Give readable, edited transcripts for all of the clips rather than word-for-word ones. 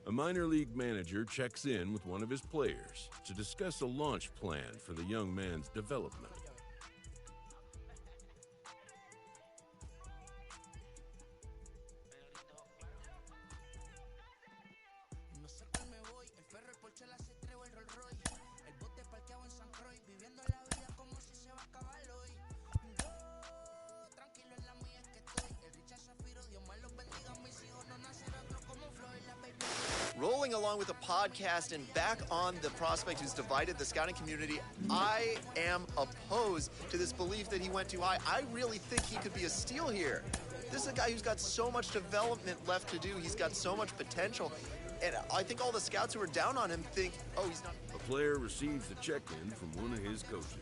A minor league manager checks in with one of his players to discuss a launch plan for the young man's development. Rolling along with the podcast and back on the prospect who's divided the scouting community, I am opposed to this belief that he went too high. I really think he could be a steal here. This is a guy who's got so much development left to do. He's got so much potential. And I think all the scouts who are down on him think, oh, he's not. A player receives a check-in from one of his coaches.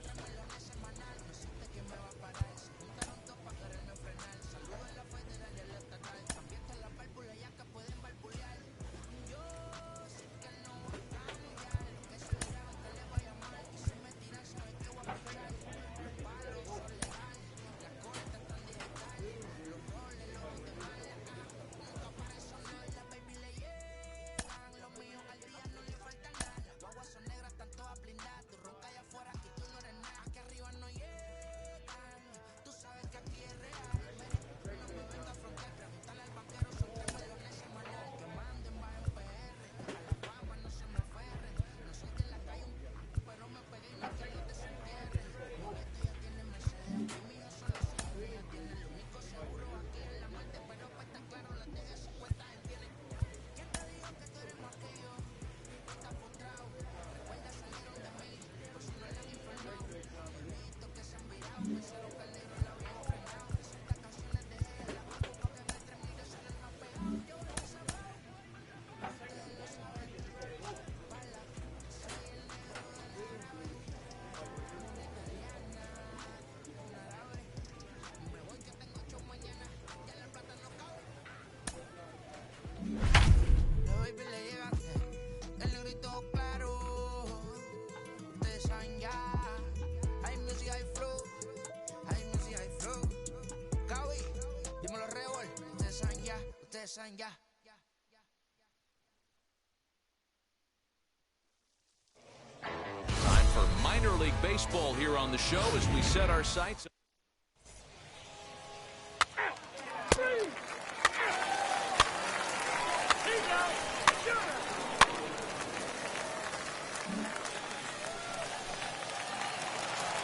Time for minor league baseball here on the show as we set our sights.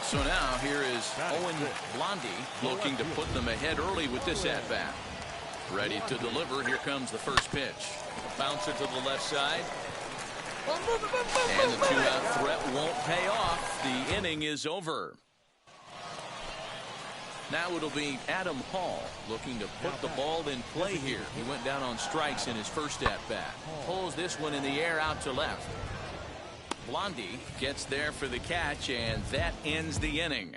So now here is Owen Blondie looking to put them ahead early with this at-bat. Ready to deliver. Here comes the first pitch. Bouncer to the left side. And the two-out threat won't pay off. The inning is over. Now it'll be Adam Hall looking to put the ball in play here. He went down on strikes in his first at-bat. Pulls this one in the air out to left. Blondie gets there for the catch, and that ends the inning.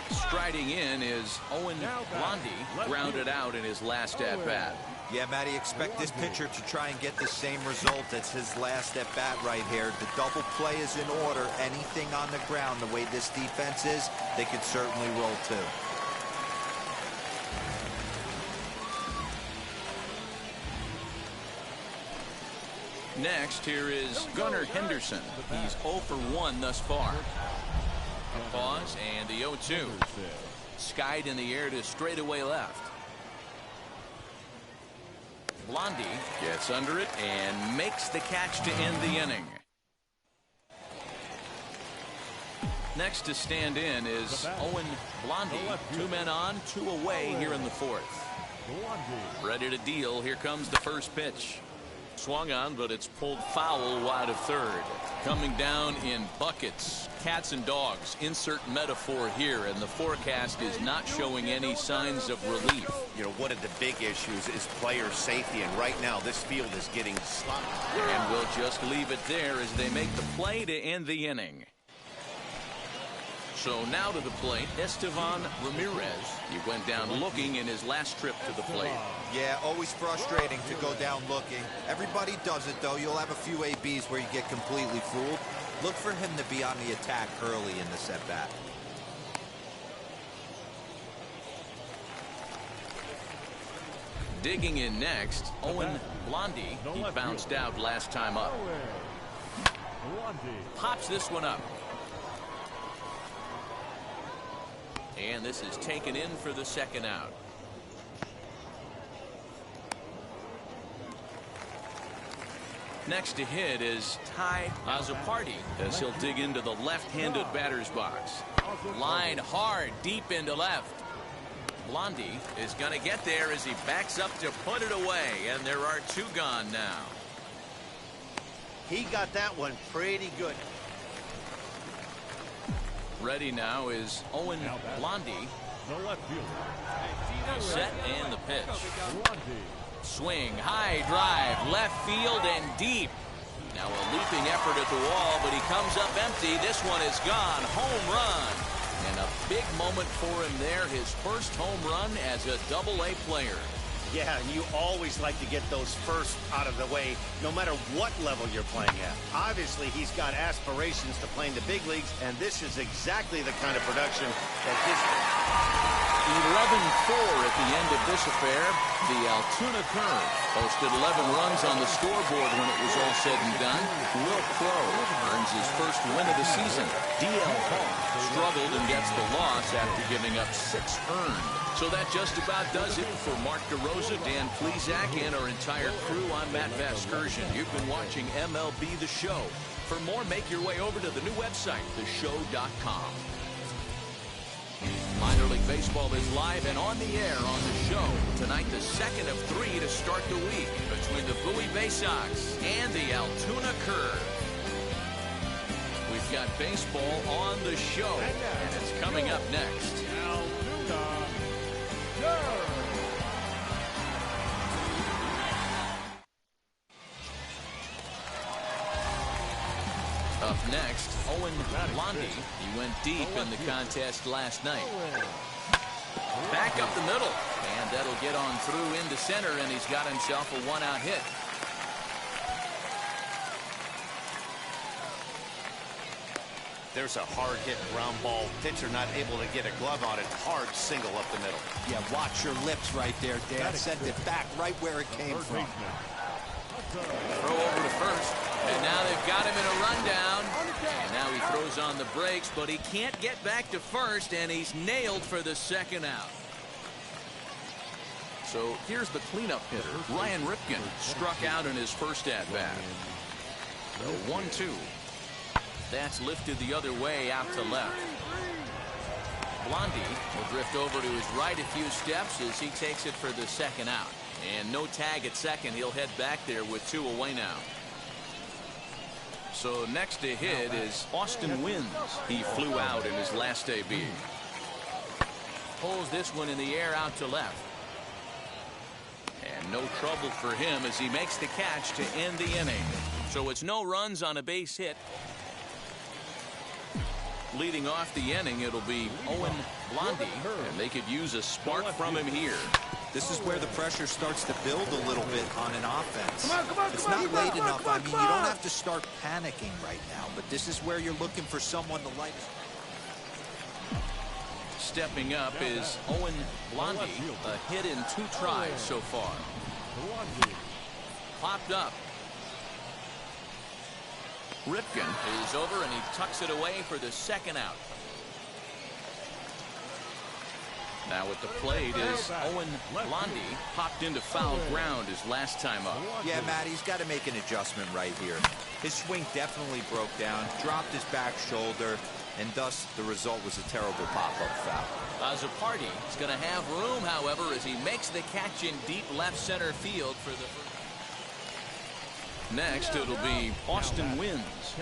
Striding in is Owen Blondie, grounded out in his last at-bat. Yeah, Matty, expect this pitcher to try and get the same result as his last at-bat right here. The double play is in order. Anything on the ground, the way this defense is, they could certainly roll too. Next, here is Gunnar Henderson. He's 0 for 1 thus far. A pause, and the 0-2. Skied in the air to straightaway left. Blondie gets under it and makes the catch to end the inning. Next to stand in is Owen Blondie. 2 men on, 2 away here in the 4th. Ready to deal. Here comes the first pitch. Swung on, but it's pulled foul wide of third. Coming down in buckets. Cats and dogs. Insert metaphor here, and the forecast is not showing any signs of relief. You know, one of the big issues is player safety, and right now this field is getting sloppy. And we'll just leave it there as they make the play to end the inning. So now to the plate, Estevan Ramirez. He went down looking in his last trip to the plate. Yeah, always frustrating to go down looking. Everybody does it, though. You'll have a few ABs where you get completely fooled. Look for him to be on the attack early in the at-bat. Digging in next, Owen Blondie. He bounced out last time up. Pops this one up. And this is taken in for the second out. Next to hit is Ty Azzopardi as he'll dig into the left-handed batter's box. Line hard deep into left. Blondie is going to get there as he backs up to put it away, and there are two gone now. He got that one pretty good. Ready now is Owen Blondie. The left fielder. Set and the pitch. Swing, high drive, left field and deep. Now a leaping effort at the wall, but he comes up empty. This one is gone. Home run. And a big moment for him there. His first home run as a Double-A player. Yeah, and you always like to get those first out of the way, no matter what level you're playing at. Obviously, he's got aspirations to play in the big leagues, and this is exactly the kind of production that his... 11-4 at the end of this affair. The Altoona Curve posted 11 runs on the scoreboard when it was all said and done. Will Crow earns his first win of the season. D.L. Hall struggled and gets the loss after giving up 6 earned. So that just about does it for Mark DeRosa, Dan Plesac, and our entire crew. I'm Matt Vasgersian. You've been watching MLB The Show. For more, make your way over to the new website, theshow.com. Minor League Baseball is live and on the air on The Show. Tonight, the second of 3 to start the week between the Bowie Bay Sox and the Altoona Curve. We've got baseball on The Show, and it's coming up next. Altoona Curve. Up next, Owen Blondie. He went deep in the contest last night. Back up the middle, and that'll get on through into center, and he's got himself a one-out hit. There's a hard-hit ground ball. Pitcher not able to get a glove on it. Hard single up the middle. Yeah, watch your lips right there, Dan. Sent it back right where it came from. Throw over to first, and now they've got him in a rundown. And now he throws on the brakes, but he can't get back to first, and he's nailed for the second out. So here's the cleanup hitter. Ryan Ripken struck out in his first at-bat. The 1-2. That's lifted the other way out to left. Blondie will drift over to his right a few steps as he takes it for the second out. And no tag at second. He'll head back there with 2 away now. So next to hit is Austin Wynns. He flew out in his last AB. Pulls this one in the air out to left. And no trouble for him as he makes the catch to end the inning. So it's no runs on a base hit. Leading off the inning, it'll be Owen Blondie, and they could use a spark from him here. This is where the pressure starts to build a little bit on an offense. It's not late enough. I mean, you don't have to start panicking right now, but this is where you're looking for someone to light. Stepping up is Owen Blondie, a hit in 2 tries so far. Popped up. Ripken is over, and he tucks it away for the second out. Now at the plate is Owen Blondie. Popped into foul ground his last time up. Yeah, Matt, he's got to make an adjustment right here. His swing definitely broke down, dropped his back shoulder, and thus the result was a terrible pop-up foul. Azzopardi is going to have room, however, as he makes the catch in deep left center field for the first. Next, it'll be Austin Wynns.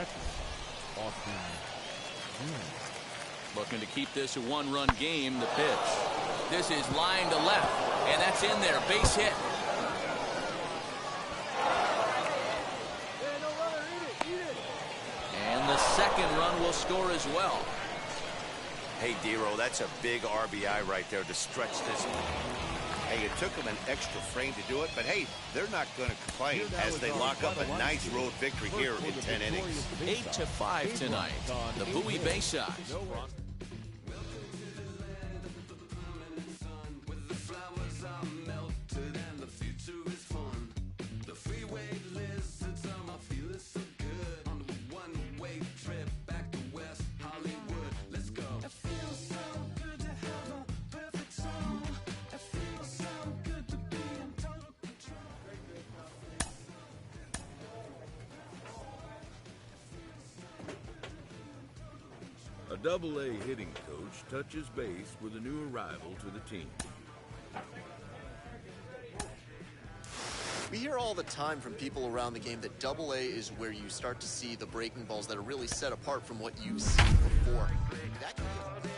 Looking to keep this a 1-run game. The pitch. This is line to left, and that's in there. Base hit. And the second run will score as well. Hey, Dero, that's a big RBI right there to stretch this. Hey, it took them an extra frame to do it, but hey, they're not going to complain as they lock up a nice road victory here in 10 innings. 8-5 tonight. The Bowie Bay Sox. Double-A hitting coach touches base with a new arrival to the team. We hear all the time from people around the game that Double-A is where you start to see the breaking balls that are really set apart from what you've seen before. That can be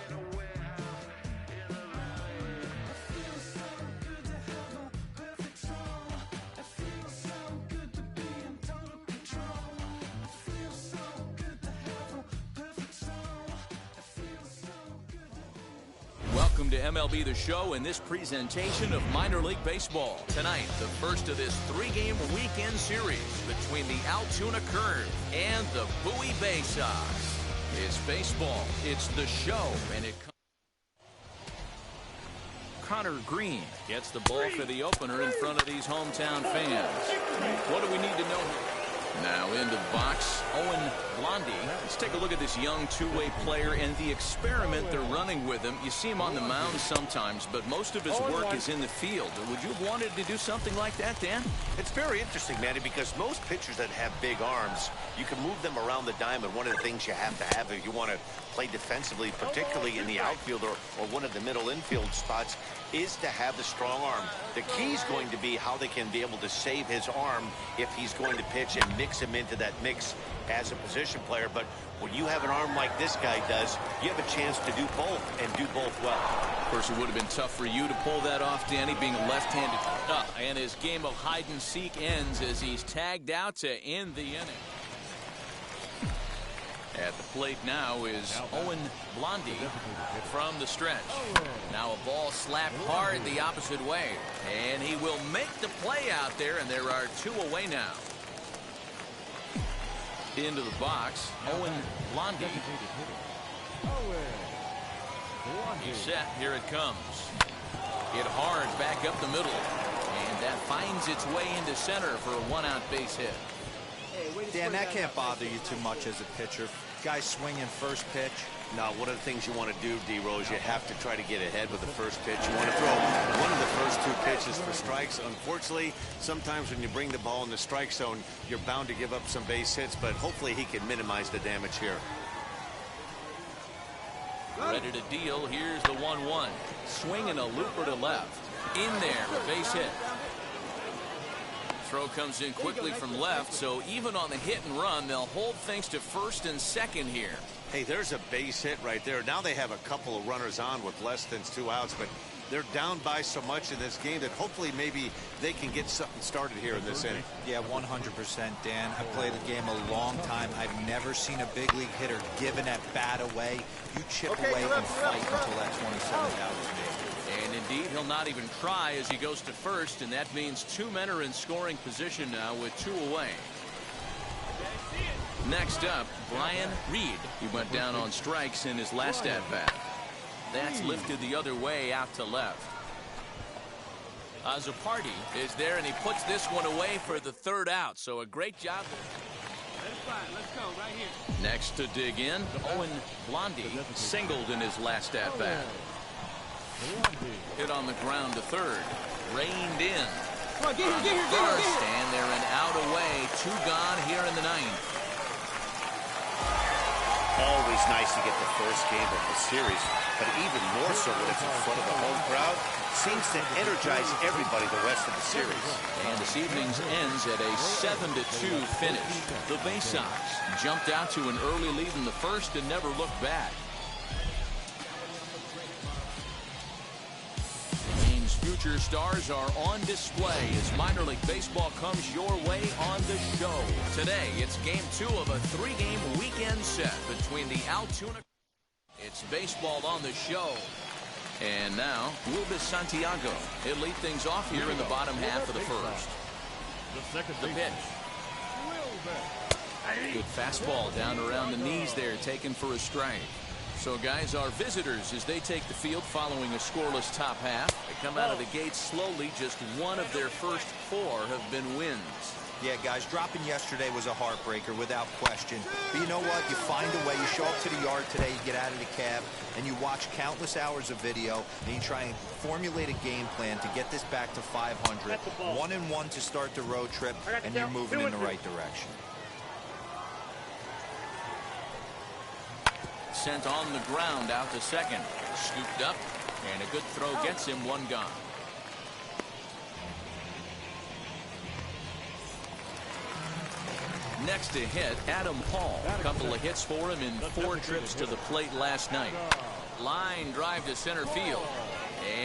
Welcome to MLB The Show and this presentation of minor league baseball. Tonight, the first of this three-game weekend series between the Altoona Curve and the Bowie Bay Sox. It's baseball, it's The Show, and it Connor Green gets the ball for the opener in front of these hometown fans. What do we need to know here? Now into the box, Owen Blondie. Let's take a look at this young two-way player and the experiment they're running with him. You see him on the mound sometimes, but most of his work is in the field. Would you have wanted to do something like that, Dan? It's very interesting, Manny, because most pitchers that have big arms, you can move them around the diamond. One of the things you have to have if you want to play defensively, particularly in the outfield or one of the middle infield spots, is to have the strong arm. The key is going to be how they can be able to save his arm if he's going to pitch and mix him into that mix as a position player. But when you have an arm like this guy does, you have a chance to do both and do both well. Of course, it would have been tough for you to pull that off, Danny, being left-handed. And his game of hide-and-seek ends as he's tagged out to end the inning. At the plate now is Owen Blondie from the stretch. Now a ball slapped hard the opposite way. And he will make the play out there, and there are two away now. Into the box, Owen Blondie. He's set. Here it comes. Hit hard back up the middle. And that finds its way into center for a one-out base hit. Dan, that can't bother you too much as a pitcher. Guys swinging first pitch. Now, one of the things you want to do, D-Rose, you have to try to get ahead with the first pitch. You want to throw one of the first two pitches for strikes. Unfortunately, sometimes when you bring the ball in the strike zone, you're bound to give up some base hits, but hopefully he can minimize the damage here. Ready to deal. Here's the 1-1. Swinging a looper to left. In there, a base hit. Throw comes in quickly from left, so even on the hit and run, they'll hold things to first and second here. Hey, there's a base hit right there. Now they have a couple of runners on with less than 2 outs, but they're down by so much in this game that hopefully maybe they can get something started here in this inning. Yeah, 100%, Dan. I've played the game a long time. I've never seen a big league hitter given at bat away. You chip away and fight until that 27th out is made. And indeed, he'll not even try as he goes to first, and that means two men are in scoring position now with two away. Next up, Brian Reed. He went down on strikes in his last at-bat. That's lifted the other way out to left. Azzopardi is there, and he puts this one away for the third out, so a great job. Let's go right here. Next to dig in, Owen Blondie singled in his last at-bat. Hit on the ground to third. Reined in. Come on, get here. First, and they're an out away. Two gone here in the ninth. Always nice to get the first game of the series, but even more so when it's in front of the home crowd. Seems to energize everybody the rest of the series. And this evening's ends at a 7-2 finish. The Bay Sox jumped out to an early lead in the first and never looked back. Future stars are on display as minor league baseball comes your way on The Show. Today, it's game 2 of a 3-game weekend set between the Altoona. It's baseball on The Show. And now, Mlb Santiago. He'll lead things off here in the bottom half of the first. The pitch. Good fastball down around the knees there, taken for a strike. So, guys, our visitors, as they take the field following a scoreless top half, they come out of the gate slowly. Just one of their first 4 have been wins. Yeah, guys, dropping yesterday was a heartbreaker without question. But you know what? You find a way. You show up to the yard today, you get out of the cab, and you watch countless hours of video, and you try and formulate a game plan to get this back to 500. 1-1 to start the road trip, and you're moving in the right direction. sent on the ground out to second. Scooped up, and a good throw gets him one gone. Next to hit, Adam Hall. A couple of hits for him in 4 trips to the plate last night. Line drive to center field.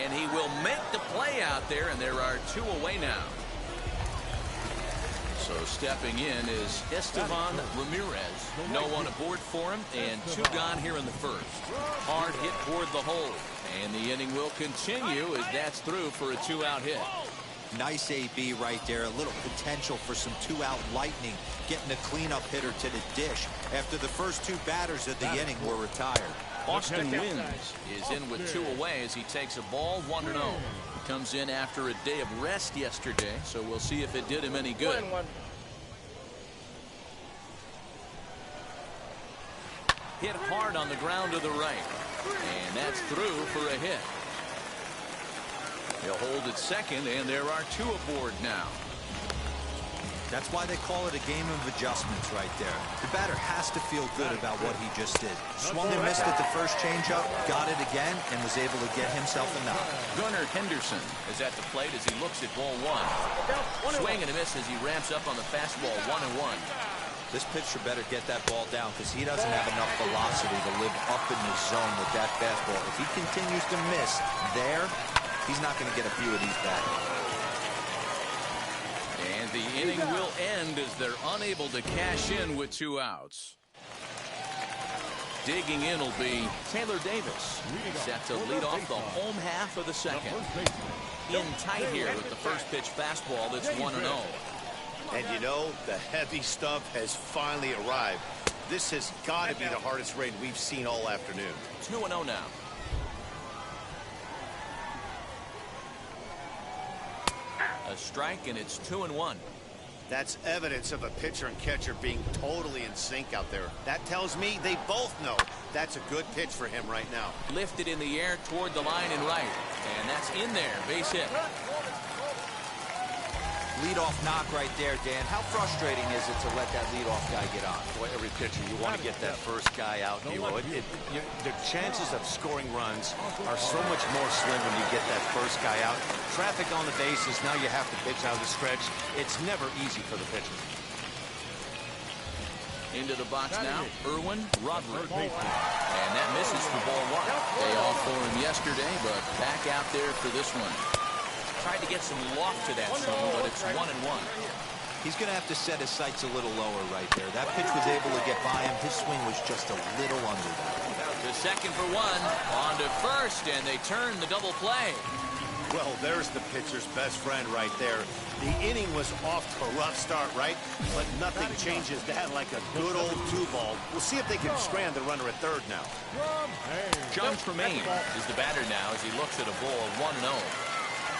And he will make the play out there, and there are 2 away now. So stepping in is Estevan Ramirez. No one aboard for him, and 2 gone here in the first. Hard hit toward the hole, and the inning will continue as that's through for a 2-out hit. Nice AB right there. A little potential for some 2-out lightning. Getting a cleanup hitter to the dish after the first 2 batters of the inning were retired. Austin Wins is in with 2 away as he takes a ball 1-0. Comes in after a day of rest yesterday, so we'll see if it did him any good. Hit hard on the ground to the right, and that's through for a hit. He'll hold at second, and there are 2 aboard now. That's why they call it a game of adjustments right there. The batter has to feel good about what he just did. Swung and missed at the first changeup, got it again, and was able to get himself a knock. Gunnar Henderson is at the plate as he looks at ball 1. Swing and a miss as he ramps up on the fastball 1-1. This pitcher better get that ball down because he doesn't have enough velocity to live up in the zone with that fastball. If he continues to miss there, he's not going to get a few of these back. And the inning will end as they're unable to cash in with 2 outs. Digging in will be Taylor Davis, set to lead off the home half of the second. In tight here with the first pitch fastball that's 1-0. And you know, the heavy stuff has finally arrived. This has got to be the hardest rain we've seen all afternoon. 2-0 now. A strike, and it's 2-1. That's evidence of a pitcher and catcher being totally in sync out there. That tells me they both know that's a good pitch for him right now. Lifted in the air toward the line and right. And that's in there. Base hit. Leadoff knock right there, Dan. How frustrating is it to let that leadoff guy get on? Boy, every pitcher, you want to get that first guy out, Hero. The chances of scoring runs are so much more slim when you get that first guy out. Traffic on the bases, now you have to pitch out of the stretch. It's never easy for the pitcher. Into the box now, Erwin Roderick. And that misses for ball 1. They all for him yesterday, but back out there for this one. Tried to get some loft to that swing, but it's 1-1. He's going to have to set his sights a little lower right there. That pitch was able to get by him. His swing was just a little under that. To second for 1, on to first, and they turn the double play. Well, there's the pitcher's best friend right there. The inning was off to a rough start, right? But nothing changes that like a good old 2-ball. We'll see if they can strand the runner at third now. John Tremaine is the batter now as he looks at a ball 1-0.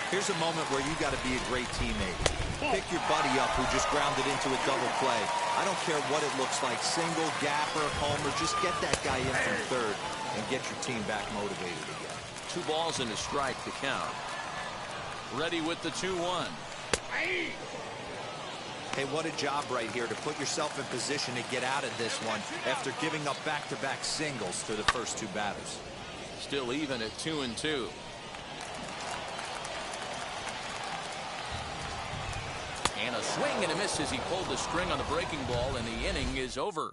Here's a moment where you got to be a great teammate. Pick your buddy up who just grounded into a double play. I don't care what it looks like, single, gapper, homer, just get that guy in from third and get your team back motivated again. 2 balls and a strike to count. Ready with the 2-1. Hey, what a job right here to put yourself in position to get out of this one after giving up back-to-back singles to the first 2 batters. Still even at 2-2. And a swing and a miss as he pulled the string on the breaking ball, and the inning is over.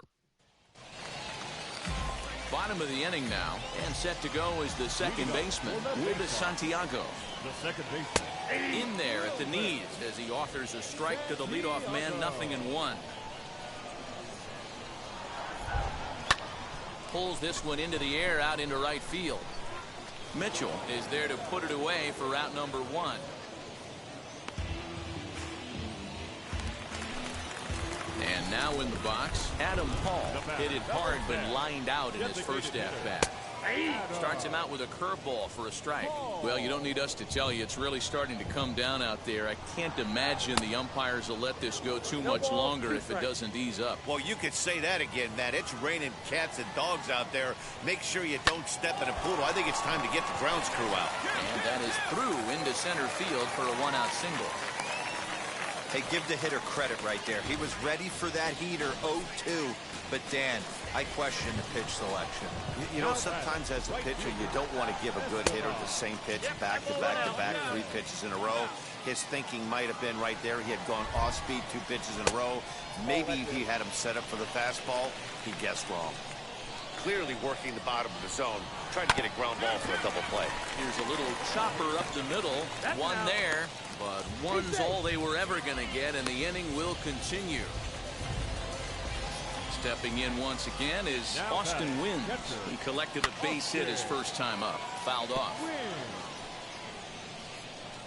Bottom of the inning now, and set to go is the second baseman, Wilbur Santiago. The second baseman. In there at the knees as he offers a strike to the leadoff man, 0-1. Pulls this one into the air out into right field. Mitchell is there to put it away for route number 1. And now in the box, Adam Hall hit it hard but lined out in his first at-bat. Starts him out with a curveball for a strike. Well, you don't need us to tell you, it's really starting to come down out there. I can't imagine the umpires will let this go too much longer if it doesn't ease up. Well, you could say that again, Matt. It's raining cats and dogs out there. Make sure you don't step in a poodle. I think it's time to get the grounds crew out. And that is through into center field for a 1-out single. Hey, give the hitter credit right there. He was ready for that heater 0-2. But, Dan, I question the pitch selection. You know, sometimes as a pitcher, you don't want to give a good hitter the same pitch back to back to back, 3 pitches in a row. His thinking might have been right there. He had gone off speed 2 pitches in a row. Maybe he had him set up for the fastball. He guessed wrong. Clearly working the bottom of the zone, trying to get a ground ball for a double play. Here's a little chopper up the middle. One there, but one's all they were ever going to get, and the inning will continue. Stepping in once again is Austin Wynns. He collected a base hit his first time up. Fouled off.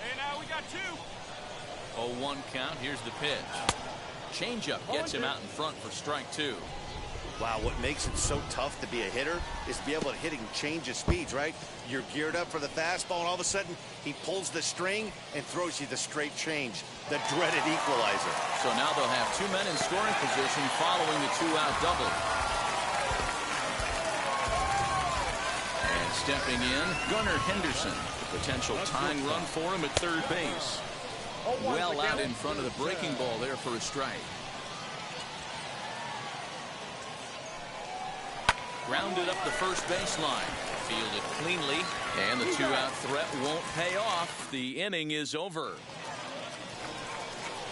Hey, now we got 2. 0-1 count. Here's the pitch. Changeup gets him out in front for strike 2. Wow, what makes it so tough to be a hitter is to be able to hit and change of speeds, right? You're geared up for the fastball, and all of a sudden, he pulls the string and throws you the straight change, the dreaded equalizer. So now they'll have 2 men in scoring position following the 2-out double. And stepping in, Gunnar Henderson. The potential tying run for him at third base. Well out in front of the breaking ball there for a strike. Grounded up the first baseline. Fielded cleanly, and the 2-out threat won't pay off. The inning is over.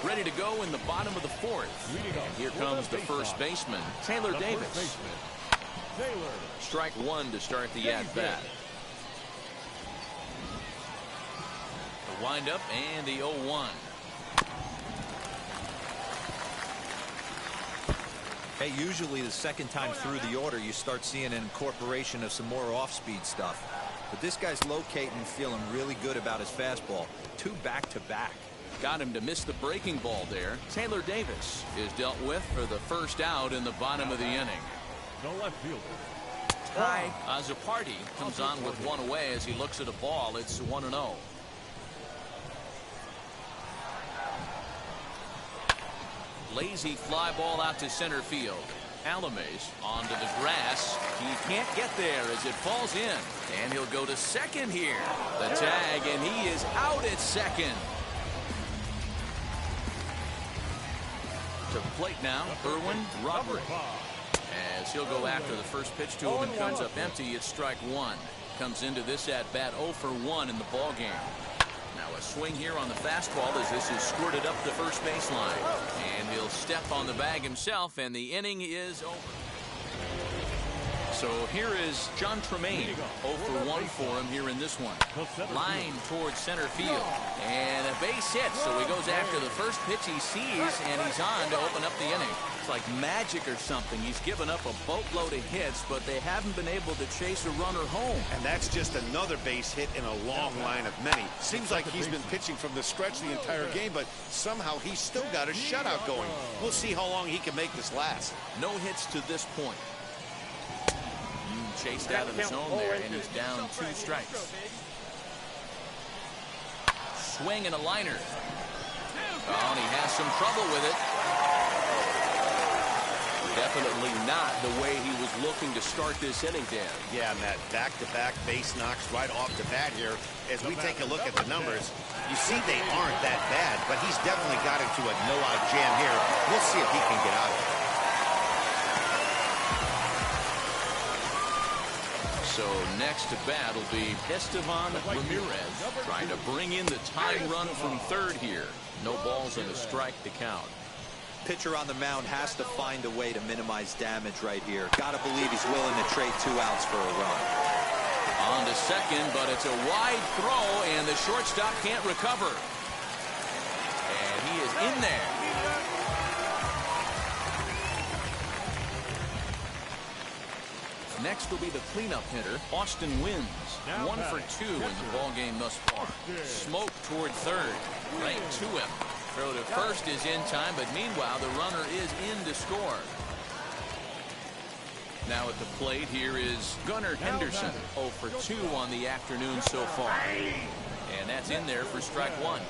Ready to go in the bottom of the 4th. And here comes the first baseman, Taylor Davis. Strike 1 to start the at-bat. The windup and the 0-1. Hey, usually the second time through the order, you start seeing an incorporation of some more off-speed stuff. But this guy's locating and feeling really good about his fastball. 2 back-to-back. Got him to miss the breaking ball there. Taylor Davis is dealt with for the first out in the bottom of the inning. The left fielder. Ty Azzopardi comes on with 1 away as he looks at a ball. It's 1-0. Lazy fly ball out to center field. Alames onto the grass. He can't get there as it falls in. And he'll go to second here. The tag, and he is out at second. To the plate now, Erwin Roderick. As he'll go after the first pitch to him and comes up empty, it's strike 1. Comes into this at-bat 0 for 1 in the ballgame. Now a swing here on the fastball as this is squirted up the first baseline. And he'll step on the bag himself, and the inning is over. So here is John Tremaine. 0 for 1 for him here in this one. Line towards center field. And a base hit. So he goes after the first pitch he sees, and he's on to open up the inning. It's like magic or something. He's given up a boatload of hits, but they haven't been able to chase a runner home. And that's just another base hit in a long line of many. Seems like he's been pitching from the stretch the entire game, but somehow he's still got a shutout going. We'll see how long he can make this last. No hits to this point. Chased out of the zone there, and he's down 2 strikes. Swing and a liner. Oh, and he has some trouble with it. Definitely not the way he was looking to start this inning, Dan. Yeah, Matt, back-to-back base knocks right off the bat here. As we take a look at the numbers, you see they aren't that bad, but he's definitely got into a no-out jam here. We'll see if he can get out of it. So next to bat will be Estevan Ramirez trying to bring in the tying run from third here. No balls and a strike to count. Pitcher on the mound has to find a way to minimize damage right here. Gotta believe he's willing to trade 2 outs for a run. On to second, but it's a wide throw, and the shortstop can't recover. And he is in there. Next will be the cleanup hitter, Austin Wynns. 1 for 2 in the ballgame thus far. Smoke toward third. Right to him. Throw to first is in time, but meanwhile the runner is in to score. Now at the plate here is Gunnar Henderson. 0 for 2 on the afternoon so far. And that's in there for strike 1.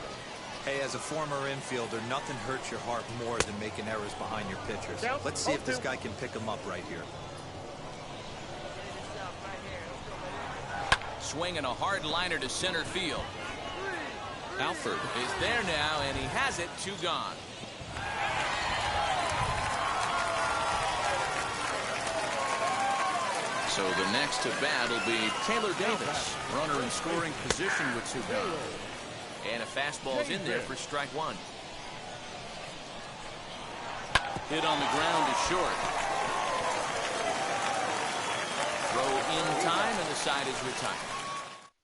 Hey, as a former infielder, nothing hurts your heart more than making errors behind your pitchers. Let's see if this guy can pick them up right here. Swing and a hard liner to center field. Alford is there now, and he has it. 2 gone. So the next to bat will be Taylor Davis. Runner in scoring position with 2 gone. And a fastball's in there for strike 1. Hit on the ground is short. Throw in time, and the side is retired.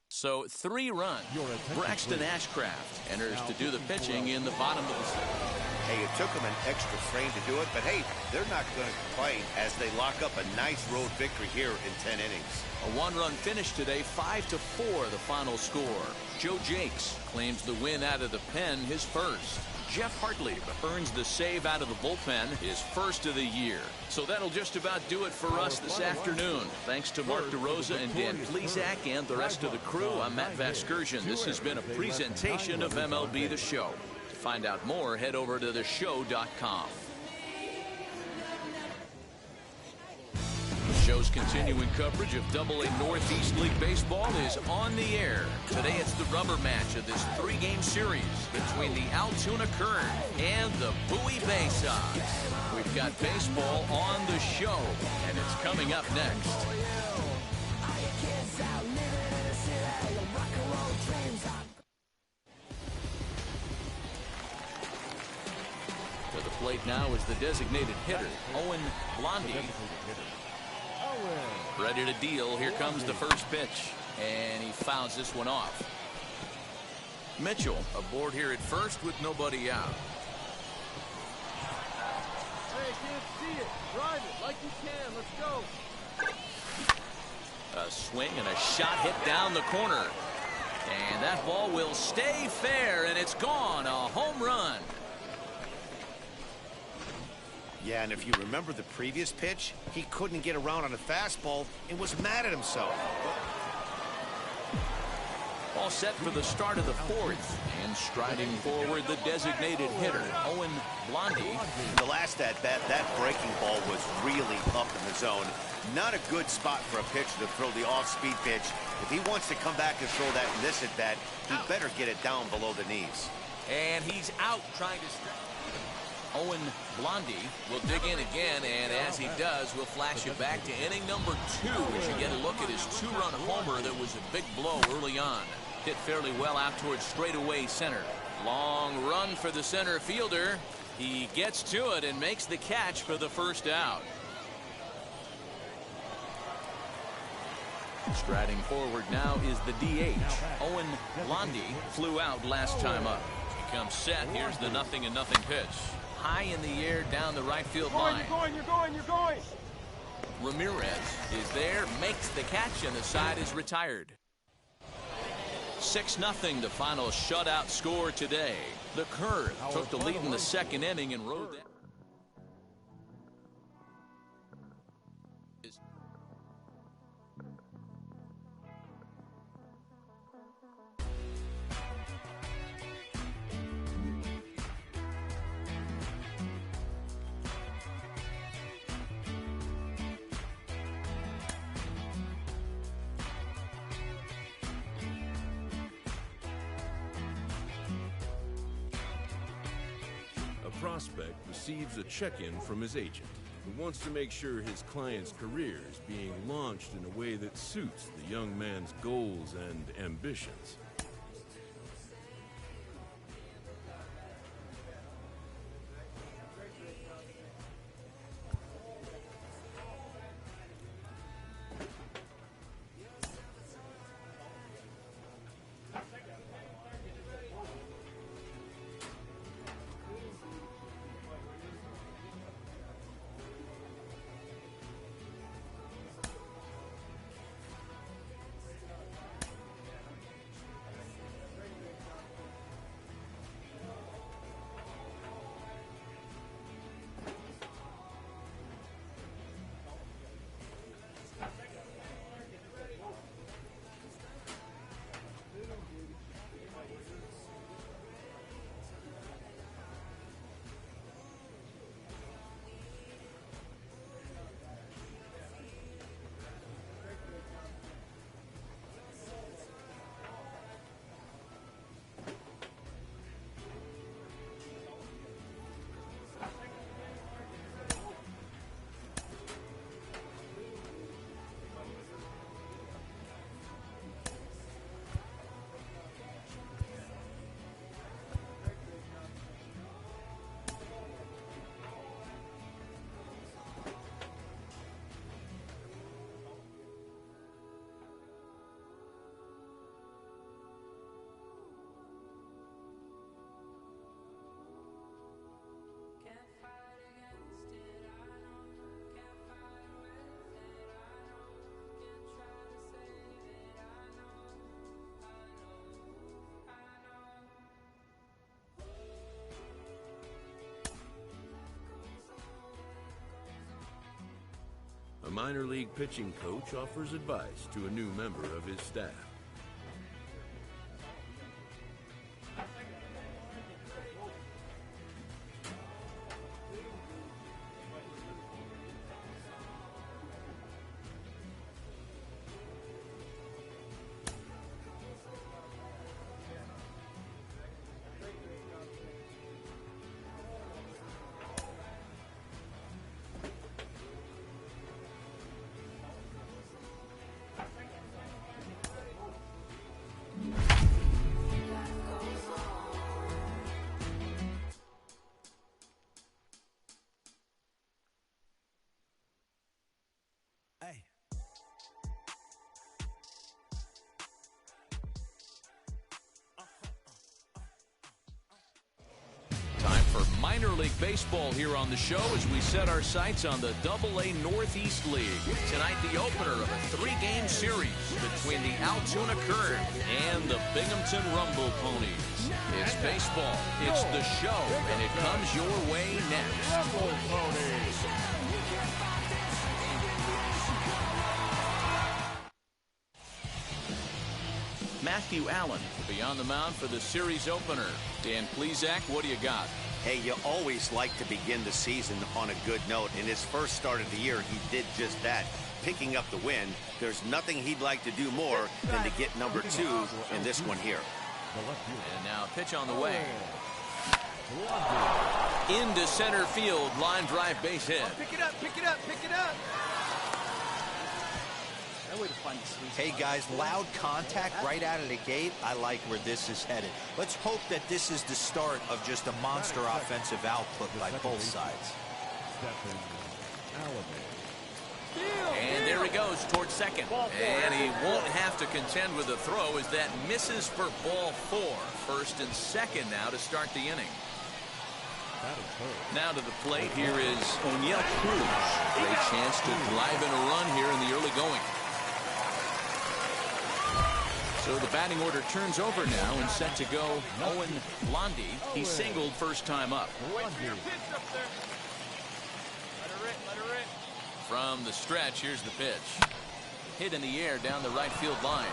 So 3 runs. Braxton Ashcraft enters to do the pitching in the bottom of the 7th. Hey, it took them an extra frame to do it, but hey, they're not going to complain as they lock up a nice road victory here in 10 innings. A 1-run finish today, 5-4 the final score. Joe Jakes claims the win out of the pen, his first. Jeff Hartley earns the save out of the bullpen, his first of the year. So that'll just about do it for us this afternoon. Thanks to Mark DeRosa and Dan Plesac and the rest of the crew, I'm Matt Vasgersian. This has been a presentation of MLB The Show. To find out more, head over to theshow.com. The show's continuing coverage of AA Northeast League Baseball is on the air. Today it's the rubber match of this 3-game series between the Altoona Curve and the Bowie Bay Sox. We've got baseball on the show, and it's coming up next. To the plate now is the designated hitter, Owen Blondie. Ready to deal. Here comes the first pitch, and he fouls this one off. Mitchell aboard here at first with nobody out. Hey, can't see it. Drive it like you can. Let's go. A swing and a shot hit down the corner. And that ball will stay fair, and it's gone. A home run. Yeah, and if you remember the previous pitch, he couldn't get around on a fastball and was mad at himself. All set for the start of the 4th. And striding forward, the designated hitter, Owen Blondie. In the last at-bat, that breaking ball was really up in the zone. Not a good spot for a pitcher to throw the off-speed pitch. If he wants to come back and throw that in this at-bat, he better get it down below the knees. And he's out trying to... Owen Blondie will dig in again, and as he does, we'll flash you back to inning number 2 as you get a look at his 2-run homer that was a big blow early on. Hit fairly well out towards straightaway center. Long run for the center fielder. He gets to it and makes the catch for the first out. Striding forward now is the DH. Owen Blondie flew out last time up. He comes set. Here's the 0-0 pitch. High in the air down the right field line. You're going. Ramirez is there, makes the catch, and the side is retired. 6-0 the final shutout score today. The Curve took the lead in the 2nd inning and rode that. Prospect receives a check-in from his agent, who wants to make sure his client's career is being launched in a way that suits the young man's goals and ambitions. minor league pitching coach offers advice to a new member of his staff. Time for minor league baseball here on the show as we set our sights on the AA Northeast League. Tonight, the opener of a 3-game series between the Altoona Curve and the Binghamton Rumble Ponies. It's baseball, it's the show, and it comes your way next. Matthew Allen will be on the mound for the series opener. Dan Plesac, what do you got? Hey, you always like to begin the season on a good note. In his first start of the year, he did just that, picking up the win. There's nothing he'd like to do more than to get number 2 in this one here. And now pitch on the way. Into center field, line drive base hit. Pick it up, pick it up, pick it up. Hey guys, loud contact right out of the gate. I like where this is headed. Let's hope that this is the start of just a monster offensive output by both sides. And there he goes towards second. And he won't have to contend with the throw as that misses for ball 4. First and second now to start the inning. Now to the plate, here is O'Neill Cruz. Great chance to drive in a run here in the early going. So the batting order turns over now and set to go Owen Blondie. He singled first time up. From the stretch, here's the pitch. Hit in the air down the right field line.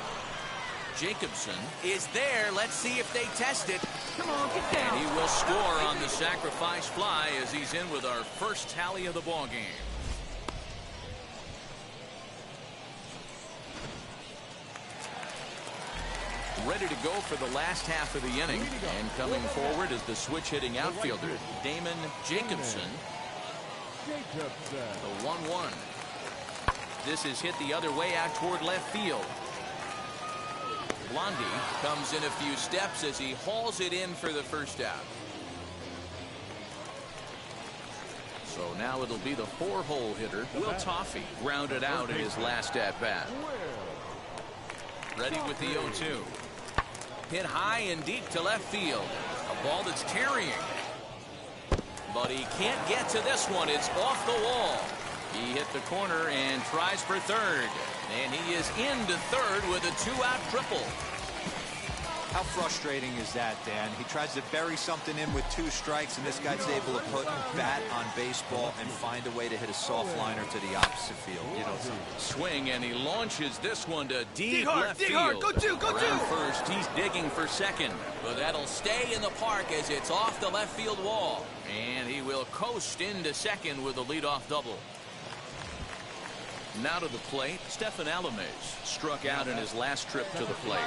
Jacobson is there. Let's see if they test it. Come on, get down. And he will score on the sacrifice fly as he's in with our first tally of the ball game. Ready to go for the last half of the inning. And coming forward is the switch-hitting outfielder, Damon Jacobson. The 1-1. This is hit the other way out toward left field. Blondie comes in a few steps as he hauls it in for the first out. So now it'll be the 4-hole hitter, Will Toffee, grounded out in his last at-bat. Ready with the 0-2. Hit high and deep to left field. A ball that's carrying. But he can't get to this one. It's off the wall. He hit the corner and tries for third. And he is into third with a 2-out triple. How frustrating is that, Dan? He tries to bury something in with 2 strikes, and this guy's able to put a bat on baseball and find a way to hit a soft liner to the opposite field. You know, swing, and he launches this one to deep left dig field. hard, go two, go Around two. first, he's digging for second, but that'll stay in the park as it's off the left field wall. And he will coast into second with a leadoff double. Now to the plate, Stephen Alames struck out in his last trip to the plate.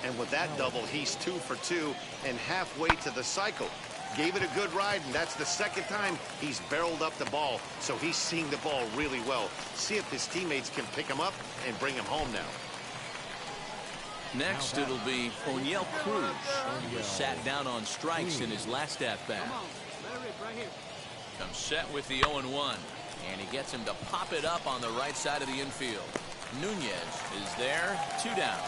And with that double, he's 2 for 2 and halfway to the cycle. Gave it a good ride, and that's the second time he's barreled up the ball. So he's seeing the ball really well. See if his teammates can pick him up and bring him home now. Next, it'll be O'Neill Cruz, who was sat down on strikes in his last at-bat. Comes set with the 0-1. And he gets him to pop it up on the right side of the infield. Nunez is there, 2 down.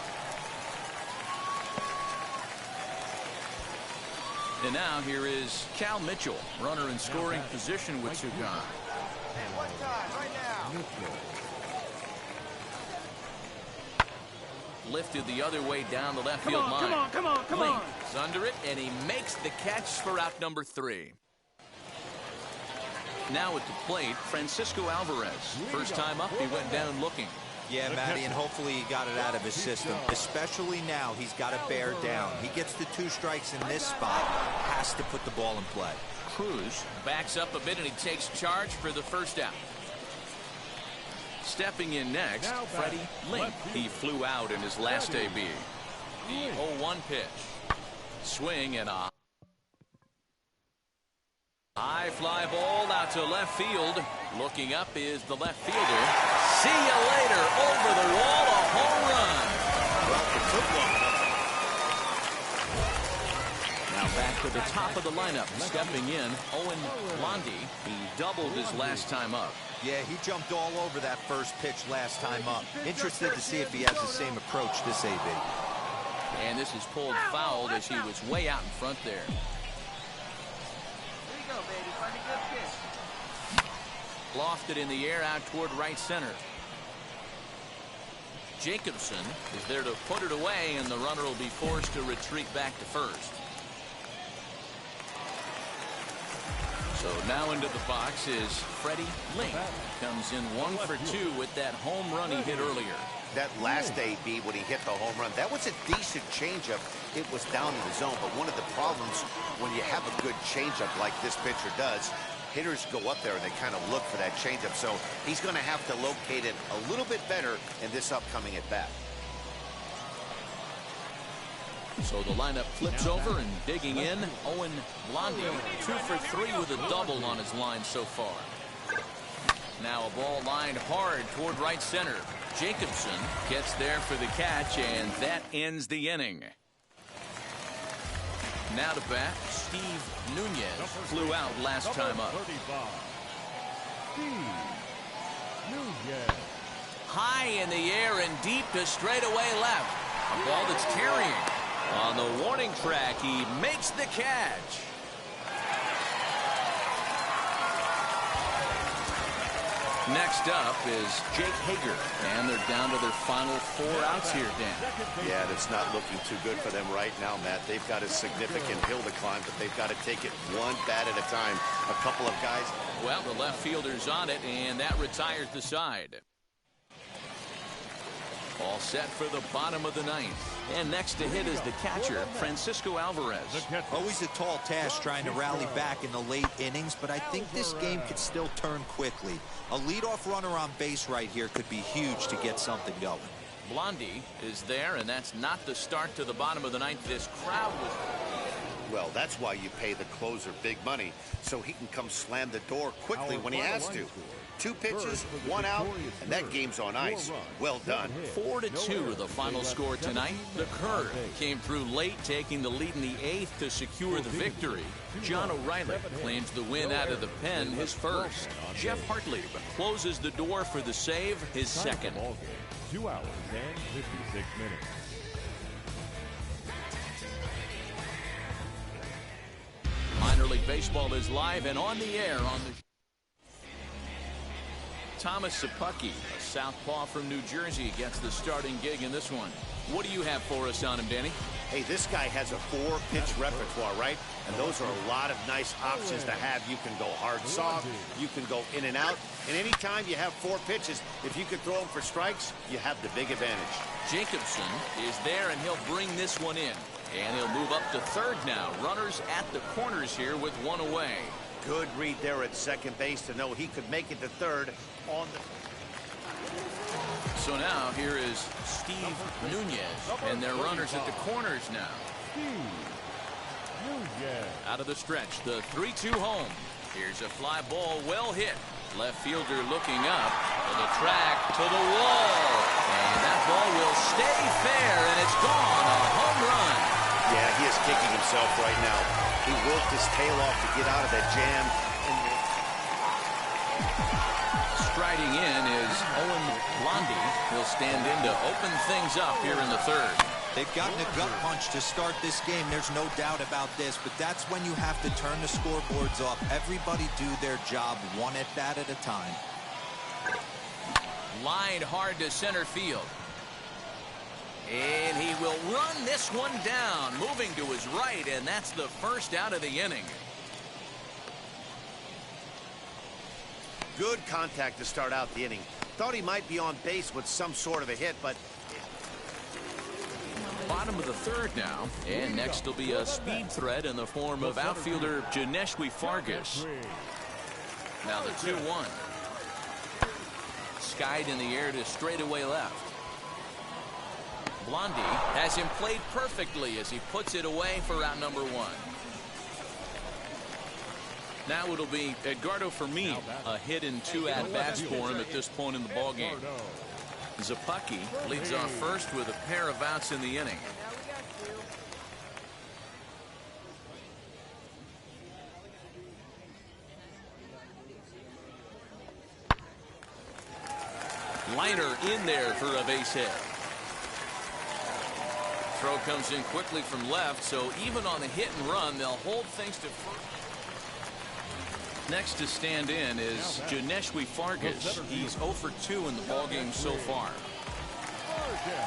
And now here is Cal Mitchell, runner in scoring position with 2 gone. One time, right now. Lifted the other way down the left field line. Come on. He's under it, and he makes the catch for out number 3. Now at the plate, Francisco Alvarez. First time up, he went down looking. Yeah, Matty, and hopefully he got it out of his system. Especially now, he's got to bear down. He gets the 2 strikes in this spot, has to put the ball in play. Cruz backs up a bit and he takes charge for the first out. Stepping in next, Freddie Link. He flew out in his last AB. The 0-1 pitch. Swing and a high fly ball out to left field. Looking up is the left fielder. See you later. Over the wall, a home run. Well, it took long enough. Now back to the top of the lineup. Stepping in, Owen Blondie. He doubled his last time up. Yeah, he jumped all over that first pitch last time up. Interested to see if he has the same approach this AB. And this is pulled foul as he was way out in front there. Here you go, baby. Find a good pitch. Lofted in the air out toward right center. Jacobson is there to put it away, and the runner will be forced to retreat back to first. So now into the box is Freddie Link. Comes in 1 for 2 with that home run he hit earlier. That last AB when he hit the home run, that was a decent changeup. It was down in the zone, but one of the problems when you have a good changeup like this pitcher does, hitters go up there and they kind of look for that changeup. So he's going to have to locate it a little bit better in this upcoming at bat. So the lineup flips over and digging in, Owen Blondie, 2 for 3 with a double on his line so far. Now a ball lined hard toward right center. Jacobson gets there for the catch, and that ends the inning. Now to bat, Steve Nunez flew out last time up. High in the air and deep to straightaway left. A ball that's carrying. On the warning track, he makes the catch. Next up is Jake Hager, and they're down to their final 4 outs here, Dan. Yeah, it's not looking too good for them right now, Matt. They've got a significant hill to climb, but they've got to take it one bat at a time. A couple of guys. Well, the left fielder's on it, and that retires the side. All set for the bottom of the 9th. And next to hit is the catcher, Francisco Alvarez. Always a tall task trying to rally back in the late innings, but I think this game could still turn quickly. A leadoff runner on base right here could be huge to get something going. Blondie is there, and that's not the start to the bottom of the 9th. This crowd was... Well, that's why you pay the closer big money, so he can come slam the door quickly when he has to. 2 pitches, 1 out, and that game's on ice. Well done. 4-2 the final score tonight. The curve came through late, taking the lead in the 8th to secure the victory. John O'Reilly claims the win out of the pen, his first. Jeff Hartley closes the door for the save, his second. 2 hours and 56 minutes. Minor League Baseball is live and on the air on the Thomas Sapucki, a southpaw from New Jersey, gets the starting gig in this one. What do you have for us on him, Danny? Hey, this guy has a 4-pitch repertoire, right? And those are a lot of nice options to have. You can go hard soft, you can go in and out. And anytime you have 4 pitches, if you can throw them for strikes, you have the big advantage. Jacobson is there, and he'll bring this one in. And he'll move up to third now. Runners at the corners here with 1 away. Good read there at second base to know he could make it to third on the... So now here is Steve Nunez, and their runners at the corners now. Out of the stretch, the 3-2 home. Here's a fly ball, well hit. Left fielder looking up for the track to the wall. And that ball will stay fair, and it's gone. A home run. Yeah, he is kicking himself right now. He worked his tail off to get out of that jam. Striding in is Owen Blondie. He'll stand in to open things up here in the 3rd. They've gotten a gut punch to start this game. There's no doubt about this, but that's when you have to turn the scoreboards up. Everybody do their job 1 at bat at a time. Lined hard to center field. And he will run this one down, moving to his right, and that's the first out of the inning. Good contact to start out the inning. Thought he might be on base with some sort of a hit, but... Bottom of the third now, and next will be a speed threat in the form of outfielder Janeshwi Fargas. Now the 2-1. Skied in the air to straightaway left. Blondie has him played perfectly as he puts it away for out number 1. Now it'll be Edgardo Fermin, a hit in 2 at-bats for him at this point in the ballgame. Zappucki leads off first with a pair of outs in the inning. Liner in there for a base hit. Throw comes in quickly from left, so even on the hit and run, they'll hold things to first. Next to stand in is Janeshwi Fargas. He's 0 for 2 in the ballgame so far.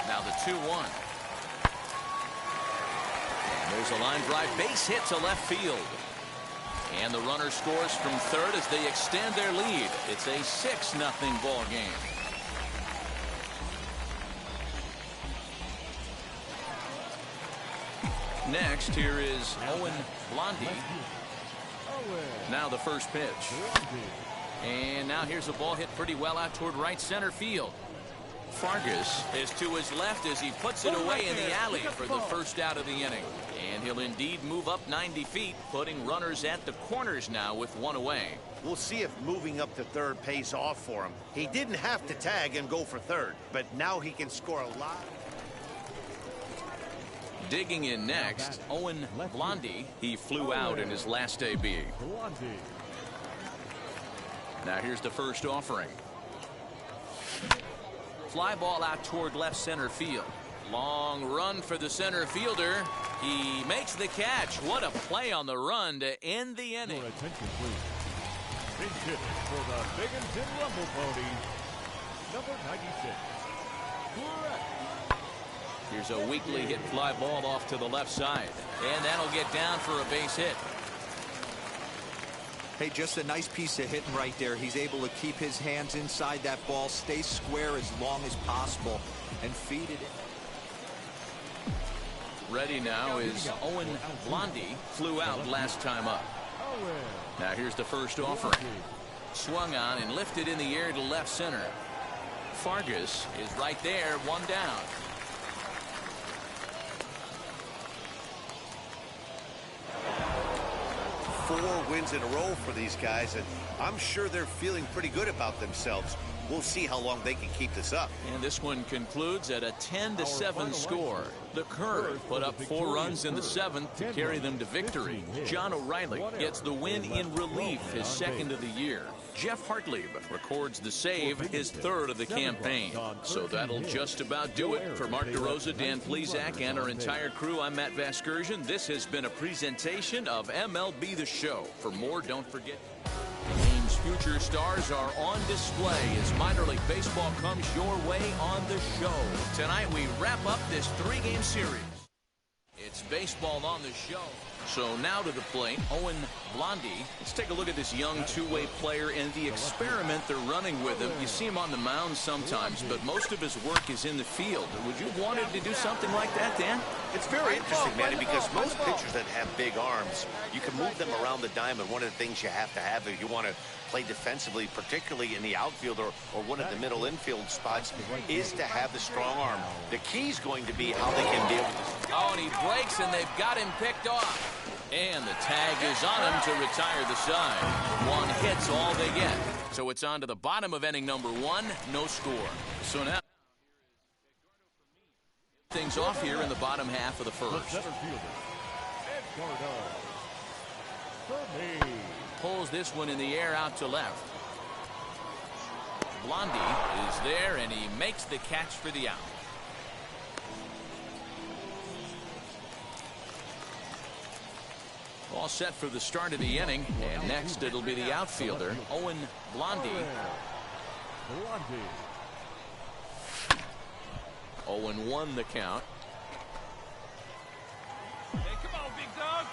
Now the 2-1. There's a line drive base hit to left field. And the runner scores from third as they extend their lead. It's a 6-0 ball game. Next, here is Owen Blondie. Now the first pitch. And now here's a ball hit pretty well out toward right center field. Fargas is to his left as he puts it away in the alley for the first out of the inning. And he'll indeed move up 90 feet, putting runners at the corners now with 1 away. We'll see if moving up to third pays off for him. He didn't have to tag and go for third, but now he can score a lot. Digging in next, Owen Blondie. He flew out in his last AB. Now here's the first offering. Fly ball out toward left center field. Long run for the center fielder. He makes the catch. What a play on the run to end the inning. Your attention, please. Pinch hit for the Binghamton Rumble Ponies, number 96. Correct. Here's a weakly hit fly ball off to the left side. And that'll get down for a base hit. Hey, just a nice piece of hitting right there. He's able to keep his hands inside that ball, stay square as long as possible, and feed it in. Ready now is Owen Blondie. Flew out last time up. Now here's the first offering. Swung on and lifted in the air to left center. Fargas is right there, 1 down. 4 wins in a row for these guys, and I'm sure they're feeling pretty good about themselves. We'll see how long they can keep this up. And this one concludes at a 10-7 score. The Curve put up 4 runs in the 7th to carry them to victory. John O'Reilly gets the win in relief, his 2nd of the year. Jeff Hartlieb records the save, his 3rd of the campaign. So that'll just about do it. For Mark DeRosa, Dan Plesac, and our entire crew, I'm Matt Vasgersian. This has been a presentation of MLB The Show. For more, don't forget... Team's future stars are on display as minor league baseball comes your way on the show. Tonight we wrap up this 3-game series. It's baseball on the show. So now to the plate, Owen Blondie. Let's take a look at this young 2-way player and the experiment they're running with him. You see him on the mound sometimes, but most of his work is in the field. Would you want him to do something like that, Dan? It's very interesting, Manny, because most pitchers that have big arms, you can move them around the diamond. One of the things you have to have if you want to play defensively, particularly in the outfield or one of the middle infield spots, is to have the strong arm. The key is going to be how they can deal with this. Oh, and he breaks, and they've got him picked off. And the tag is on him to retire the side. 1 hit's all they get. So it's on to the bottom of inning number 1. No score. So now things off here in the bottom half of the first. Pulls this one in the air out to left. Blondie is there, and he makes the catch for the out. All set for the start of the inning, and next it'll be the outfielder, Owen Blondie. 0-1 the count. Hey, come on, big dog.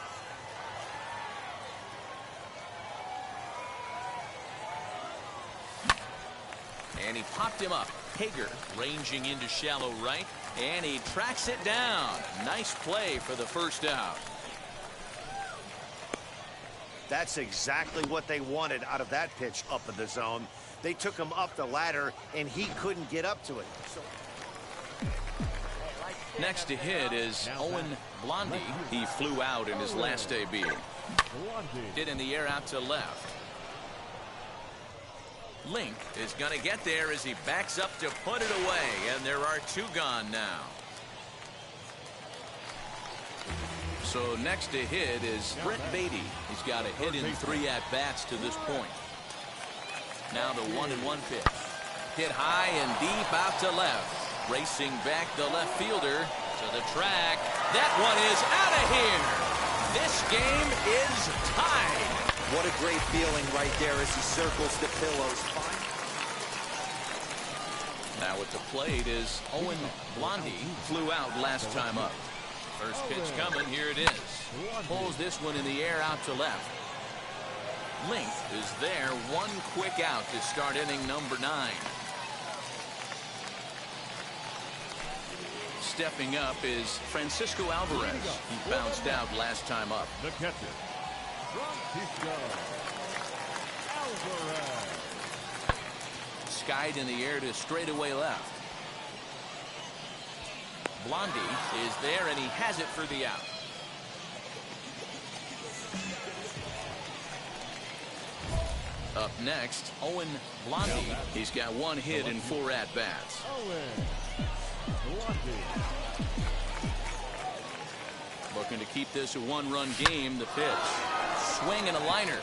and he popped him up. Hager ranging into shallow right, and he tracks it down. Nice play for the first out. That's exactly what they wanted out of that pitch up in the zone. They took him up the ladder, and he couldn't get up to it. Next to hit is Owen Blondie. He flew out in his last debut. Did in the air out to left. Link is going to get there as he backs up to put it away, and there are two gone now. So next to hit is Brett Beatty. He's got a hit in 3 at-bats to this point. Now the 1-1 pitch. Hit high and deep out to left. Racing back the left fielder to the track. That one is out of here. This game is tied. What a great feeling right there as he circles the pillows. Now at the plate is Owen Blondie. Flew out last time up. First pitch coming. Here it is. Pulls this one in the air out to left. Link is there. One quick out to start inning number 9. Stepping up is Francisco Alvarez. He bounced out last time up. The catcher, Francisco Alvarez. Skied in the air to straightaway left. Blondie is there, and he has it for the out. Up next, Owen Blondie. He's got 1 hit in 4 at-bats. Looking to keep this a 1-run game. The pitch. Swing and a liner.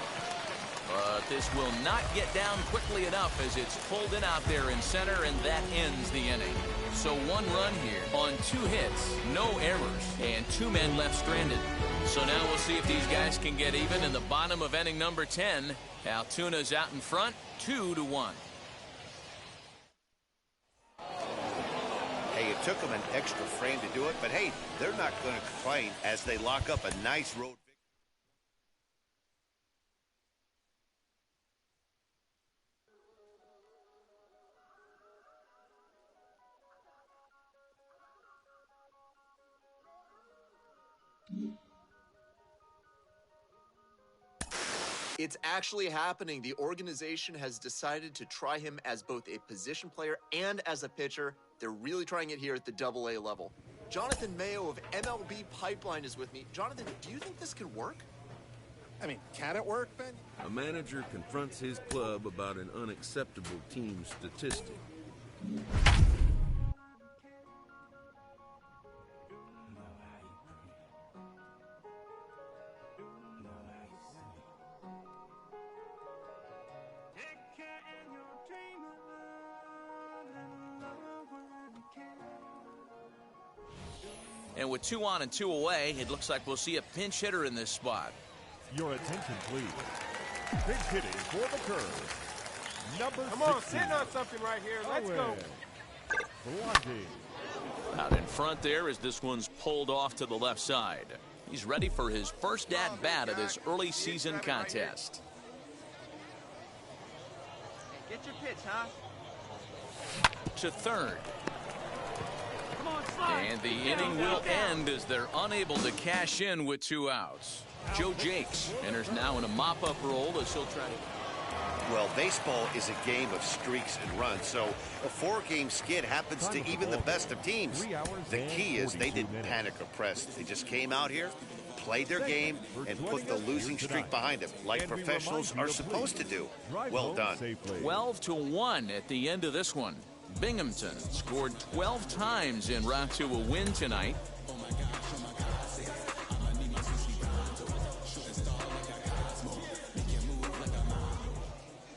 But this will not get down quickly enough as it's pulled in out there in center, and that ends the inning. So 1 run here on 2 hits, no errors, and 2 men left stranded. So now we'll see if these guys can get even in the bottom of inning number 10. Altuna's out in front, 2-1. Hey, it took them an extra frame to do it, but hey, they're not going to complain as they lock up a nice road. It's actually happening. The organization has decided to try him as both a position player and as a pitcher. They're really trying it here at the AA level. Jonathan Mayo of MLB Pipeline is with me. Jonathan, do you think this can work? I mean, can it work, Ben? A manager confronts his club about an unacceptable team statistic. And with 2 on and 2 away, it looks like we'll see a pinch hitter in this spot. Your attention, please. Pinch hitting for the curve. Number 16. Come on, sitting on something right here. Let's go. Blondie. Out in front there as this one's pulled off to the left side. He's ready for his first at-bat of this early season contest. Get your pitch, huh? To third. And the inning will end as they're unable to cash in with 2 outs. Joe Jakes enters now in a mop-up role as he'll try to... Well, baseball is a game of streaks and runs, so a 4-game skid happens to even the best of teams. The key is they didn't panic or press. They just came out here, played their game, and put the losing streak behind them, like professionals are supposed to do. Well done. 12-1 at the end of this one. Binghamton scored 12 times en route to a win tonight.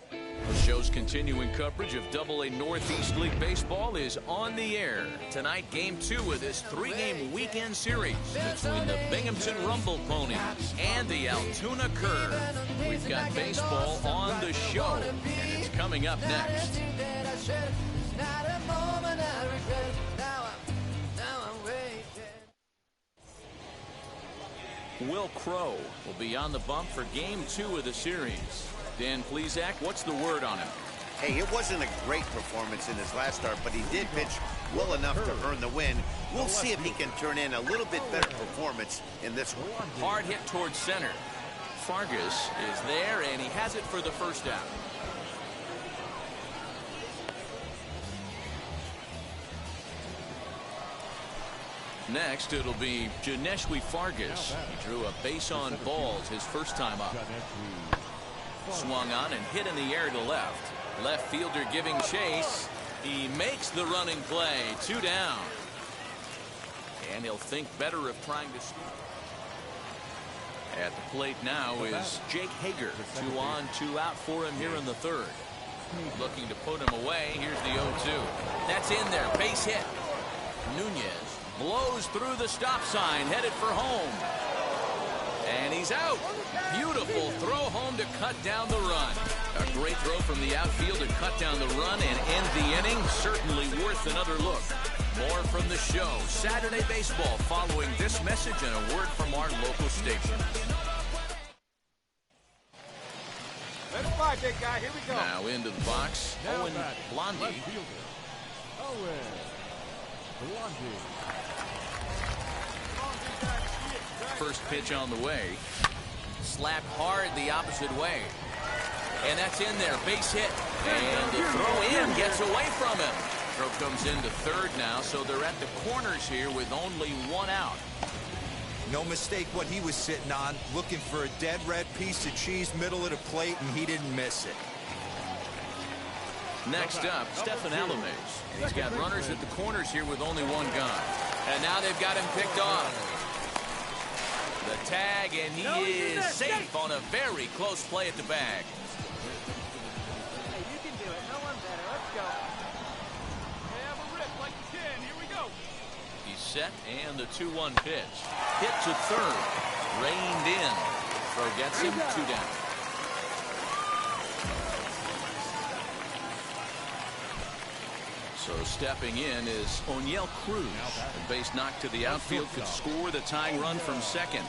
The show's continuing coverage of AA Northeast League Baseball is on the air. Tonight, Game 2 of this 3-game weekend series between the Binghamton Rumble Ponies and the Altoona Curve. We've got baseball on the show, and it's coming up next. Will Crow will be on the bump for Game 2 of the series. Dan Plesac, what's the word on him? Hey, it wasn't a great performance in his last start, but he did pitch well enough to earn the win. We'll see if he can turn in a little bit better performance in this one. Hard hit towards center. Fargas is there, and he has it for the first out. Next, it'll be Janeshwi Fargas. He drew a base on balls his first time up. Swung on and hit in the air to left. Left fielder giving chase. He makes the running play. 2 down. And he'll think better of trying to score. At the plate now is Jake Hager. 2 on, 2 out for him here in the third. Looking to put him away. Here's the 0-2. That's in there. Base hit. Nunez blows through the stop sign, headed for home. And he's out. Beautiful throw home to cut down the run. A great throw from the outfield to cut down the run and end the inning. Certainly worth another look. More from the show. Saturday Baseball following this message and a word from our local station. Let's fly, big guy. Here we go. Now into the box. Owen Blondie. Owen Blondie. First pitch on the way. Slapped hard the opposite way. And that's in there. Base hit. And the throw in gets away from him. Throw comes into third now, so they're at the corners here with only 1 out. No mistake what he was sitting on, looking for a dead red piece of cheese middle of the plate, and he didn't miss it. Next up, Stephen Alames. He's got runners at the corners here with only 1 gone. And now they've got him picked off. The tag, and he is safe on a very close play at the bag. Hey, you can do it. No one better. Let's go. Have a rip like you can. Here we go. He's set, and the 2-1 pitch. Hit to third. Reined in. Throw gets him. 2 down. So stepping in is O'Neill Cruz. The base knock to the outfield could score the tying run from second.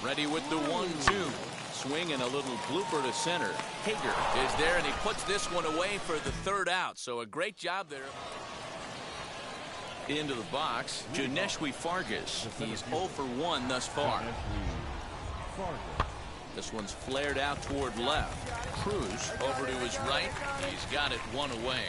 Ready with the 1-2. Swing and a little blooper to center. Hager is there, and he puts this one away for the third out. So a great job there. Into the box, Janeshwi Fargas. He's 0 for 1 thus far. This one's flared out toward left. Cruz over to his right. He's got it 1 away.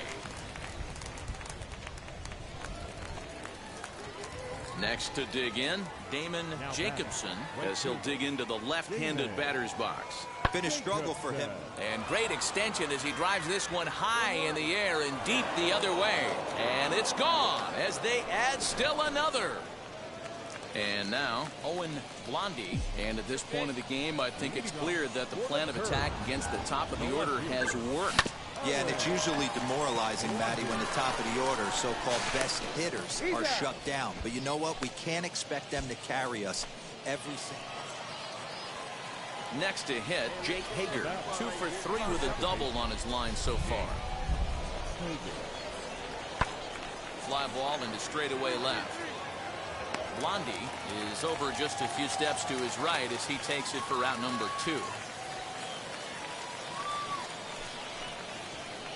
Next to dig in, Damon Jacobson, as he'll dig into the left-handed batter's box. Been a struggle for him. And great extension as he drives this one high in the air and deep the other way. And it's gone as they add still another. And now Owen Blondie. And at this point of the game, I think it's clear that the plan of attack against the top of the order has worked. Yeah, and it's usually demoralizing, Matty, when the top of the order, so-called best hitters, are shut down. But you know what? We can't expect them to carry us every single. Next to hit, Jake Hager, 2 for 3 with a double on his line so far. Fly ball into straightaway left. Blondie is over just a few steps to his right as he takes it for out number 2.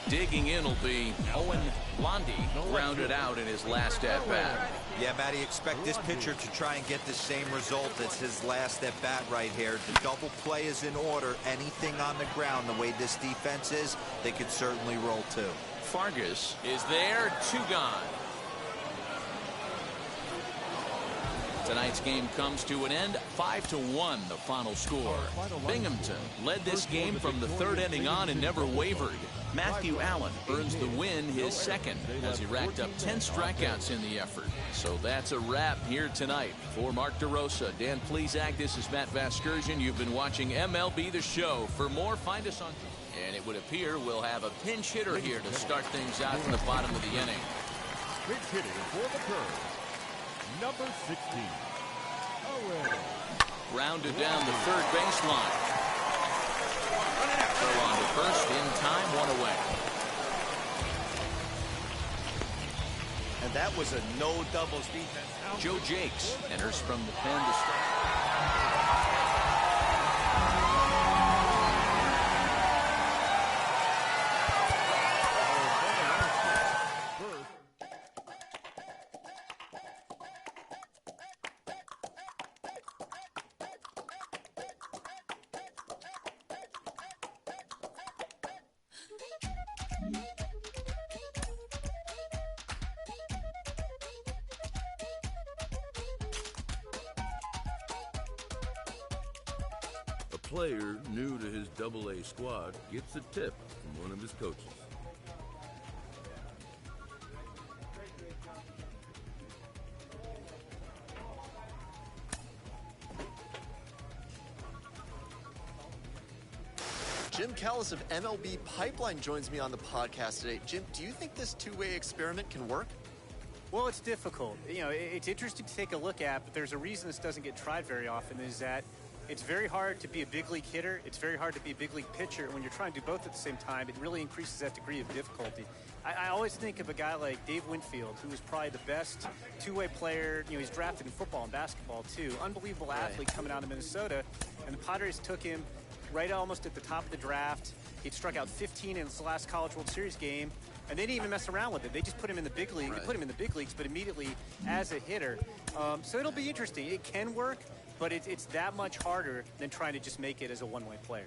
Digging in will be Owen Blondie, rounded out in his last at-bat. Yeah, Matty, expect this pitcher to try and get the same result as his last at-bat right here. The double play is in order. Anything on the ground, the way this defense is, they could certainly roll too. Fargas is there, 2 gone. Tonight's game comes to an end, 5-1, the final score. Binghamton led this game from the third inning on and never wavered. Matthew Allen earns the win, his second, as he racked up 10 strikeouts in the effort. So that's a wrap here tonight. For Mark DeRosa, Dan Plesac, this is Matt Vasgersian. You've been watching MLB The Show. For more, find us on... And it would appear we'll have a pinch hitter here to start things out in the bottom of the inning. Pinch hitting for the curve. Number 16, Owen. Rounded down the third baseline. Throw on to first in time, 1 away. And that was a no doubles defense. Joe Jakes enters from the pen to start. player new to his AA squad gets a tip from one of his coaches. Jim Callis of MLB Pipeline joins me on the podcast today. Jim, do you think this two-way experiment can work? Well, it's difficult. You know, it's interesting to take a look at, but there's a reason this doesn't get tried very often, is that it's very hard to be a big league hitter. It's very hard to be a big league pitcher. And when you're trying to do both at the same time, it really increases that degree of difficulty. I always think of a guy like Dave Winfield, who was probably the best two-way player. You know, he's drafted in football and basketball, too. Unbelievable athlete coming out of Minnesota. And the Padres took him right almost at the top of the draft. He'd struck out 15 in his last College World Series game, and they didn't even mess around with it. They just put him in the big league. They put him in the big leagues, but immediately as a hitter. So it'll be interesting. It can work, but it's that much harder than trying to just make it as a one-way player.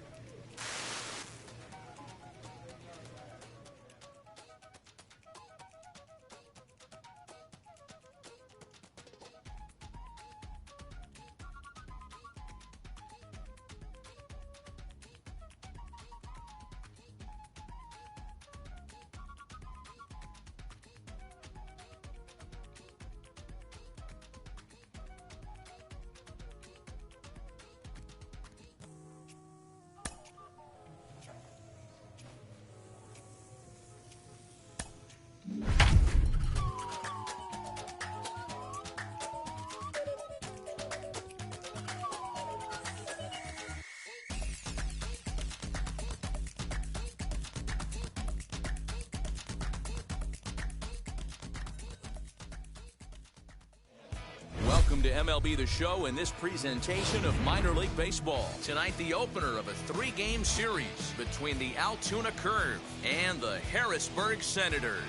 Welcome to MLB The Show in this presentation of minor league baseball. Tonight, the opener of a three-game series between the Altoona Curve and the Harrisburg Senators.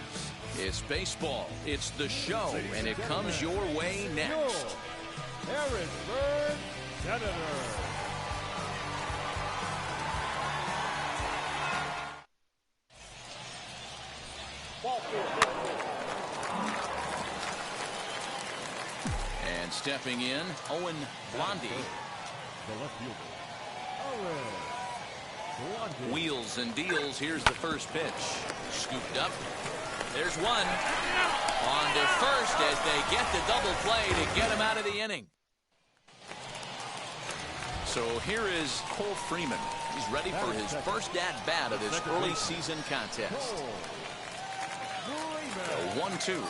It's baseball, it's The Show, and it comes your way next. Harrisburg Senators. And stepping in, Owen Blondie. The left fielder, Owen Blondie. Wheels and deals. Here's the first pitch. Scooped up. There's one. On to first as they get the double play to get him out of the inning. So here is Cole Freeman. He's ready for his first at-bat of this early season contest. A 1-2.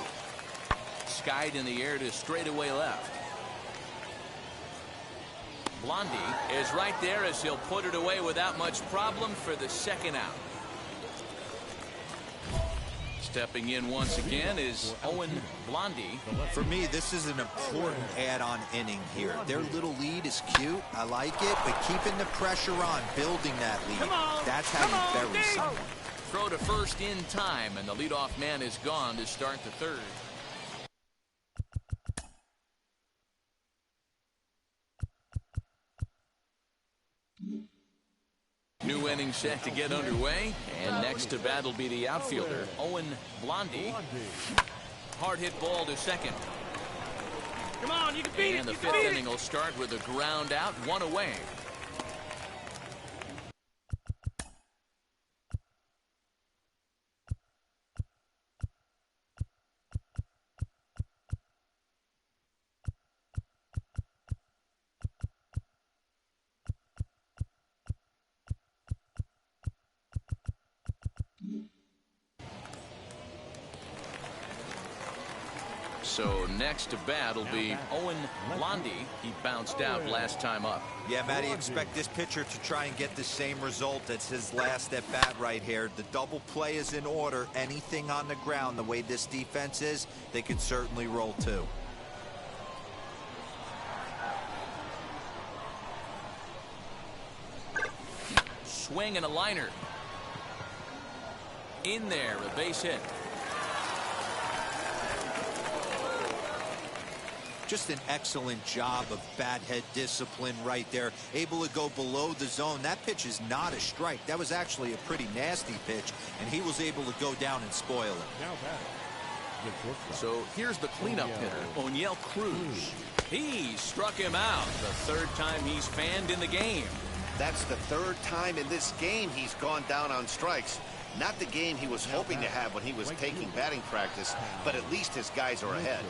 Skied in the air to straightaway left. Blondie is right there as he'll put it away without much problem for the second out. Stepping in once again is Owen Blondie. For me, this is an important add-on inning here. Their little lead is cute. I like it, but keeping the pressure on, building that lead, that's how you bury someone. Throw to first in time, and the leadoff man is gone to start the third. New inning set to get underway, and next to bat will be the outfielder, Owen Blondie. Hard hit ball to second. Come on, you can beat it. And the fifth inning will start with a ground out, one away. So next to bat will be Owen Blondie. He bounced out last time up. Yeah, Matty, expect this pitcher to try and get the same result as his last at bat right here. The double play is in order. Anything on the ground, the way this defense is, they could certainly roll too. Swing and a liner. In there, a base hit. Just an excellent job of bat head discipline right there. Able to go below the zone. That pitch is not a strike. That was actually a pretty nasty pitch, and he was able to go down and spoil it. So here's the cleanup hitter, O'Neill Cruz. He struck him out the third time he's fanned in the game. That's the third time in this game he's gone down on strikes. Not the game he was hoping to have when he was taking batting practice, but at least his guys are ahead.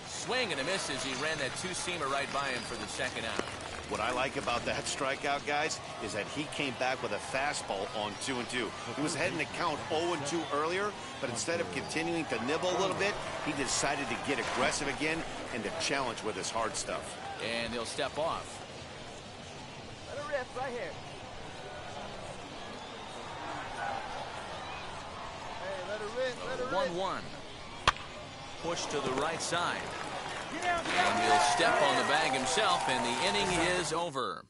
Swing and a miss as he ran that two-seamer right by him for the second out. What I like about that strikeout, guys, is that he came back with a fastball on 2-2. He was heading to count 0-2 earlier, but instead of continuing to nibble a little bit, he decided to get aggressive again and to challenge with his hard stuff. And he'll step off. Let her rip right here. Hey, let her rip, let her rip. 1-1. Push to the right side. And he'll step on the bag himself, and the inning is over.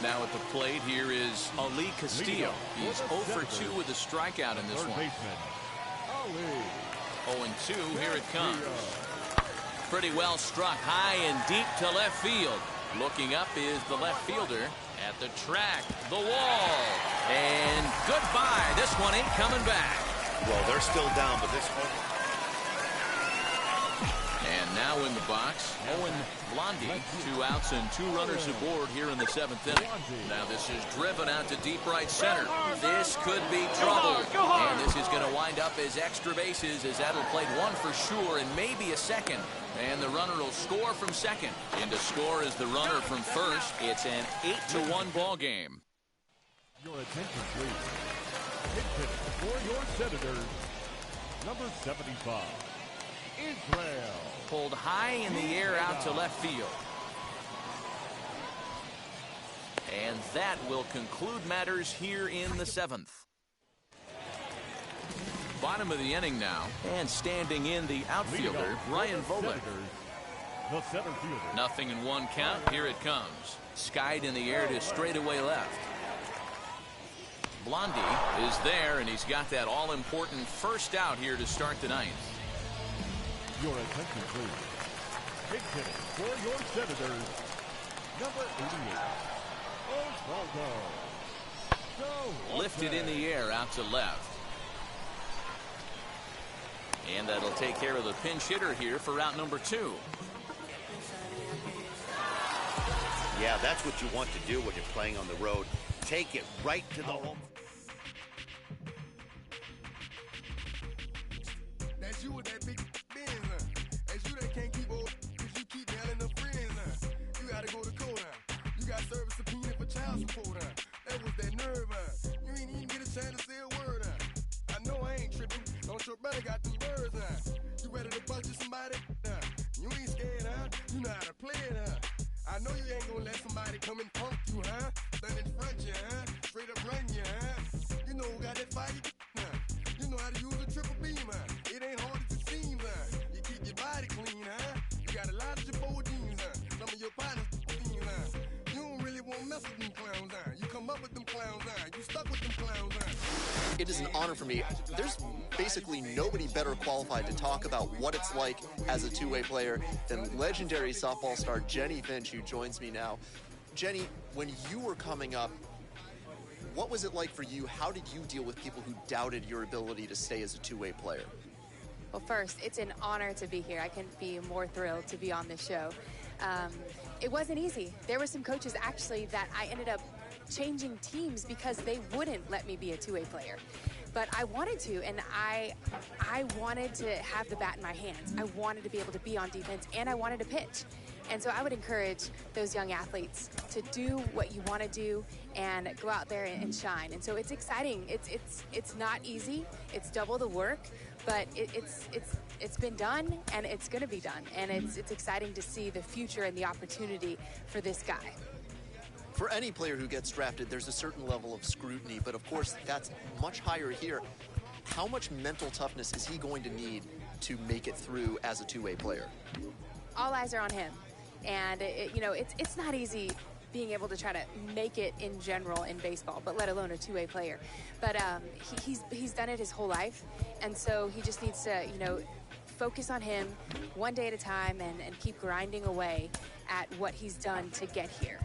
Now at the plate, here is Ali Castillo. He's 0 for 2 with a strikeout in this one. 0-2, here it comes. Pretty well struck high and deep to left field. Looking up is the left fielder at the track, the wall. And goodbye. This one ain't coming back. Well, they're still down, but this home. And now in the box, Mlb, 2 outs and 2 runners aboard here in the 7th inning. Now this is driven out to deep right center. This could be trouble. And this is going to wind up as extra bases, as that'll play 1 for sure and maybe a second. And the runner will score from second. In to score is the runner from first. It's an 8-1 ball game. Your attention, please. Hitting for your Senators, number 75, Israel. Pulled high in the air out to left field. And that will conclude matters here in the 7th. Bottom of the inning now. And standing in the outfielder, Ryan Volek. The center fielder. Nothing in 1 count. Here it comes. Skied in the air to straightaway left. Mlb is there, and he's got that all-important first out here to start the 9th. Your attention, please. Hitting for your Senators, number 88, Osvaldo. Lifted in the air out to left. And that'll take care of the pinch hitter here for out number 2. Yeah, that's what you want to do when you're playing on the road. Take it right to the home. That's you with that big Benz, That's you that can't keep old, cause you keep yelling the friends, You gotta go to court, You got service subpoena for child support, That was that nerve, You ain't even get a chance to say a word, I know I ain't tripping. Don't your brother got them birds, You ready to bust somebody, You ain't scared, You know how to play it, I know you ain't gonna let somebody come and punk you, Stand in front you, Straight up run you, You know who got that fire, You know how to use a triple beam, It ain't hard as it seems, You keep your body clean, You got a lot of your bold jeans, Some of your partners, You don't really want to mess with them clowns, You come up with them clowns, You stuck with them clowns, It is an honor for me. There's basically nobody better qualified to talk about what it's like as a two-way player than legendary softball star Jenny Finch, who joins me now. Jenny, when you were coming up, what was it like for you? How did you deal with people who doubted your ability to stay as a two-way player? Well, first, it's an honor to be here. I couldn't be more thrilled to be on this show. It wasn't easy. There were some coaches, actually, that I ended up changing teams because they wouldn't let me be a two-way player. But I wanted to, and I wanted to have the bat in my hands. I wanted to be able to be on defense, and I wanted to pitch. And so I would encourage those young athletes to do what you want to do and go out there and shine. And so it's exciting. It's not easy. It's double the work, but it's been done, and it's going to be done. And it's exciting to see the future and the opportunity for this guy. For any player who gets drafted, there's a certain level of scrutiny, but of course that's much higher here. How much mental toughness is he going to need to make it through as a two-way player? All eyes are on him. And, it's not easy being able to try to make it in general in baseball, but let alone a two-way player. But he's done it his whole life, and so he just needs to, focus on him one day at a time and keep grinding away at what he's done to get here.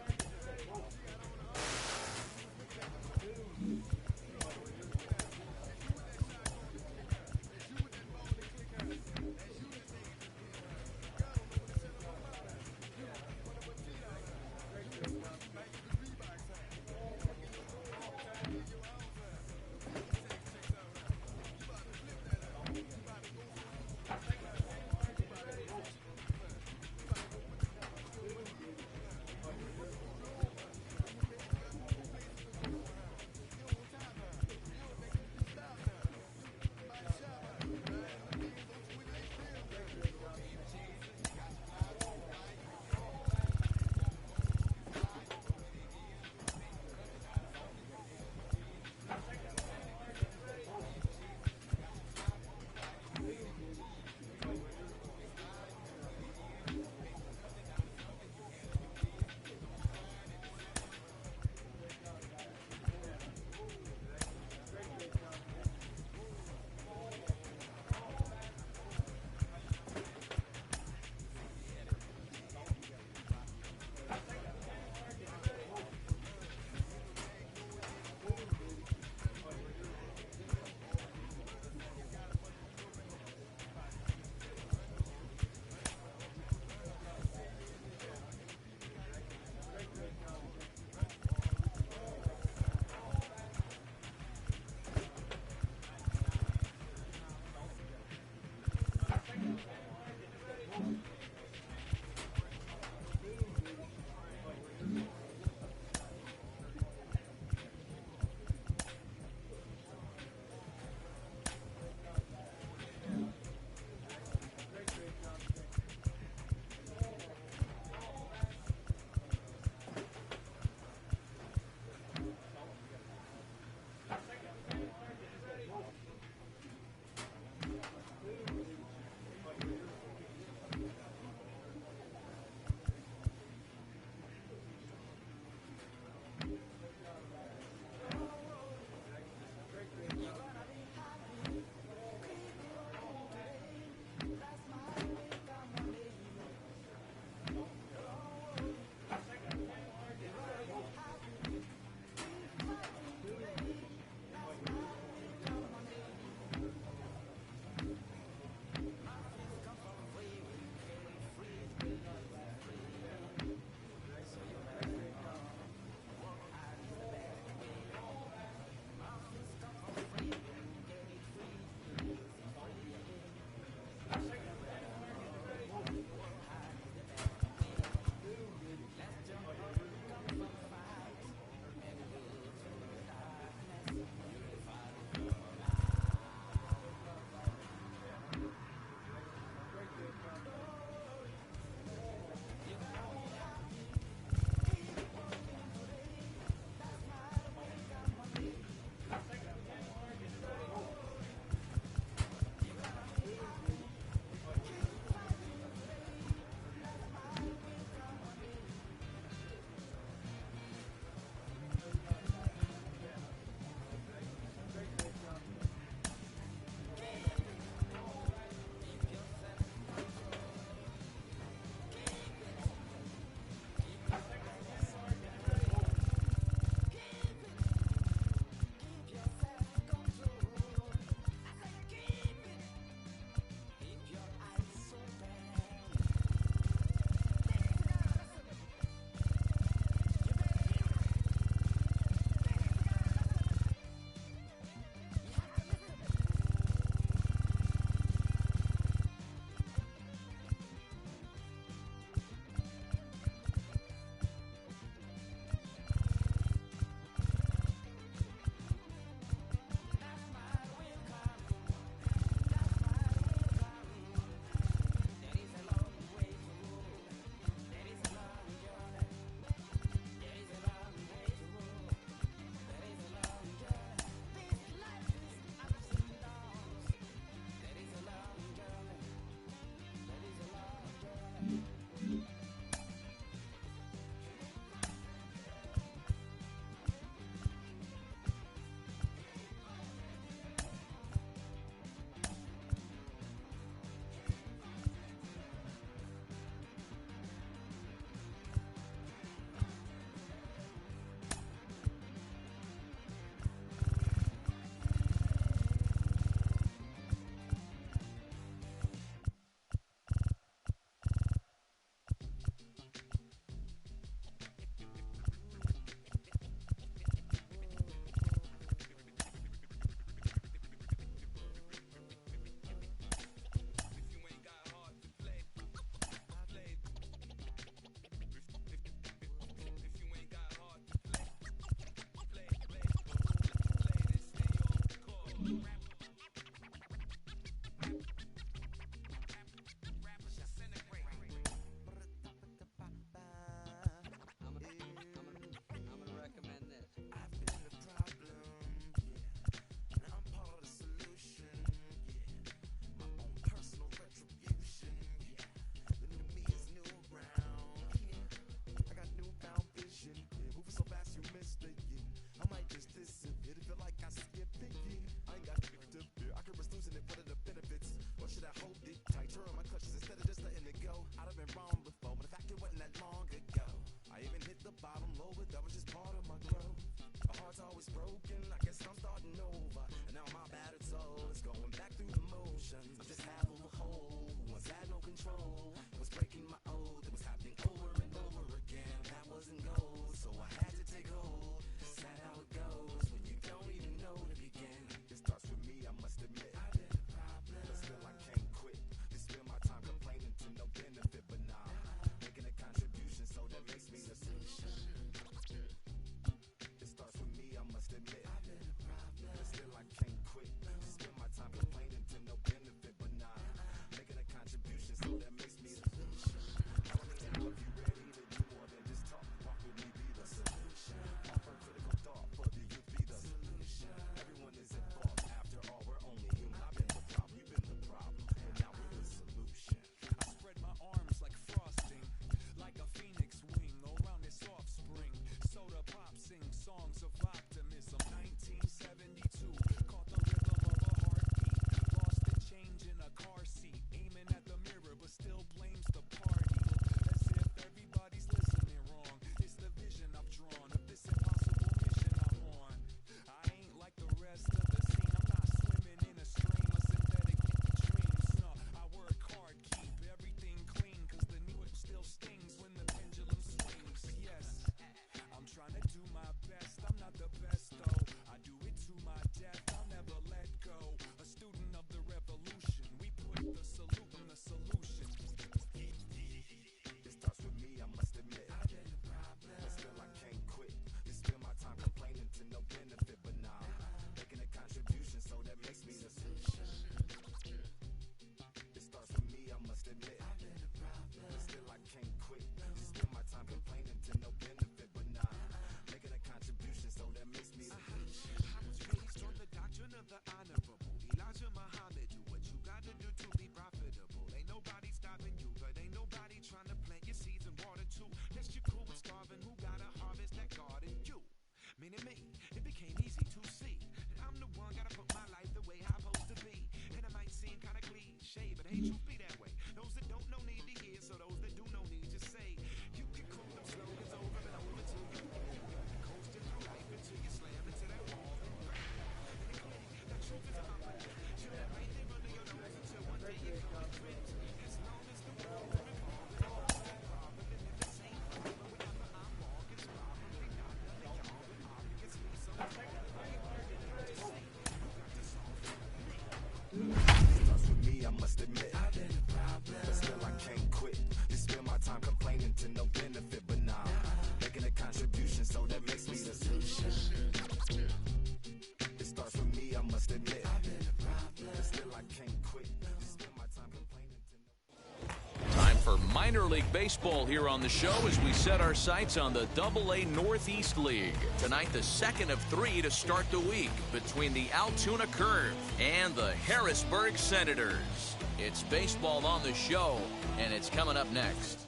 Minor League Baseball here on the show as we set our sights on the AA Northeast League. Tonight, the second of 3 to start the week between the Altoona Curve and the Harrisburg Senators. It's baseball on the show, and it's coming up next.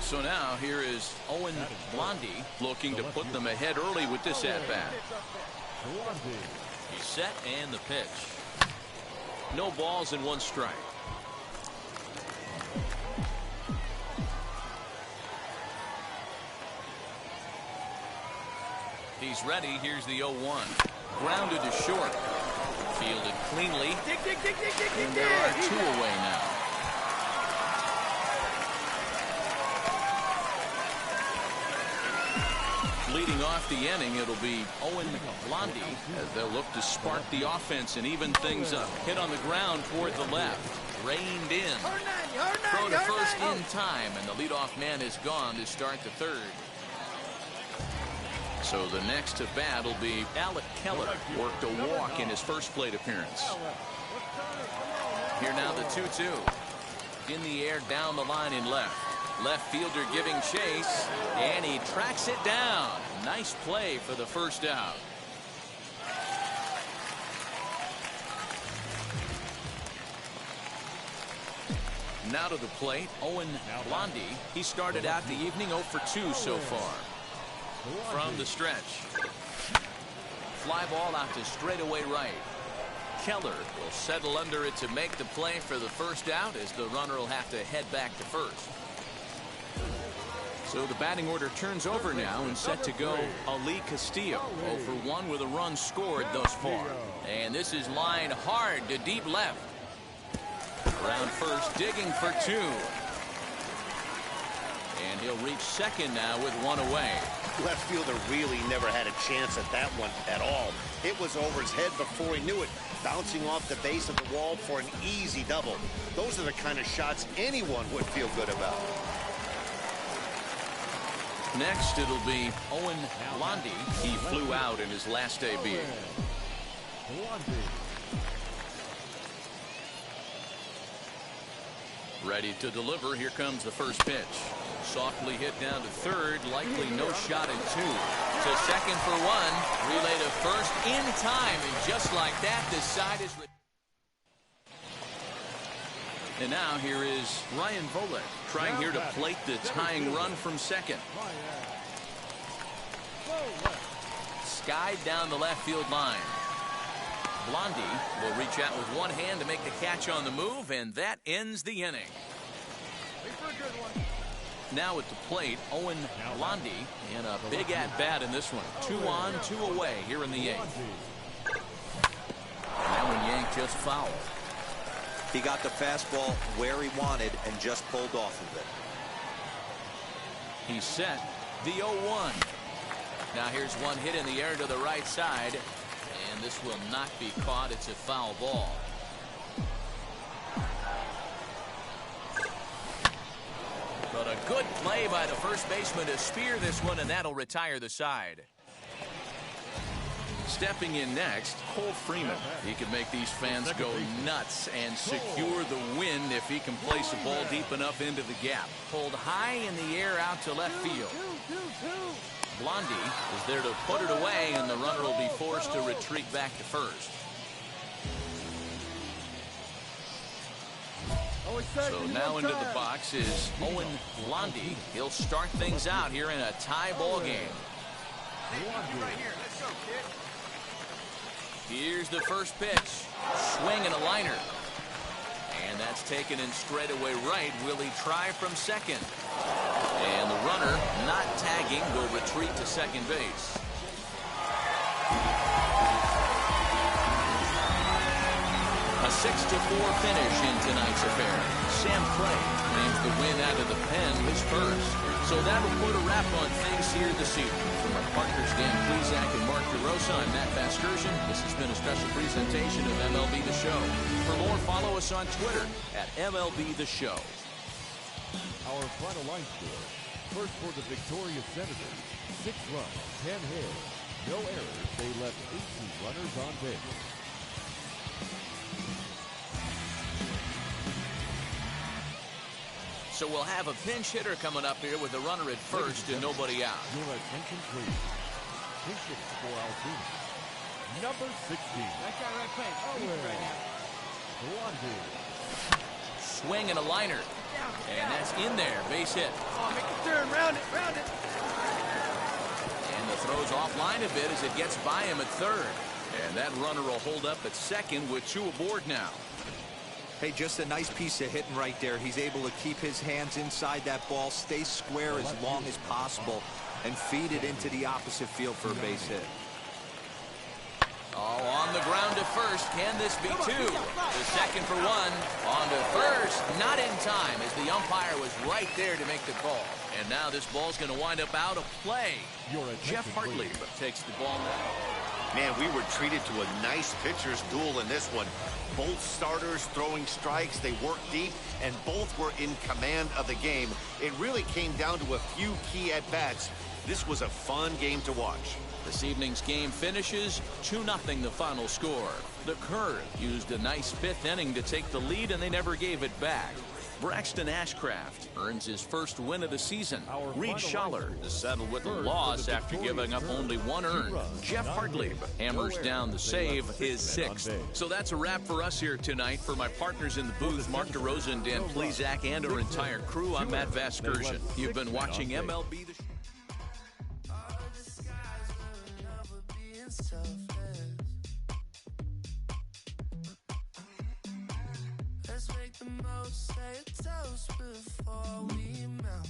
So now here is Owen Blondie looking to put them ahead early with this at-bat. He's set and the pitch. No balls and 1 strike. He's ready. Here's the 0-1. Grounded to short. Fielded cleanly. And there are 2 away now. Leading off the inning, it'll be Owen Blondie as they'll look to spark the offense and even things up. Hit on the ground toward the left. Reined in. Throw to first in time, and the leadoff man is gone to start the third. So the next to bat will be Alec Keller. Worked a walk in his first plate appearance. Here now the 2-2. In the air down the line in left. Left fielder giving chase, and he tracks it down. Nice play for the first out. Now to the plate, Owen Blondie. He started out the evening 0 for 2 so far. From the stretch. Fly ball out to straightaway right. Keller will settle under it to make the play for the first out as the runner will have to head back to first. So the batting order turns over now and set to go Ali Castillo. 0 for 1 with a run scored thus far. And this is lined hard to deep left. Around first, digging for 2. And he'll reach second now with 1 away. Left fielder really never had a chance at that one at all. It was over his head before he knew it, bouncing off the base of the wall for an easy double. Those are the kind of shots anyone would feel good about. Next, it'll be Owen Blondie. He flew out in his last debut. Ready to deliver. Here comes the first pitch. Softly hit down to third. Likely no shot at 2. To second for 1. Relay to first in time. And just like that, the side is... And now here is Ryan Volek trying here to plate the tying run from second. Skied down the left field line. Blondie will reach out with one hand to make the catch on the move, and that ends the inning. Now at the plate, Owen Blondie in a big at-bat in this one. 2 on, 2 away here in the 8th. And that one yanked just foul. He got the fastball where he wanted and just pulled off of it. He's set the 0-1. Now here's one hit in the air to the right side. And this will not be caught. It's a foul ball. But a good play by the first baseman to spear this one, and that'll retire the side. Stepping in next, Cole Freeman. He could make these fans go nuts and secure the win if he can place a ball deep enough into the gap. Pulled high in the air out to left field. Blondie is there to put it away, and the runner will be forced to retreat back to first. So now into the box is Owen Blondie. He'll start things out here in a tie ball game. Here's the first pitch. Swing and a liner. And that's taken in straightaway right. Will he try from second? And the runner, not tagging, will retreat to second base. A 6-4 finish in tonight's affair. Sam Clay claims the win out of the pen his first. So that'll put a wrap on things here this evening. From our partners Dan Plesac and Mark DeRosa, I'm Matt Vasgersian. This has been a special presentation of MLB The Show. For more, follow us on Twitter at MLB The Show. Our final line score. First for the victorious Senators, 6 runs, 10 hits, no errors. They left 18 runners on base. So we'll have a pinch hitter coming up here with a runner at first and nobody out. Your attention, please. Pinch hitter for our team. Number 16. That guy right place. Right now. Blondie. Swing and a liner. And that's in there. Base hit. Oh, make the turn. Round it. Round it. And the throw's offline a bit as it gets by him at third. And that runner will hold up at second with 2 aboard now. Hey, just a nice piece of hitting right there. He's able to keep his hands inside that ball, stay square as long as possible, and feed it into the opposite field for a base hit. Oh, on the ground to first. Can this be 2? The second for 1. On to first. Not in time as the umpire was right there to make the call. And now this ball's going to wind up out of play. Jeff Hartley takes the ball now. Man, we were treated to a nice pitcher's duel in this one. Both starters throwing strikes. They worked deep, and both were in command of the game. It really came down to a few key at-bats. This was a fun game to watch. This evening's game finishes 2-0 the final score. The Curve used a nice 5th inning to take the lead, and they never gave it back. Braxton Ashcraft earns his first win of the season. Reed Schaller is settled with a loss after giving up only 1 earned. Jeff Hartley hammers down the save, his 6th. So that's a wrap for us here tonight. For my partners in the booth, Mark DeRosa and Dan Plesac, and our entire crew, I'm Matt Vasgersian. You've been watching MLB The Show. Let's make the most, say a toast before we melt.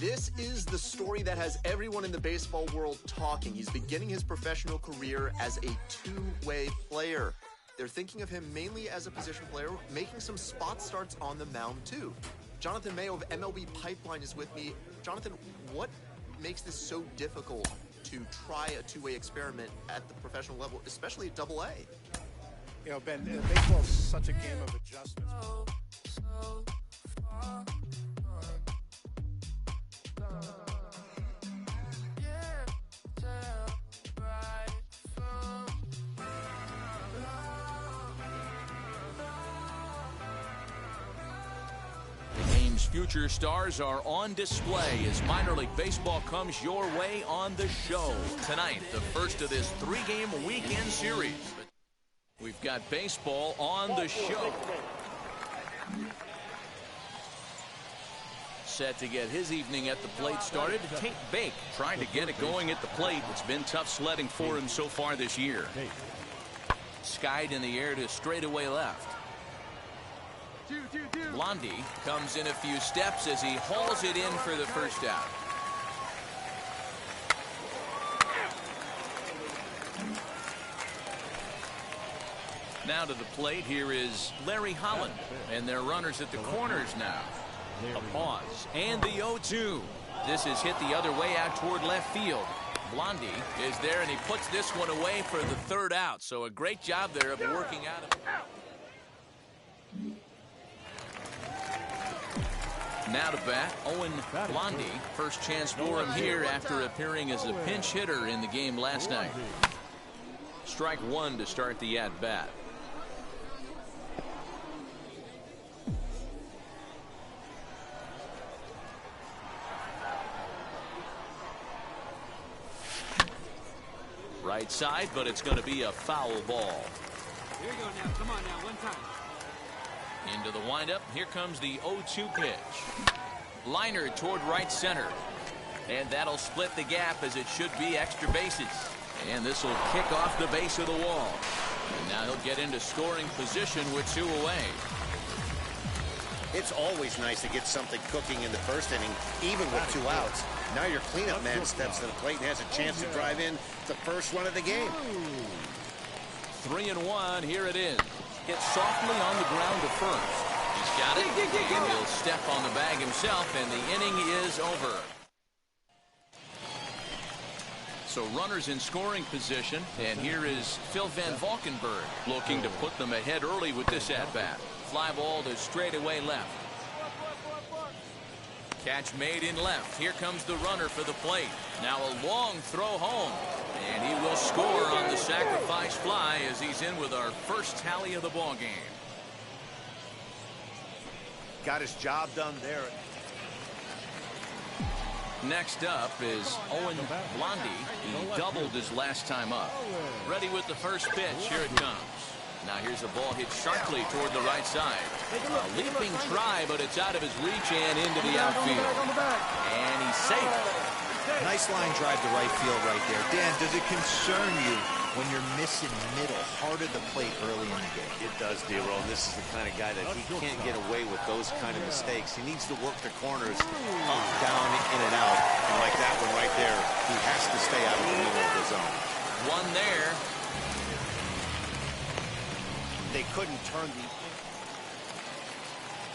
This is the story that has everyone in the baseball world talking. He's beginning his professional career as a two-way player. They're thinking of him mainly as a position player, making some spot starts on the mound too. Jonathan Mayo of MLB Pipeline is with me. Jonathan, what makes this so difficult to try a two-way experiment at the professional level, especially at Double-A? You know, Ben, baseball is such a game of adjustments. Future stars are on display as minor league baseball comes your way on the show. Tonight, the first of this 3-game weekend series. We've got baseball on the show. Set to get his evening at the plate started. Tate Bake trying to get it going at the plate. It's been tough sledding for him so far this year. Skied in the air to straightaway left. Blondie comes in a few steps as he hauls it in for the first out. Now to the plate, here is Larry Holland, and their runners at the corners now. A pause, and the 0-2. This is hit the other way out toward left field. Blondie is there, and he puts this one away for the third out. So a great job there of working out of it. Now to bat, Owen Blondie. First chance for him here after appearing as a pinch hitter in the game last night. Strike one to start the at-bat. Right side, but it's going to be a foul ball. Here you go now. Come on now. One time. Into the windup. Here comes the 0-2 pitch. Liner toward right center. And that'll split the gap as it should be extra bases. And this will kick off the base of the wall. And now he'll get into scoring position with 2 away. It's always nice to get something cooking in the first inning, even with 2 outs. Now your cleanup man steps to the plate and has a chance to drive in the first run of the game. 3-1. Here it is. Gets softly on the ground to first. He's got it, and he'll step on the bag himself, and the inning is over. So runners in scoring position, and here is Phil Van Valkenburg looking to put them ahead early with this at-bat. Fly ball to straightaway left. Catch made in left. Here comes the runner for the plate. Now a long throw home. And he will score on the sacrifice fly as he's in with our first tally of the ball game. Got his job done there. Next up is Owen Blondie. He doubled his last time up. Ready with the first pitch. Here it comes. Now here's a ball hit sharply toward the right side. A leaping try, but it's out of his reach and into the outfield. And he's safe. Nice line drive to right field right there. Dan, does it concern you when you're missing middle, hard at the plate early in the game? It does, D-Roll. This is the kind of guy that he can't get away with those kind of mistakes. He needs to work the corners up, down, in and out. And like that one right there, he has to stay out of the middle of the zone. One there. They couldn't turn the...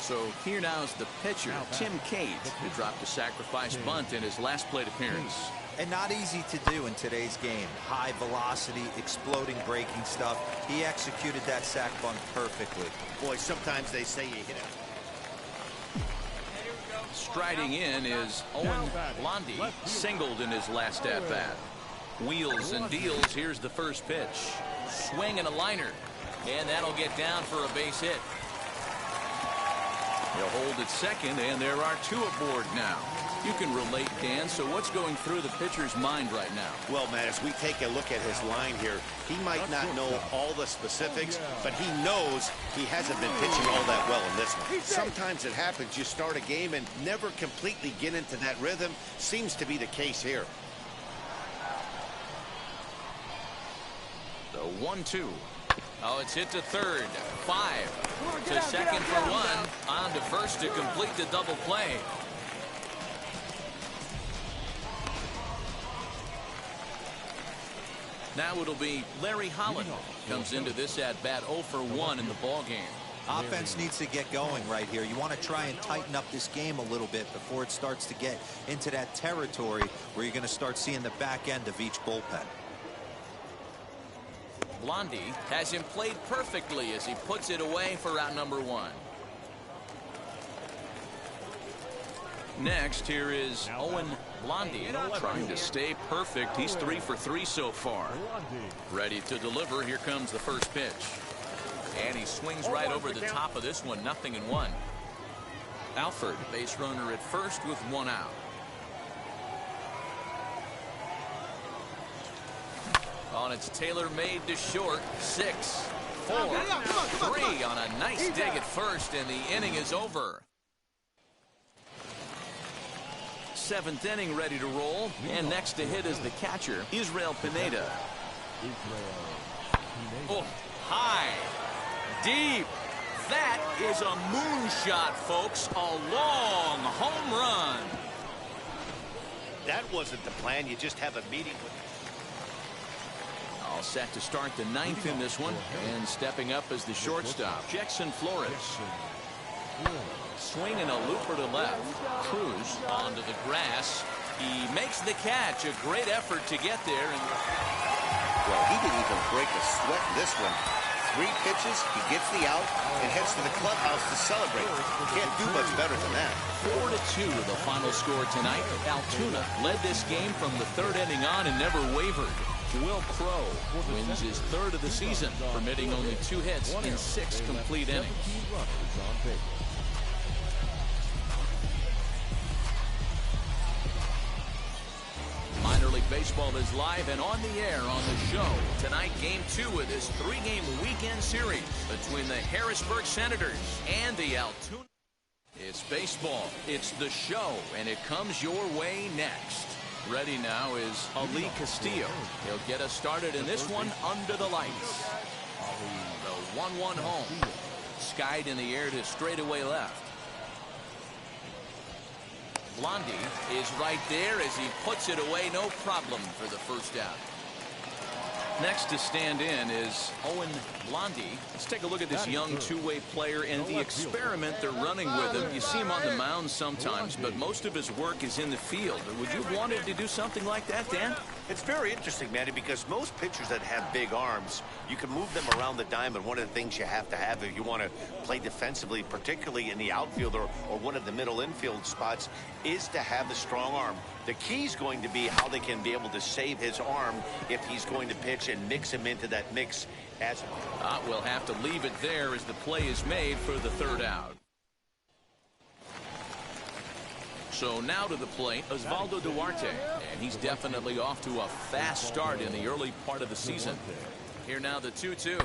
So here now is the pitcher, Tim Cate, who dropped a sacrifice bunt in his last plate appearance. And not easy to do in today's game. High velocity, exploding breaking stuff. He executed that sac bunt perfectly. Boy, sometimes they say you hit it. Striding in is Owen Blondie, singled in his last at-bat. Wheels and deals. Here's the first pitch. Swing and a liner. And that'll get down for a base hit. He'll hold at second, and there are 2 aboard now. You can relate, Dan, so what's going through the pitcher's mind right now? Well, Matt, as we take a look at his line here, he might not know all the specifics, but he knows he hasn't been pitching all that well in this one. Sometimes it happens. You start a game and never completely get into that rhythm. Seems to be the case here. The 1-2. Oh, it's hit to third. 5 to second for 1. On to first to complete the double play. Now it'll be Larry Holland. Comes into this at-bat 0 for 1 in the ball game. Offense needs to get going right here. You want to try and tighten up this game a little bit before it starts to get into that territory where you're going to start seeing the back end of each bullpen. Blondie has him played perfectly as he puts it away for out number 1. Next, here is Owen Blondie trying to stay perfect. He's 3 for 3 so far. Ready to deliver. Here comes the first pitch. And he swings right over the top of this one. 0-1. Alford, base runner at first with 1 out. On it's tailor-made to short. 6, 4, 3 on a nice dig at first, and the inning is over. 7th inning ready to roll, and next to hit is the catcher, Israel Pineda. Oh, high, deep. That is a moonshot, folks. A long home run. That wasn't the plan. You just have a meeting with him. All set to start the 9th in this one, and stepping up as the shortstop, Jackson Flores. Swinging a looper to left. Cruz onto the grass. He makes the catch. A great effort to get there. And well, he didn't even break a sweat in this one. 3 pitches, he gets the out and heads to the clubhouse to celebrate. Can't do much better than that. 4-2 the final score tonight. Altoona led this game from the 3rd inning on and never wavered. Will Crow wins his 3rd of the season, permitting only 2 hits in 6 complete innings. Minor League Baseball is live and on the air on the show. Tonight, Game 2 of this 3-game weekend series between the Harrisburg Senators and the Altoona. It's baseball, it's the show, and it comes your way next. Ready now is Ali Castillo. He'll get us started in this one under the lights. The 1-1 home. Skied in the air to straightaway left. Blondie is right there as he puts it away. No problem for the first out. Next to stand in is Owen Blondie. Let's take a look at this young two-way player and the experiment they're running with him. You see him on the mound sometimes, but most of his work is in the field. Would you have wanted to do something like that, Dan? It's very interesting, Manny, because most pitchers that have big arms, you can move them around the diamond. One of the things you have to have if you want to play defensively, particularly in the outfield or one of the middle infield spots, is to have a strong arm. The key is going to be how they can be able to save his arm if he's going to pitch and mix him into that mix. As we'll have to leave it there as the play is made for the 3rd out. So now to the plate, Osvaldo Duarte, and he's definitely off to a fast start in the early part of the season. Here now the 2-2.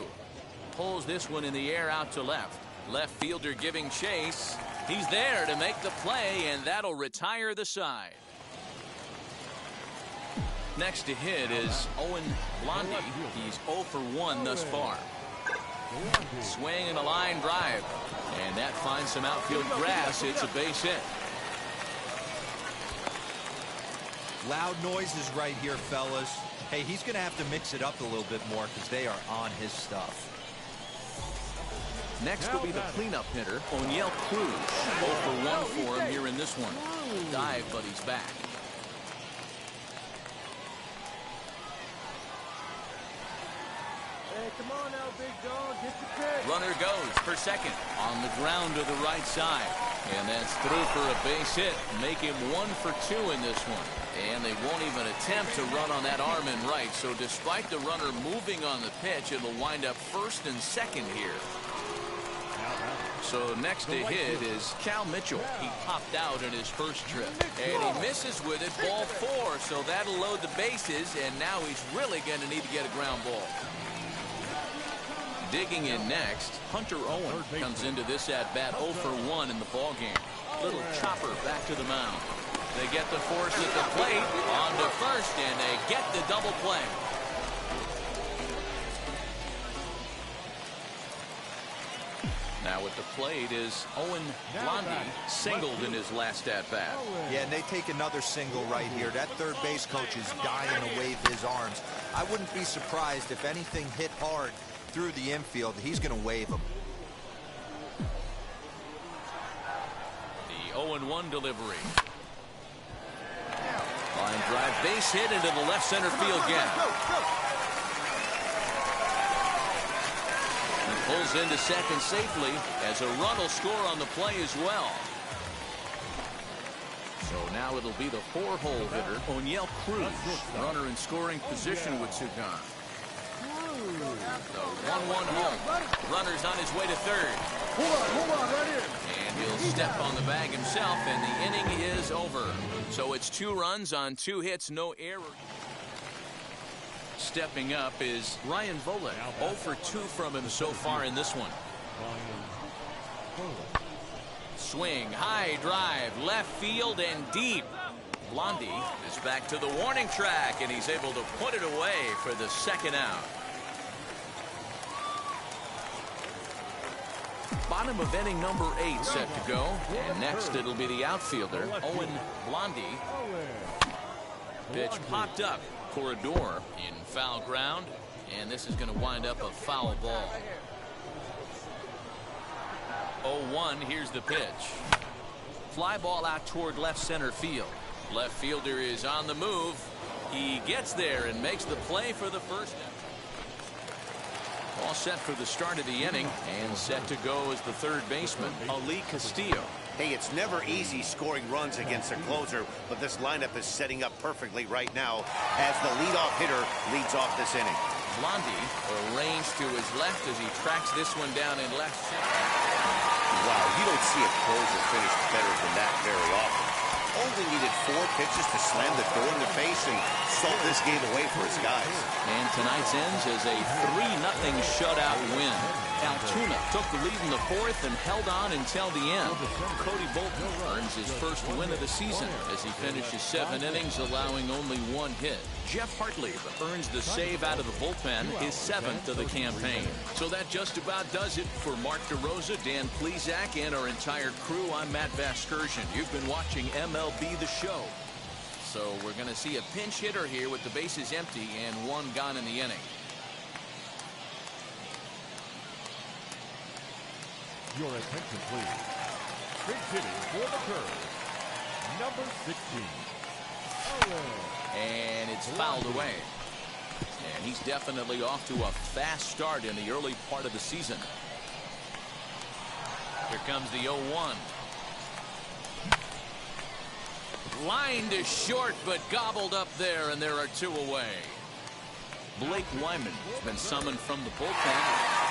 Pulls this one in the air out to left. Left fielder giving chase. He's there to make the play, and that'll retire the side. Next to hit is Owen Blondie. He's 0 for 1 thus far. Swing and a line drive. And that finds some outfield grass. It's a base hit. Loud noises right here, fellas. Hey, he's going to have to mix it up a little bit more because they are on his stuff. Next will be the cleanup hitter, O'Neill Cruz. 0 for 1 for him here in this one. Dive, but he's back. Hey, come on now, big dog. Get the pitch. Runner goes for second on the ground to the right side. And that's through for a base hit. Make him 1 for 2 in this one. And they won't even attempt to run on that arm and right. So despite the runner moving on the pitch, it'll wind up 1st and 2nd here. So next to hit is Cal Mitchell. He popped out in his first trip. And he misses with it, ball 4. So that'll load the bases. And now he's really going to need to get a ground ball. Digging in next, Hunter Owen comes into this at-bat 0 for 1 in the ballgame. Little chopper back to the mound. They get the force at the plate, on to first, and they get the double play. Now Now at the plate is Owen Blondie, singled in his last at-bat. Yeah, and they take another single right here. That third base coach is dying to wave his arms. I wouldn't be surprised if anything hit hard through the infield. He's going to wave them. The 0-1 delivery. Line drive, base hit into the left center field gap. Pulls into second safely as a run will score on the play as well. So now it'll be the 4-hole hitter, O'Neill Cruz, runner in scoring position with two gone. The 1-1 home. Runner's on his way to third. Hold on, right here. And he'll step on the bag himself, and the inning is over. So it's 2 runs on 2 hits, no error. Stepping up is Ryan Volek. 0 for 2 from him so far in this one. Swing, high drive, left field and deep. Blondie is back to the warning track, and he's able to put it away for the second out. Bottom of inning number 8 set to go. And next it'll be the outfielder, Owen Blondie. Pitch popped up. Corridor in foul ground, and this is going to wind up a foul ball. 0-1, here's the pitch. Fly ball out toward left center field. Left fielder is on the move. He gets there and makes the play for the first. All set for the start of the inning, and set to go as the third baseman, Ali Castillo. Hey, it's never easy scoring runs against a closer, but this lineup is setting up perfectly right now as the leadoff hitter leads off this inning. Blondie arranged to his left as he tracks this one down in left center. Wow, you don't see a closer finish better than that very often. Only needed 4 pitches to slam the door in the face and salt this game away for his guys. And tonight's ends as a 3-0 shutout win. Altoona took the lead in the 4th and held on until the end. Cody Bolton earns his first win of the season as he finishes 7 innings, allowing only 1 hit. Jeff Hartley earns the save out of the bullpen, his 7th of the campaign. So that just about does it for Mark DeRosa, Dan Plesac, and our entire crew. I'm Matt Vasgersian. You've been watching MLB The Show. So we're going to see a pinch hitter here with the bases empty and 1 gone in the inning. Your attention, please. Pinch hitting for the curve, number 16. And it's fouled away. And he's definitely off to a fast start in the early part of the season. Here comes the 0-1. Line to short, but gobbled up there, and there are 2 away. Blake Wyman has been summoned from the bullpen.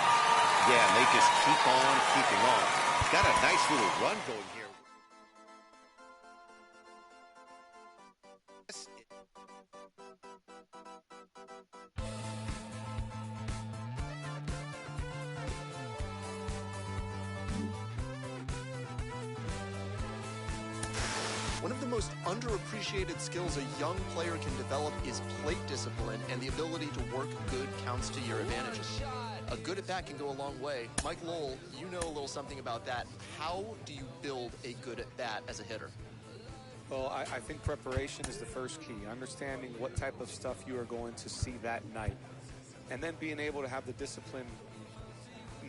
Yeah, and they just keep on keeping on. Got a nice little run going here. One of the most underappreciated skills a young player can develop is plate discipline and the ability to work good counts to your advantages. A good at-bat can go a long way. Mike Lowell, you know a little something about that. How do you build a good at-bat as a hitter? Well, I think preparation is the first key. Understanding what type of stuff you are going to see that night. And then being able to have the discipline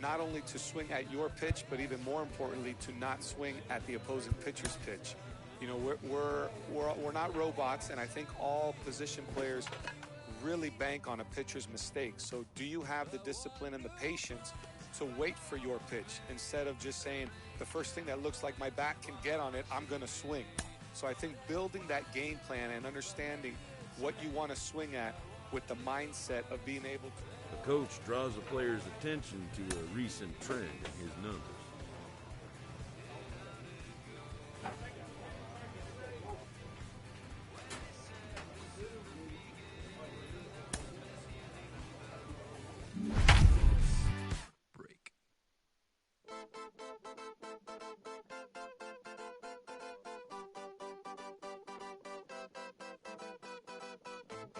not only to swing at your pitch, but even more importantly, to not swing at the opposing pitcher's pitch. You know, we're not robots, and I think all position players really bank on a pitcher's mistakes. So do you have the discipline and the patience to wait for your pitch instead of just saying, the first thing that looks like my bat can get on it, I'm going to swing. So I think building that game plan and understanding what you want to swing at with the mindset of being able to. The coach draws the player's attention to a recent trend in his numbers.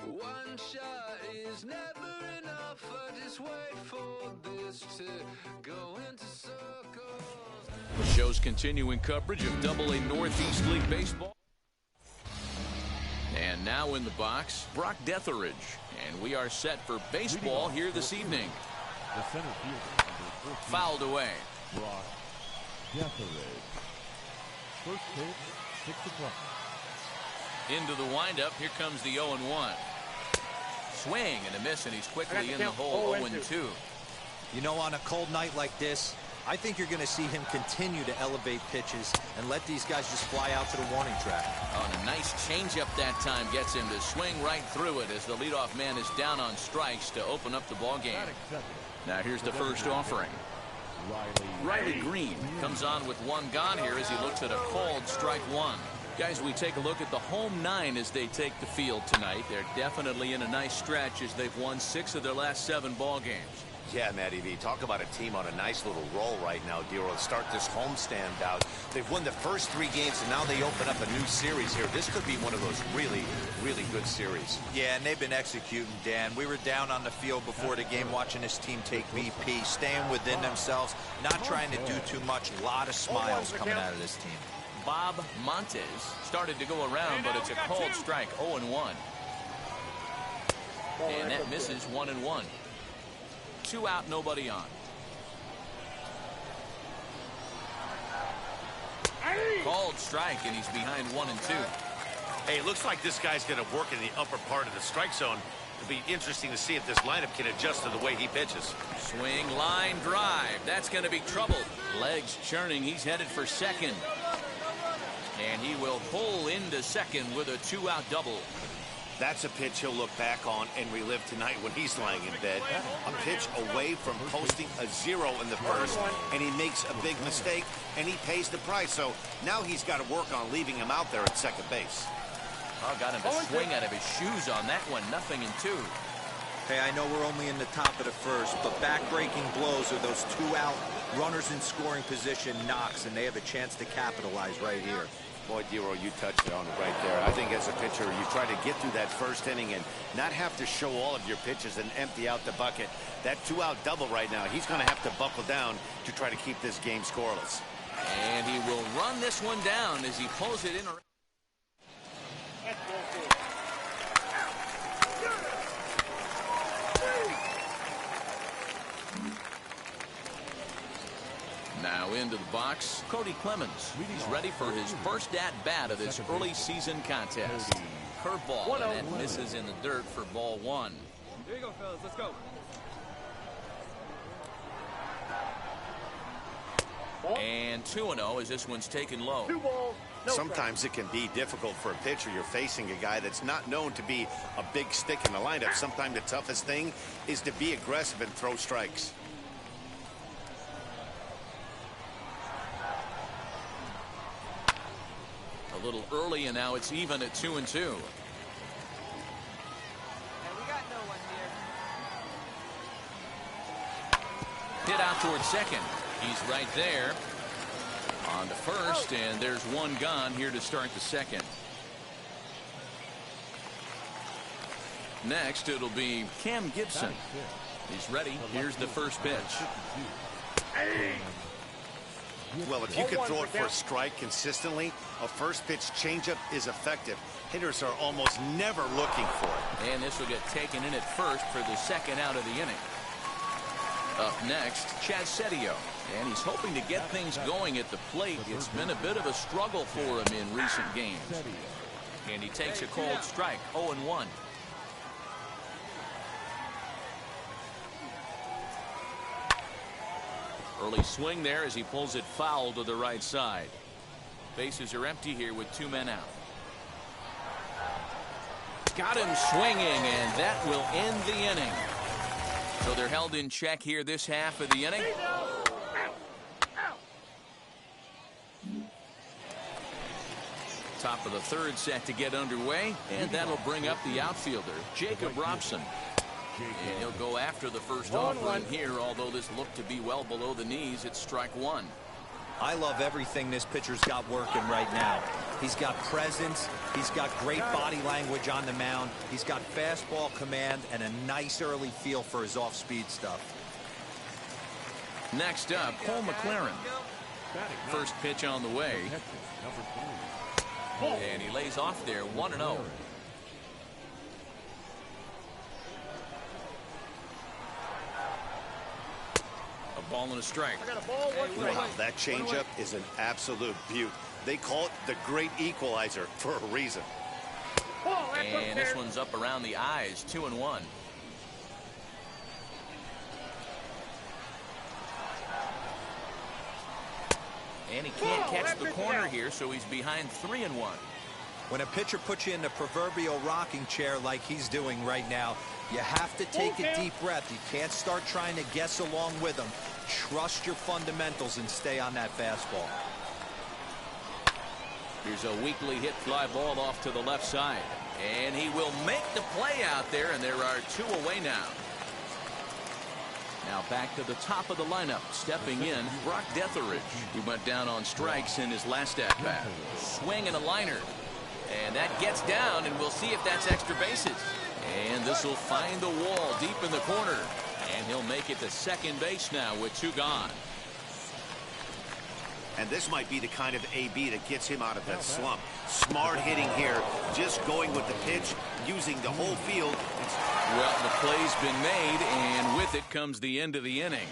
One shot is never enough. The show's continuing coverage of AA Northeast League Baseball. And now in the box, Brock Detheridge. And we are set for baseball here this evening. The center fielder, Fouled away. Brock Detheridge. First pitch, 6 o'clock. Into the windup. Here comes the 0-1. Swing and a miss, and he's quickly in the hole. 0-2. You know, on a cold night like this, I think you're going to see him continue to elevate pitches and let these guys just fly out to the warning track. Oh, and a nice changeup that time gets him to swing right through it as the leadoff man is down on strikes to open up the ball game. Now here's the first offering. Riley Green comes on with 1 gone here as he looks at a called strike 1. Guys, we take a look at the home 9 as they take the field tonight. They're definitely in a nice stretch as they've won 6 of their last 7 ball games. Yeah, Matty V, talk about a team on a nice little roll right now, Dero. Start this homestand out. They've won the first 3 games, and now they open up a new series here. This could be one of those really, really good series. Yeah, and they've been executing, Dan. We were down on the field before the game watching this team take BP, staying within themselves, not trying to do too much. A lot of smiles coming out of this team. Bob Montes started to go around, but it's a called strike. 0-1. And that misses. 1-1. 2 out, nobody on. Called strike, and he's behind 1-2. Hey, it looks like this guy's going to work in the upper part of the strike zone. It'll be interesting to see if this lineup can adjust to the way he pitches. Swing, line, drive. That's going to be trouble. Legs churning. He's headed for second. And he will pull into second with a 2-out double. That's a pitch he'll look back on and relive tonight when he's lying in bed. A pitch away from posting a 0 in the first, and he makes a big mistake, and he pays the price. So now he's got to work on leaving him out there at second base. Oh, got him to swing out of his shoes on that one. 0-2. Hey, I know we're only in the top of the first, but back-breaking blows are those 2-out runners in scoring position knocks, and they have a chance to capitalize right here. Boy, Dero, you touched it on it right there. I think as a pitcher, you try to get through that first inning and not have to show all of your pitches and empty out the bucket. That 2-out double right now, he's going to have to buckle down to try to keep this game scoreless. And he will run this one down as he pulls it in. Now into the box, Cody Clemens. He's ready for his first at-bat of this early season contest. Curveball, and that misses in the dirt for ball 1. Here you go, fellas. Let's go. And 2-0 as this one's taken low. Sometimes it can be difficult for a pitcher. You're facing a guy that's not known to be a big stick in the lineup. Sometimes the toughest thing is to be aggressive and throw strikes. A little early, and now it's even at 2-2. Yeah, we got no one here. Hit out towards second. He's right there. On to first, and there's 1 gone here to start the second. Next, it'll be Cam Gibson. He's ready. Here's the first pitch. Well, if you can throw it for a strike consistently, a first pitch changeup is effective. Hitters are almost never looking for it. And this will get taken in at first for the second out of the inning. Up next, Chad Setio. And he's hoping to get things going at the plate. It's been a bit of a struggle for him in recent games. And he takes a cold strike. 0-1. Early swing there as he pulls it foul to the right side. Bases are empty here with 2 men out. Got him swinging, and that will end the inning. So they're held in check here this half of the inning. Top of the third set to get underway, and that'll bring up the outfielder, Jacob Robson. And he'll go after the first offering here, although this looked to be well below the knees. It's strike 1. I love everything this pitcher's got working right now. He's got presence. He's got great body language on the mound. He's got fastball command and a nice early feel for his off-speed stuff. Next up, Cole McLaren. First pitch on the way. And he lays off there, 1-0. A ball and a strike. Wow, that changeup is an absolute beaut. They call it the great equalizer for a reason. And this one's up around the eyes, 2-1. And he can't catch the corner here, so he's behind 3-1. When a pitcher puts you in the proverbial rocking chair like he's doing right now, you have to take a deep breath. You can't start trying to guess along with him. Trust your fundamentals and stay on that fastball. Here's a weakly hit fly ball off to the left side. And he will make the play out there, and there are 2 away now. Now back to the top of the lineup. Stepping in, Brock Detheridge. He went down on strikes in his last at-bat. Swing and a liner. And that gets down, and we'll see if that's extra bases. And this will find the wall deep in the corner. And he'll make it to second base now with 2 gone. And this might be the kind of AB that gets him out of that slump. Smart hitting here, just going with the pitch, using the whole field. Well, the play's been made, and with it comes the end of the inning.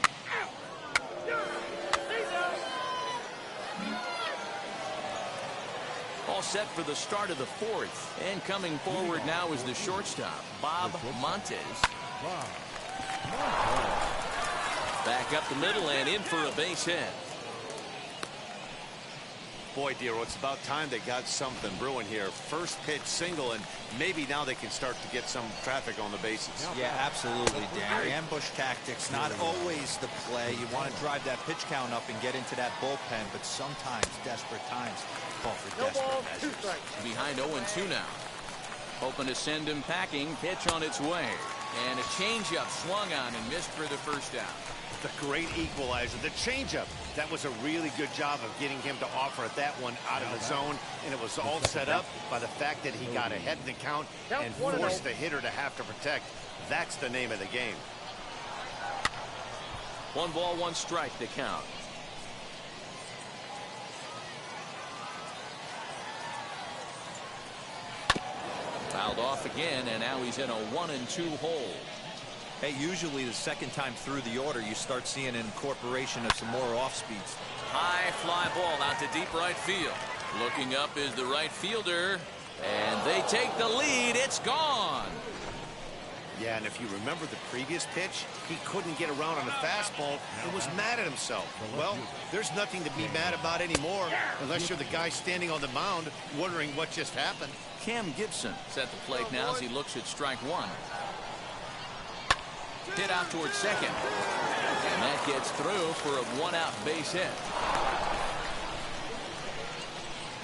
All set for the start of the 4th. And coming forward now is the shortstop, Bob Montes. Back up the middle and in for a base hit. Boy, Dero, it's about time they got something brewing here. First pitch single, and maybe now they can start to get some traffic on the bases. Yeah, absolutely, Dan. Ambush tactics, not always the play. You want to drive that pitch count up and get into that bullpen, but sometimes desperate times call for desperate measures. Behind 0-2 now. Hoping to send him packing. Pitch on its way. And a changeup swung on and missed for the first out. The great equalizer, the changeup. That was a really good job of getting him to offer that one out of the zone, and it was all set up by the fact that he got ahead in the count and forced the hitter to have to protect. That's the name of the game. 1 ball, 1 strike to count. Fouled off again, and now he's in a 1-2 hole. Hey, usually the second time through the order, you start seeing an incorporation of some more off-speeds. High fly ball out to deep right field. Looking up is the right fielder, and they take the lead. It's gone. Yeah, and if you remember the previous pitch, he couldn't get around on a fastball and was mad at himself. Well, there's nothing to be mad about anymore unless you're the guy standing on the mound wondering what just happened. Cam Gibson is at the plate now as he looks at strike 1. Hit out towards second. And that gets through for a 1-out base hit.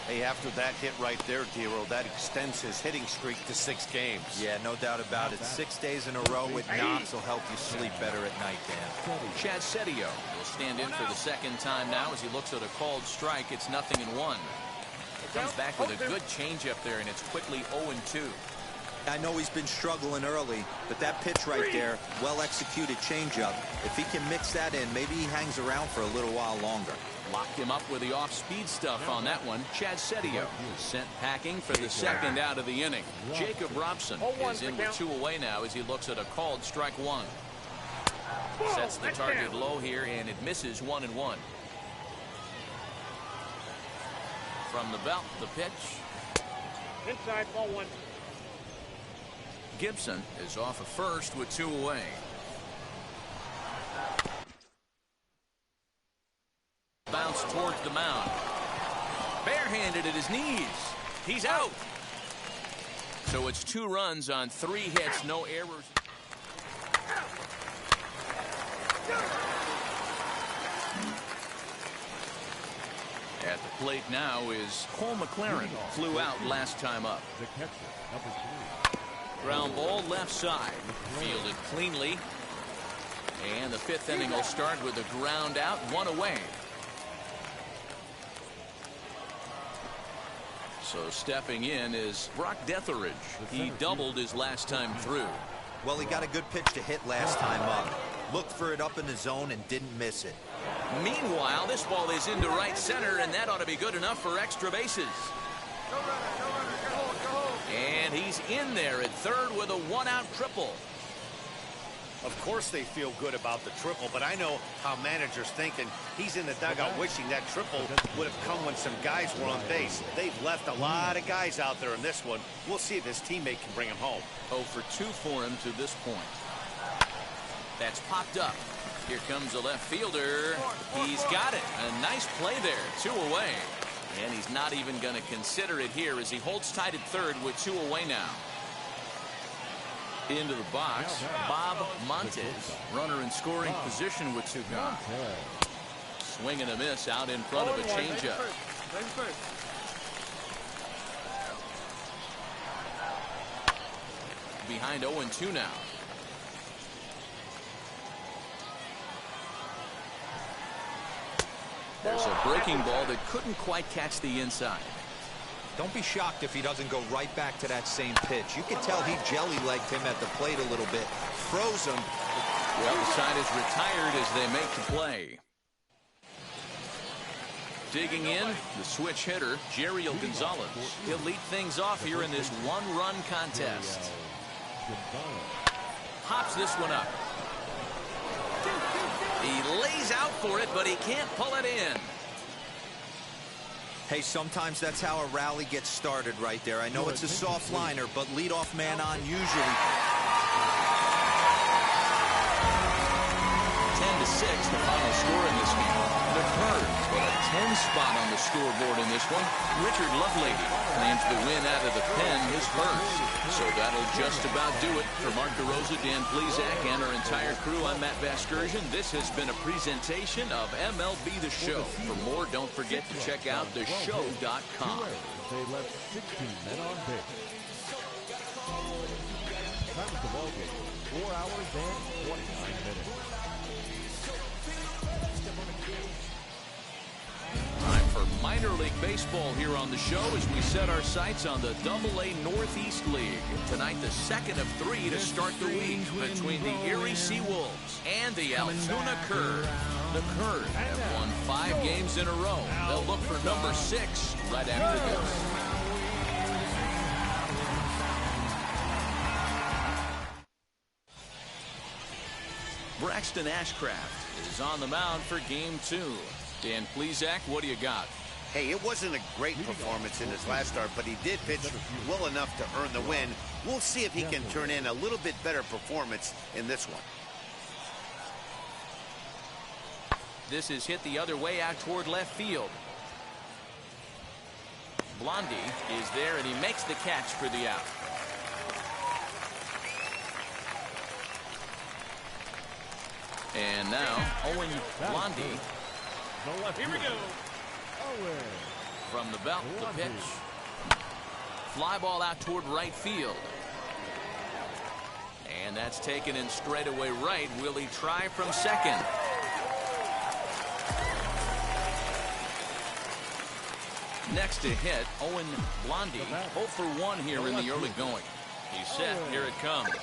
Hey, after that hit right there, Dero, that extends his hitting streak to 6 games. Yeah, no doubt about it. 6 days in a row with knocks will help you sleep better at night, Dan. Chad Setio will stand in for the second time now as he looks at a called strike. It's 0-1. Comes back with a good changeup there, and it's quickly 0-2. I know he's been struggling early, but that pitch right there, well-executed changeup, if he can mix that in, maybe he hangs around for a little while longer. Locked him up with the off-speed stuff on that one. Chad Setio sent packing for the second out of the inning. Jacob Robson is in with 2 away now as he looks at a called strike 1. Sets the target low here, and it misses 1-1. From the belt, the pitch. Inside, ball 1. Gibson is off of first with 2 away. Bounce towards the mound. Barehanded at his knees. He's out. So it's 2 runs on 3 hits, no errors. At the plate now is Cole McLaren. Flew out last time up. The catcher, number 3. Ground ball left side. Fielded cleanly. And the 5th inning will start with a ground out, 1 away. So stepping in is Brock Detheridge. He doubled his last time through. Well, he got a good pitch to hit last time up. Looked for it up in the zone and didn't miss it. Meanwhile, this ball is into right center, and that ought to be good enough for extra bases. And he's in there at third with a one-out triple. Of course they feel good about the triple, but I know how managers think, and he's in the dugout wishing that triple would have come when some guys were on base. They've left a lot of guys out there in this one. We'll see if his teammate can bring him home. 0 for 2 for him to this point. That's popped up. Here comes the left fielder. He's got it. A nice play there. 2 away. And he's not even going to consider it here as he holds tight at third with 2 away now. Into the box, Bob Montes, runner in scoring position with 2 gone. Swing and a miss out in front of a changeup. Behind 0-2 now. There's a breaking ball that couldn't quite catch the inside. Don't be shocked if he doesn't go right back to that same pitch. You can tell he jelly-legged him at the plate a little bit. Froze him. The other side is retired as they make the play. Digging in, the switch hitter, Jeriel Gonzalez. He'll lead things off here in this one-run contest. Hops this one up. He lays out for it, but he can't pull it in. Hey, sometimes that's how a rally gets started right there. I know it's a soft liner, but leadoff man on usually. 10-6, the final score in this game. The Birds with a 10 spot on the scoreboard in this one. Richard Lovelady claims the win out of the pen, his first. So that'll just about do it. For Mark DeRosa, Dan Plesac, and our entire crew, I'm Matt Vasgersian. This has been a presentation of MLB The Show. For more, don't forget to check out theshow.com. They left 16 men on base. Time of the ball game, 4 hours and 29 minutes. Time for minor league baseball here on the show as we set our sights on the AA Northeast League. Tonight, the second of 3 to start the week between the Erie Seawolves and the Altoona Curve. The Curve have won 5 games in a row. They'll look for number 6 right after this. Braxton Ashcraft is on the mound for game 2. Dan Plesac, what do you got? Hey, it wasn't a great performance in his last start, but he did pitch well enough to earn the win. We'll see if he can turn in a little bit better performance in this one. This is hit the other way out toward left field. Blondie is there, and he makes the catch for the out. And now, Owen Blondie. Here we go. From the belt, the pitch. Fly ball out toward right field. And that's taken in straightaway right. Will he try from second? Next to hit, Owen Blondie. 0 for 1 here in the early going. He's set. Here it comes.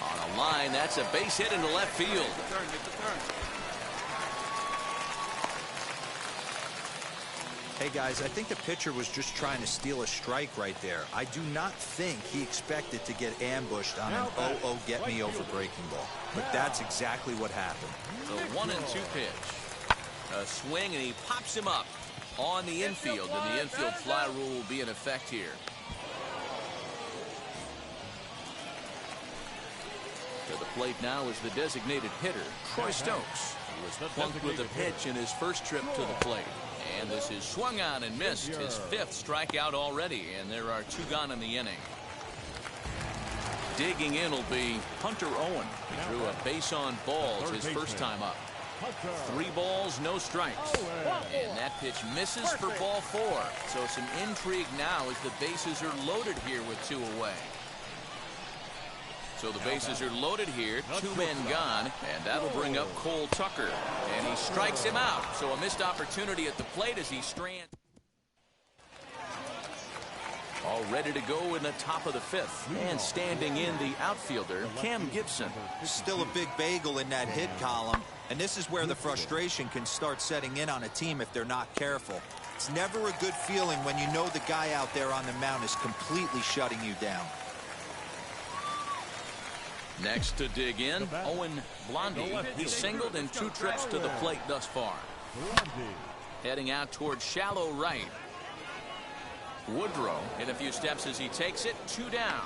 On a line, that's a base hit into left field. Hey, guys, I think the pitcher was just trying to steal a strike right there. I do not think he expected to get ambushed on an 0-0 get-me-over breaking ball. But that's exactly what happened. The 1-2 pitch. A swing, and he pops him up on the infield, and the infield fly rule will be in effect here. To the plate now is the designated hitter, Troy Stokes, who was plunked with a pitch in his first trip to the plate. And this is swung on and missed, his 5th strikeout already, and there are 2 gone in the inning. Digging in will be Hunter Owen. He drew a base on balls his first time up. 3 balls, no strikes. And that pitch misses for ball 4. So some intrigue now as the bases are loaded here with 2 away. So the bases are loaded here, 2 men gone, and that'll bring up Cole Tucker. And he strikes him out. So a missed opportunity at the plate as he strands. all ready to go in the top of the 5th. And standing in the outfielder, Cam Gibson. Still a big bagel in that hit column, and this is where the frustration can start setting in on a team if they're not careful. It's never a good feeling when you know the guy out there on the mound is completely shutting you down. Next to dig in, Owen Blondie. He's singled in 2 trips to the plate thus far. Heading out towards shallow right. Woodrow in a few steps as he takes it. 2 down.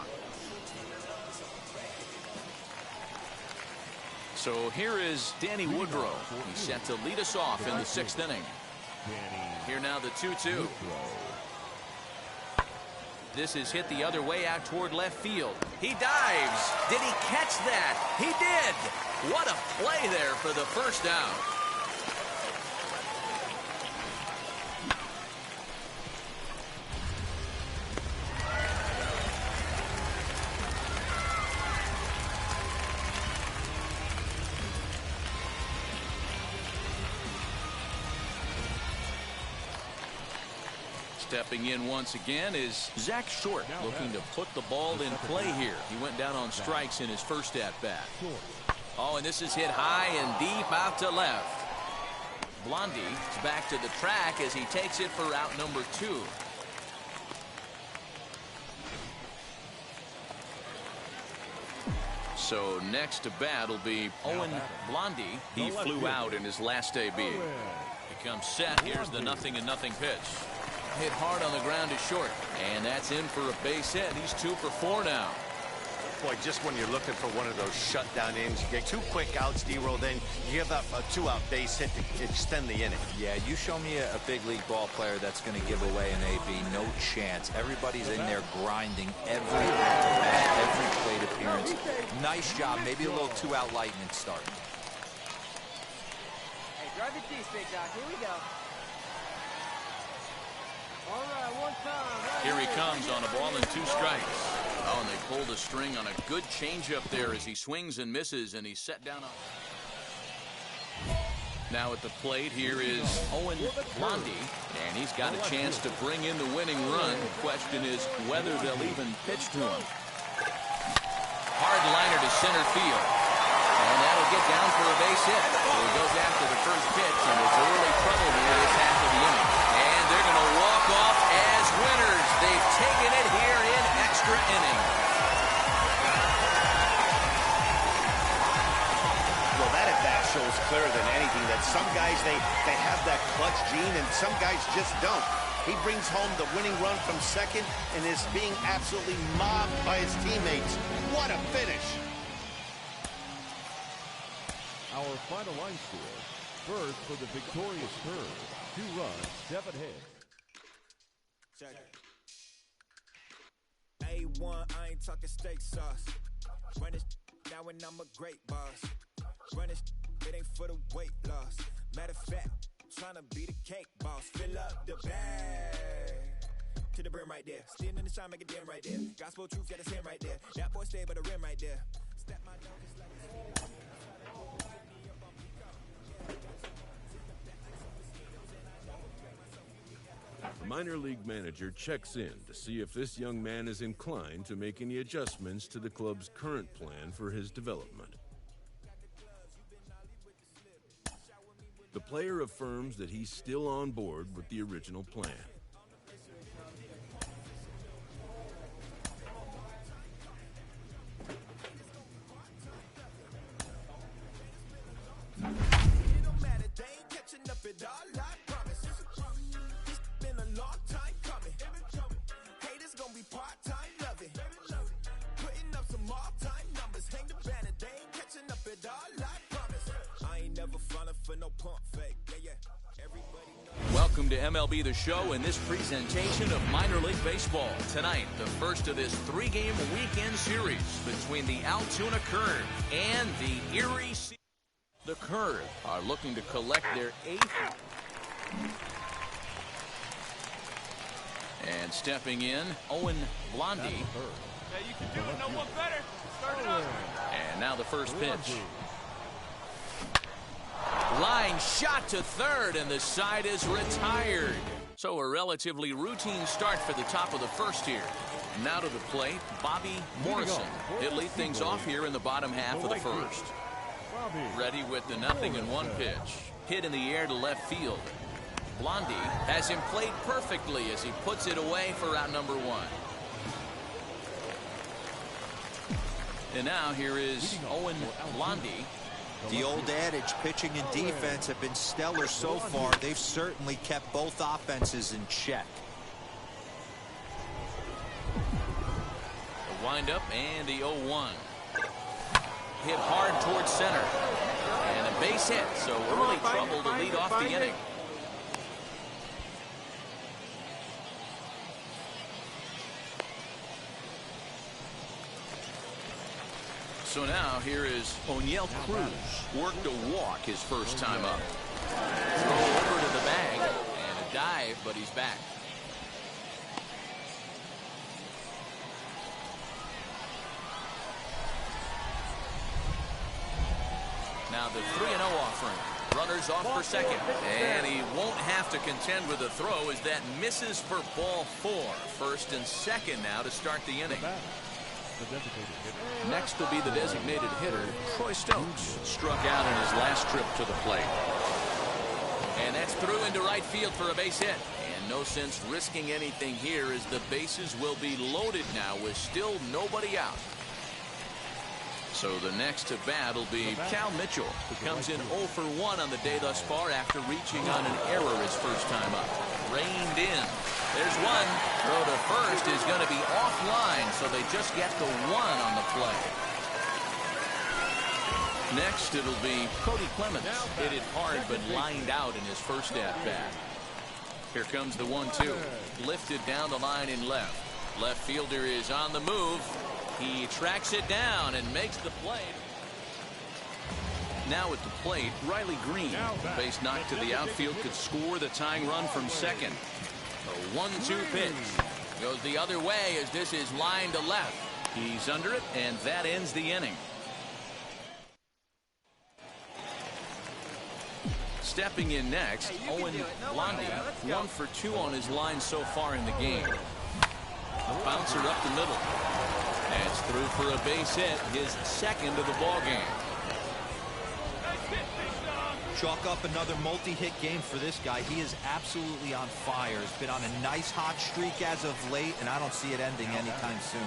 So here is Danny Woodrow. He's set to lead us off in the 6th inning. Here now the 2-2. This is hit the other way out toward left field. He dives. Did he catch that? He did. What a play there for the first out. Stepping in once again is Zach Short, looking to put the ball in play here. He went down on strikes in his first at-bat. Oh, and this is hit high and deep out to left. Blondie is back to the track as he takes it for out number 2. So next to bat will be Owen Blondie. He flew out in his last AB. He comes set. Here's the 0-0 pitch. Hit hard on the ground to Short, and that's in for a base hit. He's 2 for 4 now. Boy, just when you're looking for one of those shutdown innings, you get 2 quick outs, D-roll, then you give up a 2-out base hit to extend the inning. Yeah, you show me a big league ball player that's going to give away an AB. No chance. Everybody's in there grinding every at-bat, every plate appearance. Nice job. Maybe a little 2-out lightning start. Hey, drive it deep, big dog. Here we go. All right, one time. Here he comes on a ball and 2 strikes. Oh, and they pull the string on a good changeup there as he swings and misses, and he's set down on. Now at the plate, here is Owen Blondie, and he's got a chance to bring in the winning run. The question is whether they'll even pitch to him. Hard liner to center field, and that'll get down for a base hit. So he goes after the first pitch, and it's early trouble here this half of the inning. And they're going to walk off as winners. They've taken it here in extra innings. Well, that at-bat shows clearer than anything that some guys, they have that clutch gene, and some guys just don't. He brings home the winning run from second and is being absolutely mobbed by his teammates. What a finish. Our final line score. First for the victorious Curve. 2 runs, 7 hits. A1, I ain't talking steak sauce. Run this now and I'm a great boss. Run this, it ain't for the weight loss. Matter of fact, tryna be the cake boss. Fill up the bag to the brim right there. Standing in the shine, make it dim right there. Gospel truth, yeah, that's him right there. That boy stay by the rim right there. Step my dog just like a The minor league manager checks in to see if this young man is inclined to make any adjustments to the club's current plan for his development. The player affirms that he's still on board with the original plan. Welcome to MLB The Show and this presentation of minor league baseball. Tonight, the first of this 3-game weekend series between the Altoona Curve and the Erie. The Curve are looking to collect their 8th. And stepping in, Owen Blondie. Hey, you can do it. No one better. Start it up. And now the first pitch. Line shot to third, and the side is retired. So a relatively routine start for the top of the first here. Now to the plate, Bobby Morrison. He'll lead things off here in the bottom half of the first. Ready with the 0-1 pitch. Hit in the air to left field. Blondie has him played perfectly as he puts it away for out number 1. And now here is Owen Blondie. The old adage, pitching and defense have been stellar so far. They've certainly kept both offenses in check. The windup and the 0-1. Hit hard towards center. And a base hit, so early trouble to lead off the inning. So now here is O'Neill Cruz. Worked a walk his first time up. Throw over to the bag and a dive, but he's back. Now the 3-0 offering. Runners off for second. And he won't have to contend with a throw as that misses for ball 4. First and second now to start the inning. Next will be the designated hitter, Troy Stokes. Struck out in his last trip to the plate. And that's through into right field for a base hit. And no sense risking anything here as the bases will be loaded now with still nobody out. So the next to bat will be Cal Mitchell, who comes in 0 for 1 on the day thus far after reaching on an error his first time up. Reined in. There's one. Throw to first is going to be offline, so they just get the 1 on the play. Next, it'll be Cody Clemens. Hit it hard, but lined out in his first at-bat. Here comes the 1-2. Lifted down the line in left. Left fielder is on the move. He tracks it down and makes the play. Now at the plate, Riley Green. Base knock to the outfield could score the tying run from second. A 1-2 pitch. Goes the other way as this is lined to left. He's under it, and that ends the inning. Stepping in next, Owen Blondie. 1 for 2 on his line so far in the game. A bouncer up the middle. That's through for a base hit, his second of the ball game. Chalk up another multi-hit game for this guy. He is absolutely on fire. He's been on a nice hot streak as of late, and I don't see it ending anytime soon.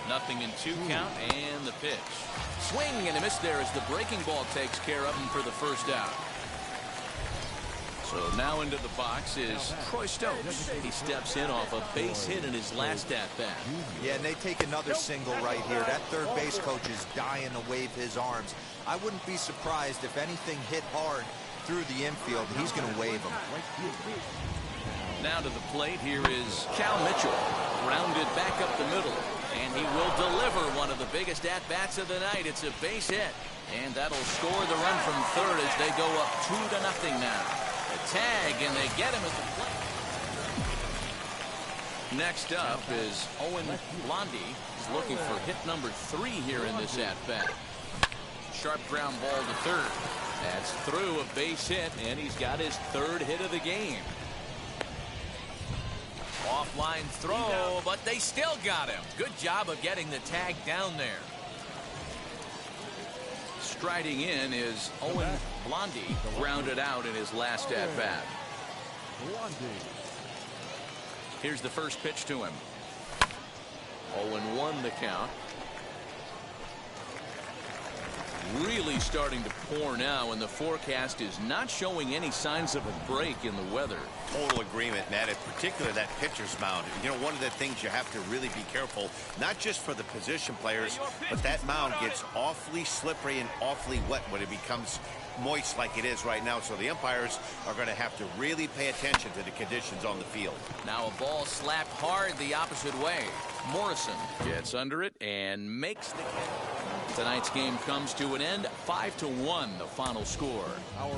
0-2 count and the pitch. Swing and a miss there as the breaking ball takes care of him for the first out. So now into the box is Troy Stokes. He steps in off a base hit in his last at-bat. Yeah, and they take another single right here. That third base coach is dying to wave his arms. I wouldn't be surprised if anything hit hard through the infield. He's going to wave them. Now to the plate, here is Cal Mitchell. Grounded back up the middle. And he will deliver one of the biggest at-bats of the night. It's a base hit. And that'll score the run from third as they go up 2-0 now. A tag, and they get him at the plate. Next up is Owen Blondie. He's looking for hit number 3 here in this at-bat. Sharp ground ball to third. That's through, a base hit, and he's got his 3rd hit of the game. Offline throw, but they still got him. Good job of getting the tag down there. Striding in is Owen Blondie, grounded out in his last at-bat. Here's the first pitch to him. 0-1 the count. Really starting to pour now, and the forecast is not showing any signs of a break in the weather. Total agreement, Matt. In particular, that pitcher's mound. You know, one of the things you have to really be careful, not just for the position players, but that mound gets awfully slippery and awfully wet when it becomes moist like it is right now. So the umpires are going to have to really pay attention to the conditions on the field. Now a ball slapped hard the opposite way. Morrison gets under it and makes the catch. Tonight's game comes to an end, 5-1 the final score.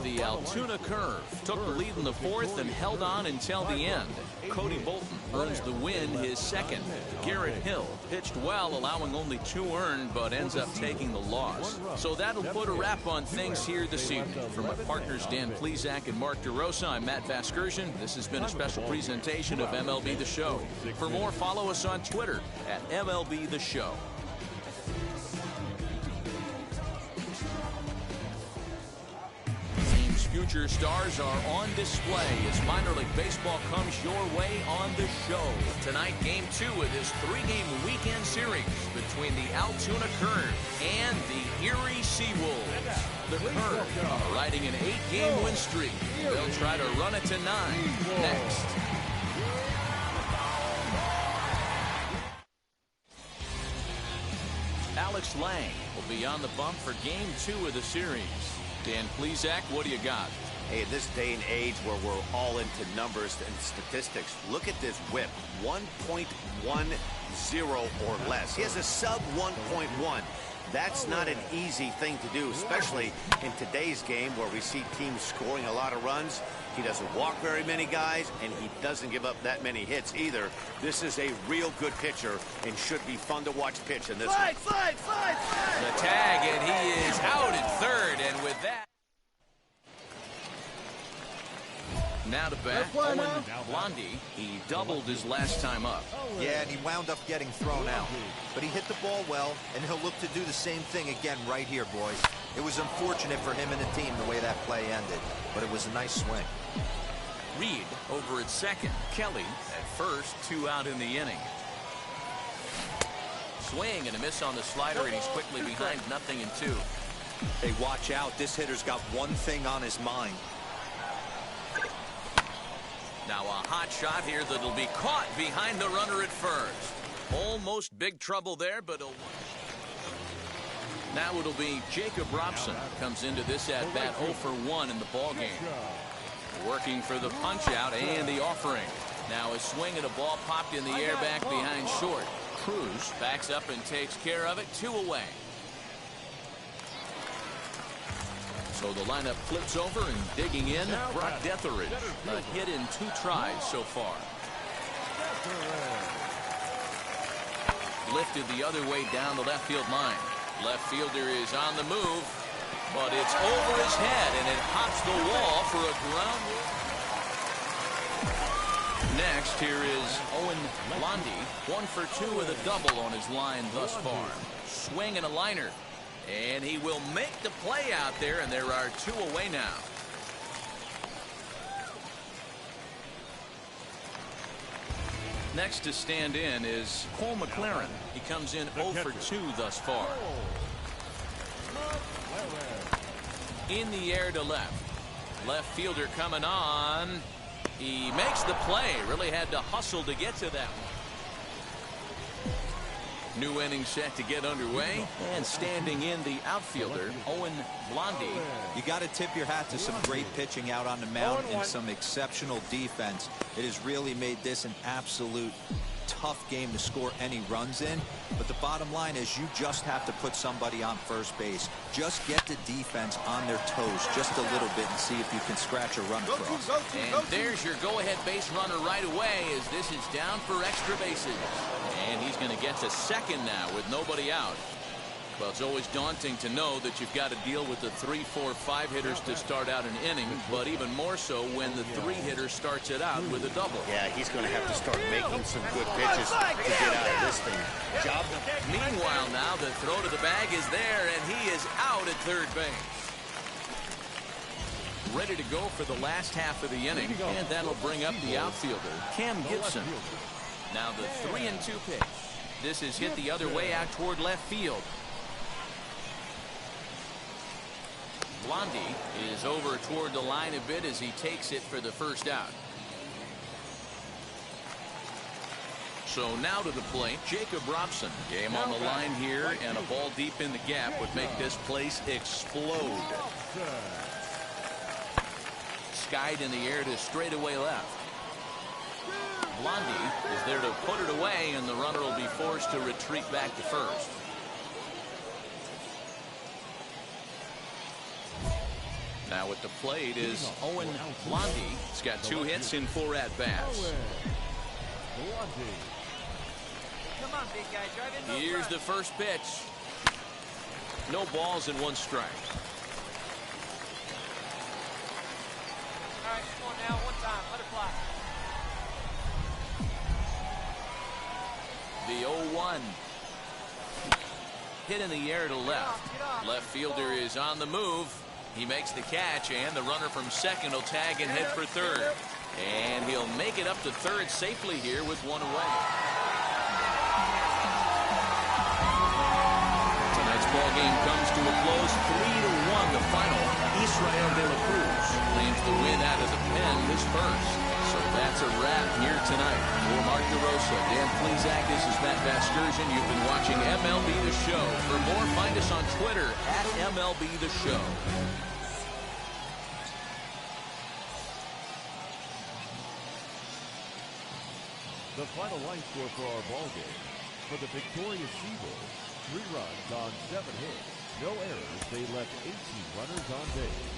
The Altoona Curve took the lead in the fourth and held on until the end. Cody Bolton earns the win, his second. Garrett Hill pitched well, allowing only 2 earned, but ends up taking the loss. So that'll put a wrap on things here this evening. For my partners Dan Plesac and Mark DeRosa, I'm Matt Vasgersian. This has been a special presentation of MLB The Show. For more, follow us on Twitter at MLB The Show. Future stars are on display as minor league baseball comes your way on The Show. Tonight, game 2 of this 3-game weekend series between the Altoona Curve and the Erie Seawolves. The Curve are riding an 8-game win streak. They'll try to run it to 9 next. Alex Lang will be on the bump for game 2 of the series. Dan Plesac, what do you got? Hey, in this day and age where we're all into numbers and statistics, look at this whip, 1.10 or less. He has a sub 1.1. That's not an easy thing to do, especially in today's game where we see teams scoring a lot of runs. He doesn't walk very many guys, and he doesn't give up that many hits either. This is a real good pitcher and should be fun to watch pitch in this one. The tag, and he is out at third, and with that. Now to bat, Owen Blondie. He doubled his last time up. Yeah, and he wound up getting thrown out. But he hit the ball well, and he'll look to do the same thing again right here, boys. It was unfortunate for him and the team the way that play ended, but it was a nice swing. Reed over at second. Kelly at first, 2 out in the inning. Swing and a miss on the slider, and he's quickly behind 0-2. Hey, watch out. This hitter's got one thing on his mind. Now a hot shot here that'll be caught behind the runner at first. Almost big trouble there, but now it'll be Jacob Robson comes into this at bat 0 for 1 in the ball game. Working for the punch out and the offering. Now a swing and a ball popped in the air back behind short. Cruz backs up and takes care of it. 2 away. So the lineup flips over and digging in, Brock Detheridge. A hit in 2 tries so far. Lifted the other way down the left field line. Left fielder is on the move, but it's over his head, and it hops the wall for a ground. Next, here is Owen Blondie. 1 for 2 with a double on his line thus far. Swing and a liner. And he will make the play out there, and there are 2 away now. Next to stand in is Cole McLaren. He comes in 0 for 2 thus far. In the air to left. Left fielder coming on. He makes the play. Really had to hustle to get to that one. New inning set to get underway, and standing in the outfielder, Owen Blondie. You got to tip your hat to some great pitching out on the mound and some exceptional defense. It has really made this an absolute tough game to score any runs in, but the bottom line is you just have to put somebody on first base. Just get the defense on their toes just a little bit and see if you can scratch a run across. And there's your go-ahead base runner right away as this is down for extra bases. And he's going to get to second now with nobody out. Well, it's always daunting to know that you've got to deal with the 3, 4, 5 hitters to start out an inning, but even more so when the 3 hitter starts it out with a double. Yeah, he's going to have to start making some good pitches to get out of this thing. Job. Meanwhile, now the throw to the bag is there, and he is out at third base. Ready to go for the last half of the inning, and that'll bring up the outfielder, Cam Gibson. Now the 3-2 pitch. This is hit the other way out toward left field. Blondie is over toward the line a bit as he takes it for the first out. So now to the plate, Jacob Robson. Game on the line here, and a ball deep in the gap would make this place explode. Skied in the air to straightaway left. Blondie is there to put it away, and the runner will be forced to retreat back to first. Now at the plate is Owen Blondie. He's got 2 hits in 4 at-bats. Come on, big guy, drive in those Here's runs. the first pitch. No balls and 1 strike. All right, come on now, one time, let it fly. The 0-1. Hit in the air to left. Get off. Left fielder is on the move. He makes the catch, and the runner from second will tag and head for third. And he'll make it up to third safely here with 1 away. Tonight's ball game comes to a close, 3-1 the final. Israel de la Cruz claims the win out of the pen this first. So that's a wrap here tonight. For Mark DeRosa, Dan Plezak, this is Matt Vasgersian. You've been watching MLB The Show. For more, find us on Twitter at MLB The Show. The final line score for our ball game. For the victorious Seagulls, 3 runs on 7 hits. No errors. They left 18 runners on base.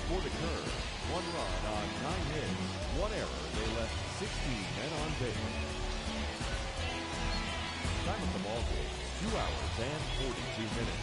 For the Curve, 1 run on 9 hits. 1 error. They left 16 men on base. Time of the ball game, 2 hours and 42 minutes.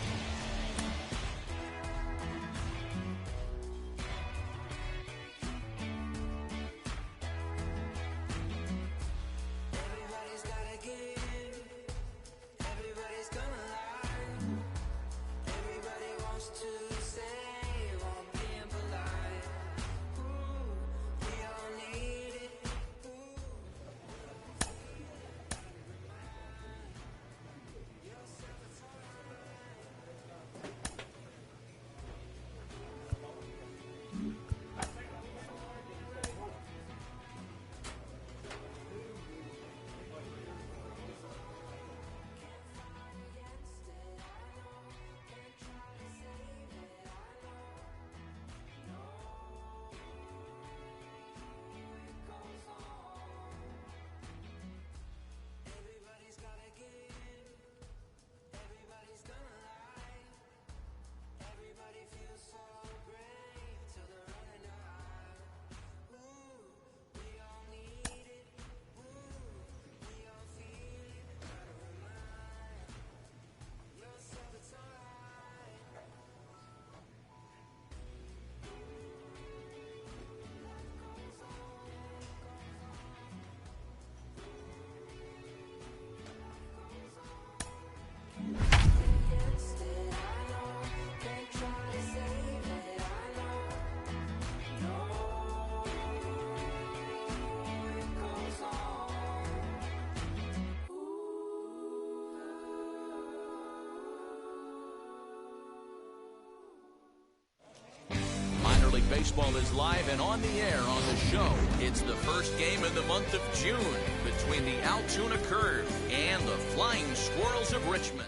Baseball is live and on the air on the show. It's the first game in the month of June between the Altoona Curve and the Flying Squirrels of Richmond.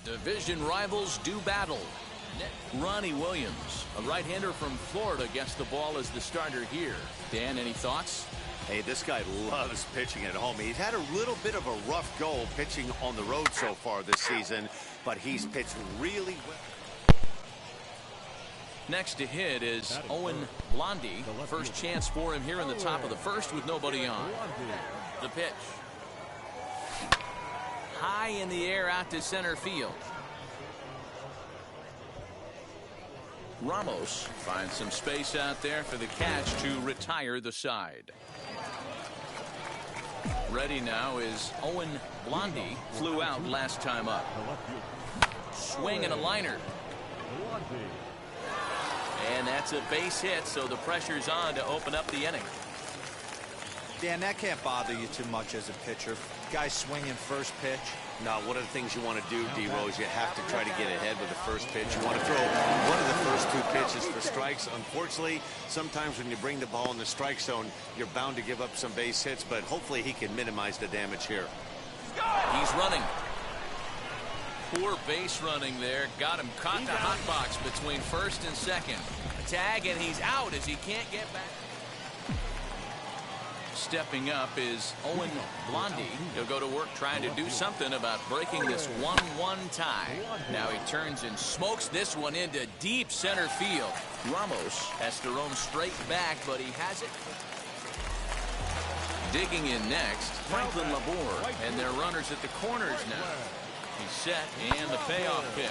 Division rivals do battle. Ronnie Williams, a right-hander from Florida, gets the ball as the starter here. Dan, any thoughts? Hey, this guy loves pitching at home. He's had a little bit of a rough go pitching on the road so far this season, but he's pitched really well. Next to hit is Owen Blondie. First chance for him here in the top of the first with nobody on. The pitch. High in the air out to center field. Ramos finds some space out there for the catch to retire the side. Ready now is Owen Blondie. Flew out last time up. Swing and a liner. And that's a base hit, so the pressure's on to open up the inning. Dan, that can't bother you too much as a pitcher. Guy swinging first pitch. Now, one of the things you want to do, D-Rose, you have to try to get ahead with the first pitch. You want to throw one of the first 2 pitches for strikes. Unfortunately, sometimes when you bring the ball in the strike zone, you're bound to give up some base hits, but hopefully he can minimize the damage here. He's running. Poor base running there. Got him caught the hot box between first and second. A tag, and he's out as he can't get back. stepping up is Owen Blondie. He'll go to work trying to do something about breaking this 1-1 tie. Now he turns and smokes this one into deep center field. Ramos has to roam straight back, but he has it. Digging in next, Franklin Labor, and their runners at the corners now. He's set, and the payoff pitch.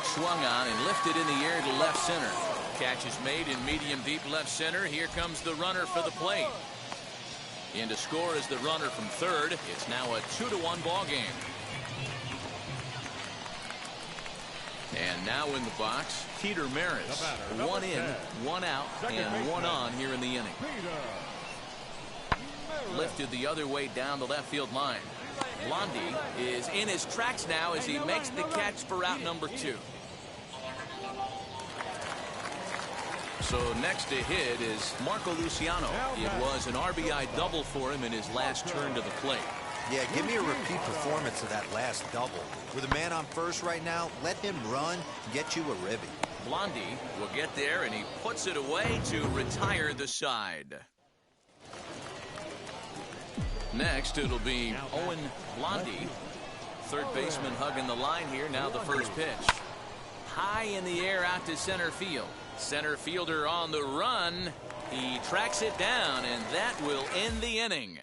Swung on and lifted in the air to left center. Catch is made in medium deep left center. Here comes the runner for the plate. In to score is the runner from third. It's now a 2-1 ball game. And now in the box, Peter Maris. 1 in, 1 out, and 1 on here in the inning. Lifted the other way down the left field line. Blondie is in his tracks now as he makes the catch for out number 2. So next to hit is Marco Luciano. It was an RBI double for him in his last turn to the plate. Yeah, give me a repeat performance of that last double. With a man on first right now, let him run, get you a ribby. Blondie will get there, and he puts it away to retire the side. Next, it'll be Owen Blondie. Third baseman hugging the line here. Now the first pitch. High in the air out to center field. Center fielder on the run. He tracks it down, and that will end the inning.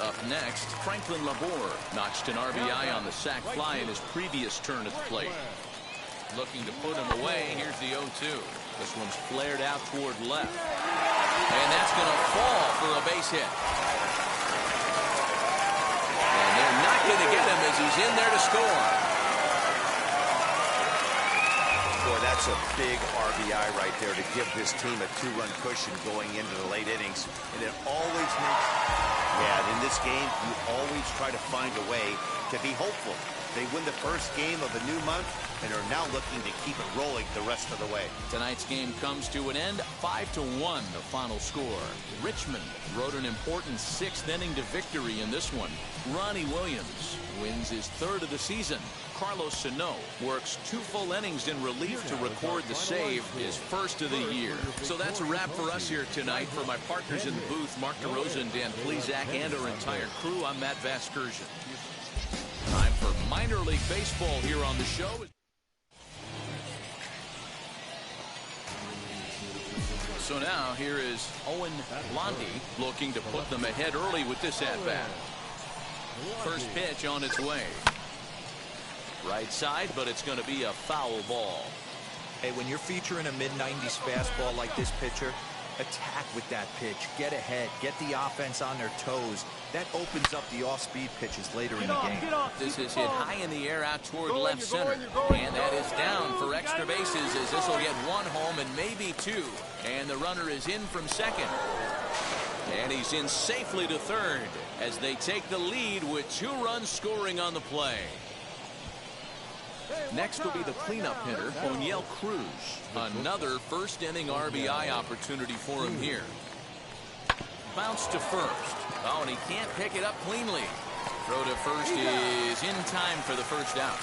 Up next, Franklin Labor notched an RBI on the sac fly in his previous turn at the plate. Looking to put him away. Here's the 0-2. This one's flared out toward left. And that's going to fall for a base hit. And they're not going to get him as he's in there to score. Boy, that's a big RBI right there to give this team a 2-run cushion going into the late innings. And it always makes, in this game, you always try to find a way to be hopeful. They win the first game of a new month and are now looking to keep it rolling the rest of the way. Tonight's game comes to an end, 5-1, the final score. Richmond rode an important 6th inning to victory in this one. Ronnie Williams wins his 3rd of the season. Carlos Sano works 2 full innings in relief to record the save, his 1st of the year. So that's a wrap for us here tonight. For my partners in the booth, Mark DeRosa and Dan Plesac, and our entire crew, I'm Matt Vasgersian. Time for minor league baseball here on the show. So now here is Owen Blondie looking to put them ahead early with this at-bat. First pitch on its way. Right side, but it's going to be a foul ball. Hey, when you're featuring a mid-90s fastball like this pitcher, attack with that pitch. Get ahead. Get the offense on their toes. That opens up the off-speed pitches later in the game. This is hit high in the air out toward left center. And that is down for extra bases as this will get 1 home and maybe 2. And the runner is in from second. And he's in safely to third as they take the lead with 2 runs scoring on the play. Next will be the cleanup hitter, O'Neill Cruz. Another first inning RBI opportunity for him here. Bounce to first. Oh, and he can't pick it up cleanly. Throw to first is in time for the first out.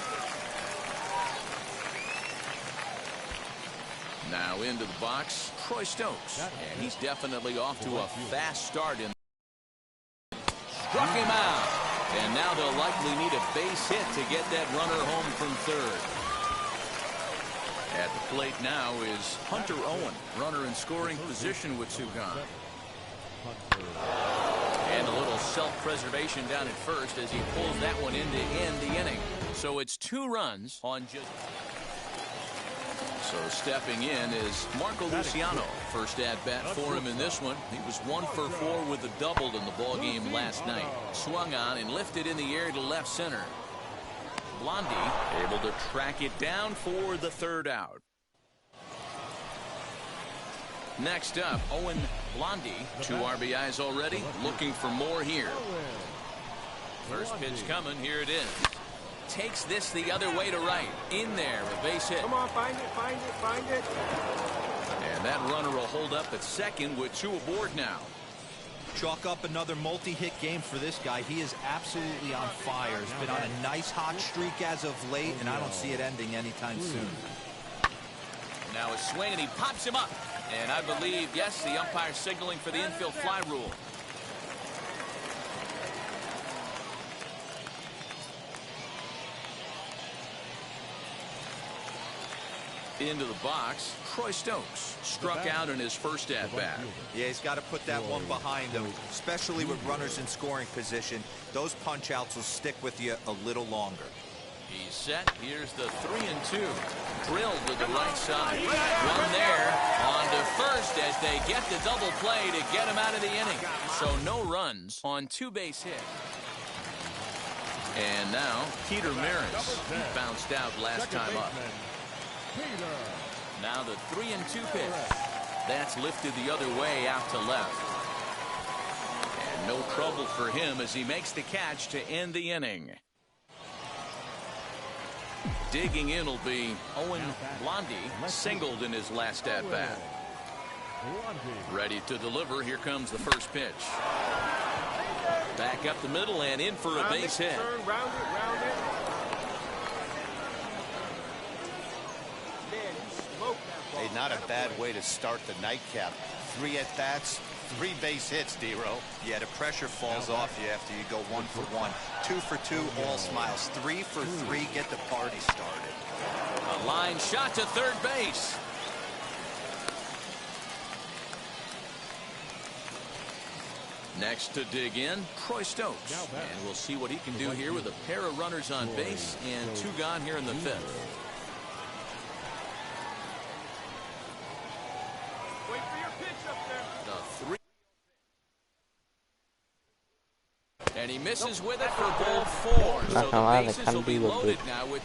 Now into the box, Troy Stokes. And he's definitely off to a fast start. Struck him out. And now they'll likely need a base hit to get that runner home from third. At the plate now is Hunter Owen, runner in scoring position with 2 gone. And a little self-preservation down at first as he pulls that one in to end the inning. So it's 2 runs on just... So stepping in is Marco Luciano. First at-bat for him in this one. He was 1 for 4 with a double in the ballgame last night. Swung on and lifted in the air to left center. Blondie able to track it down for the 3rd out. Next up, Owen Blondie. 2 RBIs already. Looking for more here. First pitch coming. Here it is. Takes this the other way to right. In there, a base hit. Come on, find it, find it, find it. And that runner will hold up at second with 2 aboard now. Chalk up another multi-hit game for this guy. He is absolutely on fire. He's been on a nice hot streak as of late, and I don't see it ending anytime soon. Now a swing, and he pops him up. And I believe, yes, the umpire signaling for the infield fly rule. Into the box, Troy Stokes struck out in his first at-bat. Yeah, he's got to put that one behind him, especially with runners in scoring position. Those punch-outs will stick with you a little longer. He's set. Here's the 3-2. Drilled to the right side. One there on to first as they get the double play to get him out of the inning. So no runs on 2 base hits. And now Peter Maris. He bounced out last time up. Now the 3-2 pitch. That's lifted the other way out to left. And no trouble for him as he makes the catch to end the inning. Digging in will be Owen Blondie, singled in his last at-bat. Ready to deliver. Here comes the first pitch. Back up the middle and in for a base hit. Hey, not a bad way to start the nightcap. 3 at-bats, 3 base hits, D-Row. Yeah, the pressure falls off you after you go 1 for 1. 2 for 2, all smiles. 3 for 3, get the party started. A line shot to third base. Next to dig in, Troy Stokes. And we'll see what he can do here with a pair of runners on base and 2 gone here in the 5th. Wait for your pitch up there. The 3. And he misses with it for ball 4. Not gonna lie, they kind of do look good.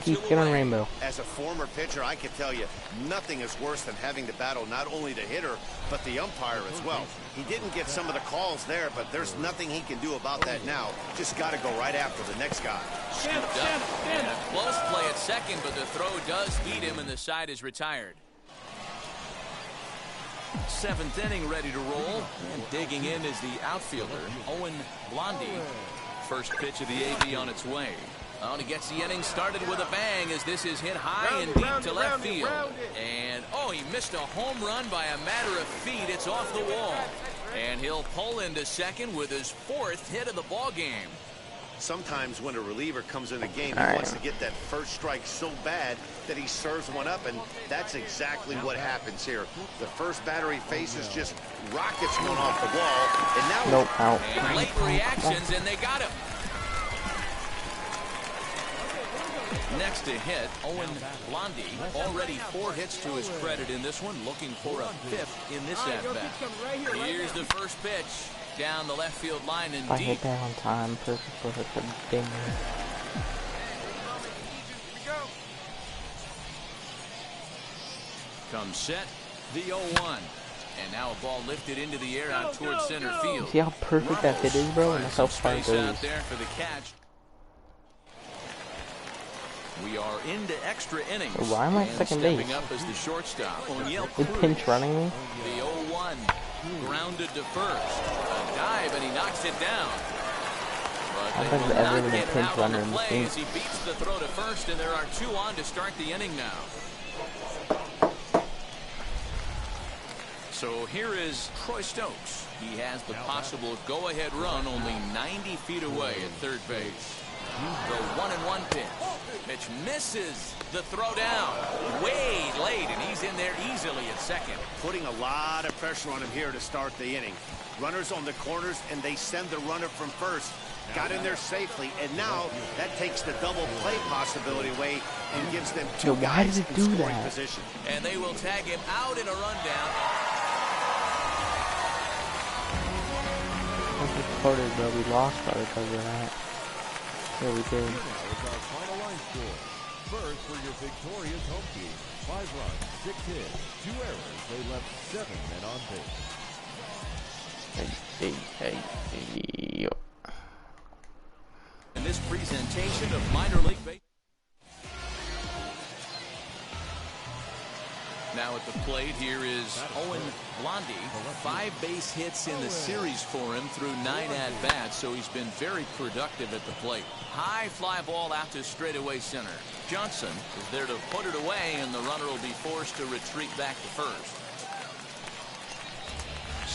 Keep getting rainbow. As a former pitcher, I can tell you, nothing is worse than having to battle not only the hitter, but the umpire as well. He didn't get some of the calls there, but there's nothing he can do about that now. Just got to go right after the next guy. Stand up. And a close play at second, but the throw does beat him, and the side is retired. 7th inning ready to roll, and digging in is the outfielder, Owen Blondie. First pitch of the AB on its way. Oh, and he gets the inning started with a bang as this is hit high and deep to left field. And, oh, he missed a home run by a matter of feet. It's off the wall. And he'll pull into second with his 4th hit of the ball game. Sometimes when a reliever comes in a game, he wants to get that first strike so bad that he serves one up, and that's exactly what happens here. The first batter he faces just rockets one off the wall, and now out. And late reactions, and they got him. Next to hit, Owen Blondie. Already 4 hits to his credit in this one, looking for a 5th in this at-bat. Here's the first pitch. Down the left field line and if I deep. hit that on time, perfect ding. Comes set, the 0-1. And now a ball lifted into the air out towards center field. See how perfect that hit is, bro? And that's how far it goes. Out there for the catch. We are into extra innings. So why am I second base? Stepping up as the shortstop. They pinch running me. The 0-1. Grounded to first. A dive, and he knocks it down. But they will not get out on the play as he beats the throw to first, and there are 2 on to start the inning now. So here is Troy Stokes. He has the possible go-ahead run only 90 feet away at third base. The 1-1 pitch. Pitch misses the throw down. Way late, and he's in there easily at second. putting a lot of pressure on him here to start the inning. Runners on the corners, and they send the runner from first. Got in there safely, and now that takes the double play possibility away and gives them 2 guys in scoring position. And they will tag him out in a rundown. Quarter, but we lost our because of that. Yeah, we did. Our final line score. First for your victorious home team. 5 runs, 6 hits, 2 errors. They left 7 men on base. Hey. In this presentation of minor league baseball. Now at the plate, here is Owen Blondie. 5 base hits in the series for him through 9 at-bats, so he's been very productive at the plate. High fly ball out to straightaway center. Johnson is there to put it away, and the runner will be forced to retreat back to first.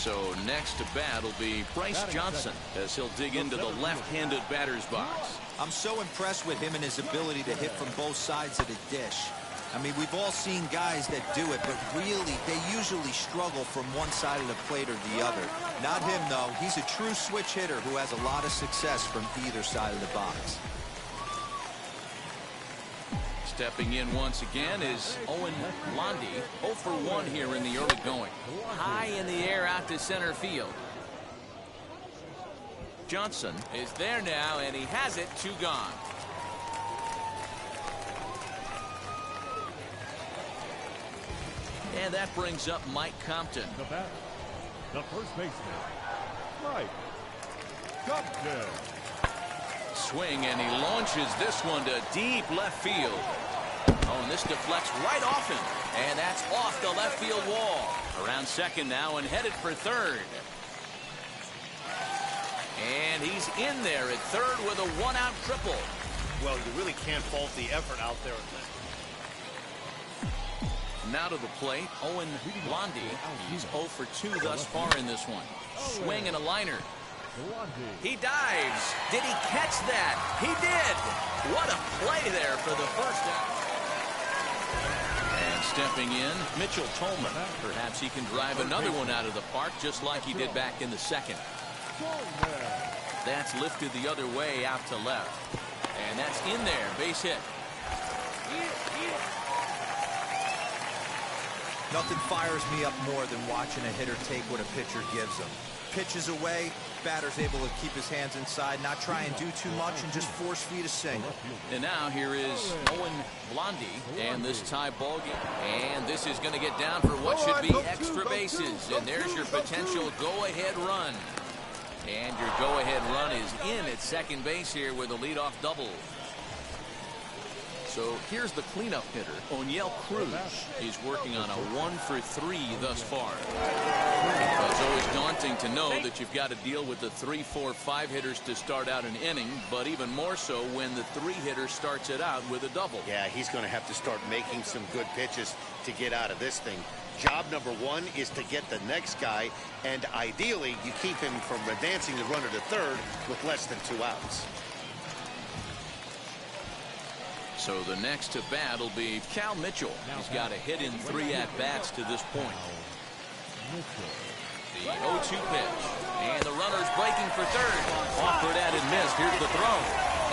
So next to bat will be Bryce Johnson as he'll dig into the left-handed batter's box. I'm so impressed with him and his ability to hit from both sides of the dish. I mean, we've all seen guys that do it, but really, they usually struggle from one side of the plate or the other. Not him, though. He's a true switch hitter who has a lot of success from either side of the box. Stepping in once again is Owen Blondie, 0 for 1 here in the early going. High in the air out to center field. Johnson is there now, and he has it, 2 gone. And that brings up Mike Compton. The batter, the first baseman, Mike Compton. Swing, and he launches this one to deep left field. Oh, and this deflects right off him. And that's off the left field wall. Around second now and headed for third. And he's in there at third with a 1-out triple. Well, you really can't fault the effort out there. Now to the plate, Owen Blondie. He's 0 for 2 thus far in this one. Swing and a liner. He dives. Did he catch that? He did. What a play there for the first out. And stepping in, Mitchell Tolman. Perhaps he can drive another one out of the park just like he did back in the second. That's lifted the other way out to left. And that's in there. Base hit. Nothing fires me up more than watching a hitter take what a pitcher gives him. Pitches away, batter's able to keep his hands inside, not try and do too much, and just force feed a single. And now here is Owen Blondie, and this tie ball game. And this is going to get down for what should be extra bases. And there's your potential go-ahead run. And your go-ahead run is in at second base here with a leadoff double. So here's the cleanup hitter, Oniel Cruz. He's working on a 1 for 3 thus far. It's always daunting to know that you've got to deal with the 3, 4, 5 hitters to start out an inning, but even more so when the 3 hitter starts it out with a double. Yeah, he's going to have to start making some good pitches to get out of this thing. Job number 1 is to get the next guy, and ideally you keep him from advancing the runner to third with less than 2 outs. So the next to bat will be Cal Mitchell. He's got a hit in 3 at-bats to this point. The 0-2 pitch. And the runner's breaking for third. Offered at and missed. Here's the throw.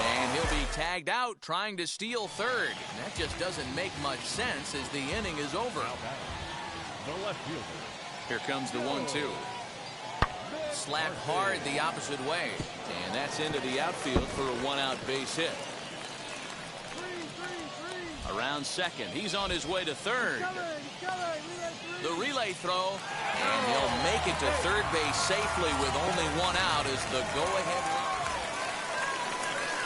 And he'll be tagged out trying to steal third. And that just doesn't make much sense as the inning is over. Here comes the 1-2. Slapped hard the opposite way. And that's into the outfield for a 1-out base hit. Around second. He's on his way to third. The relay throw. And he'll make it to third base safely with only 1 out as the go-ahead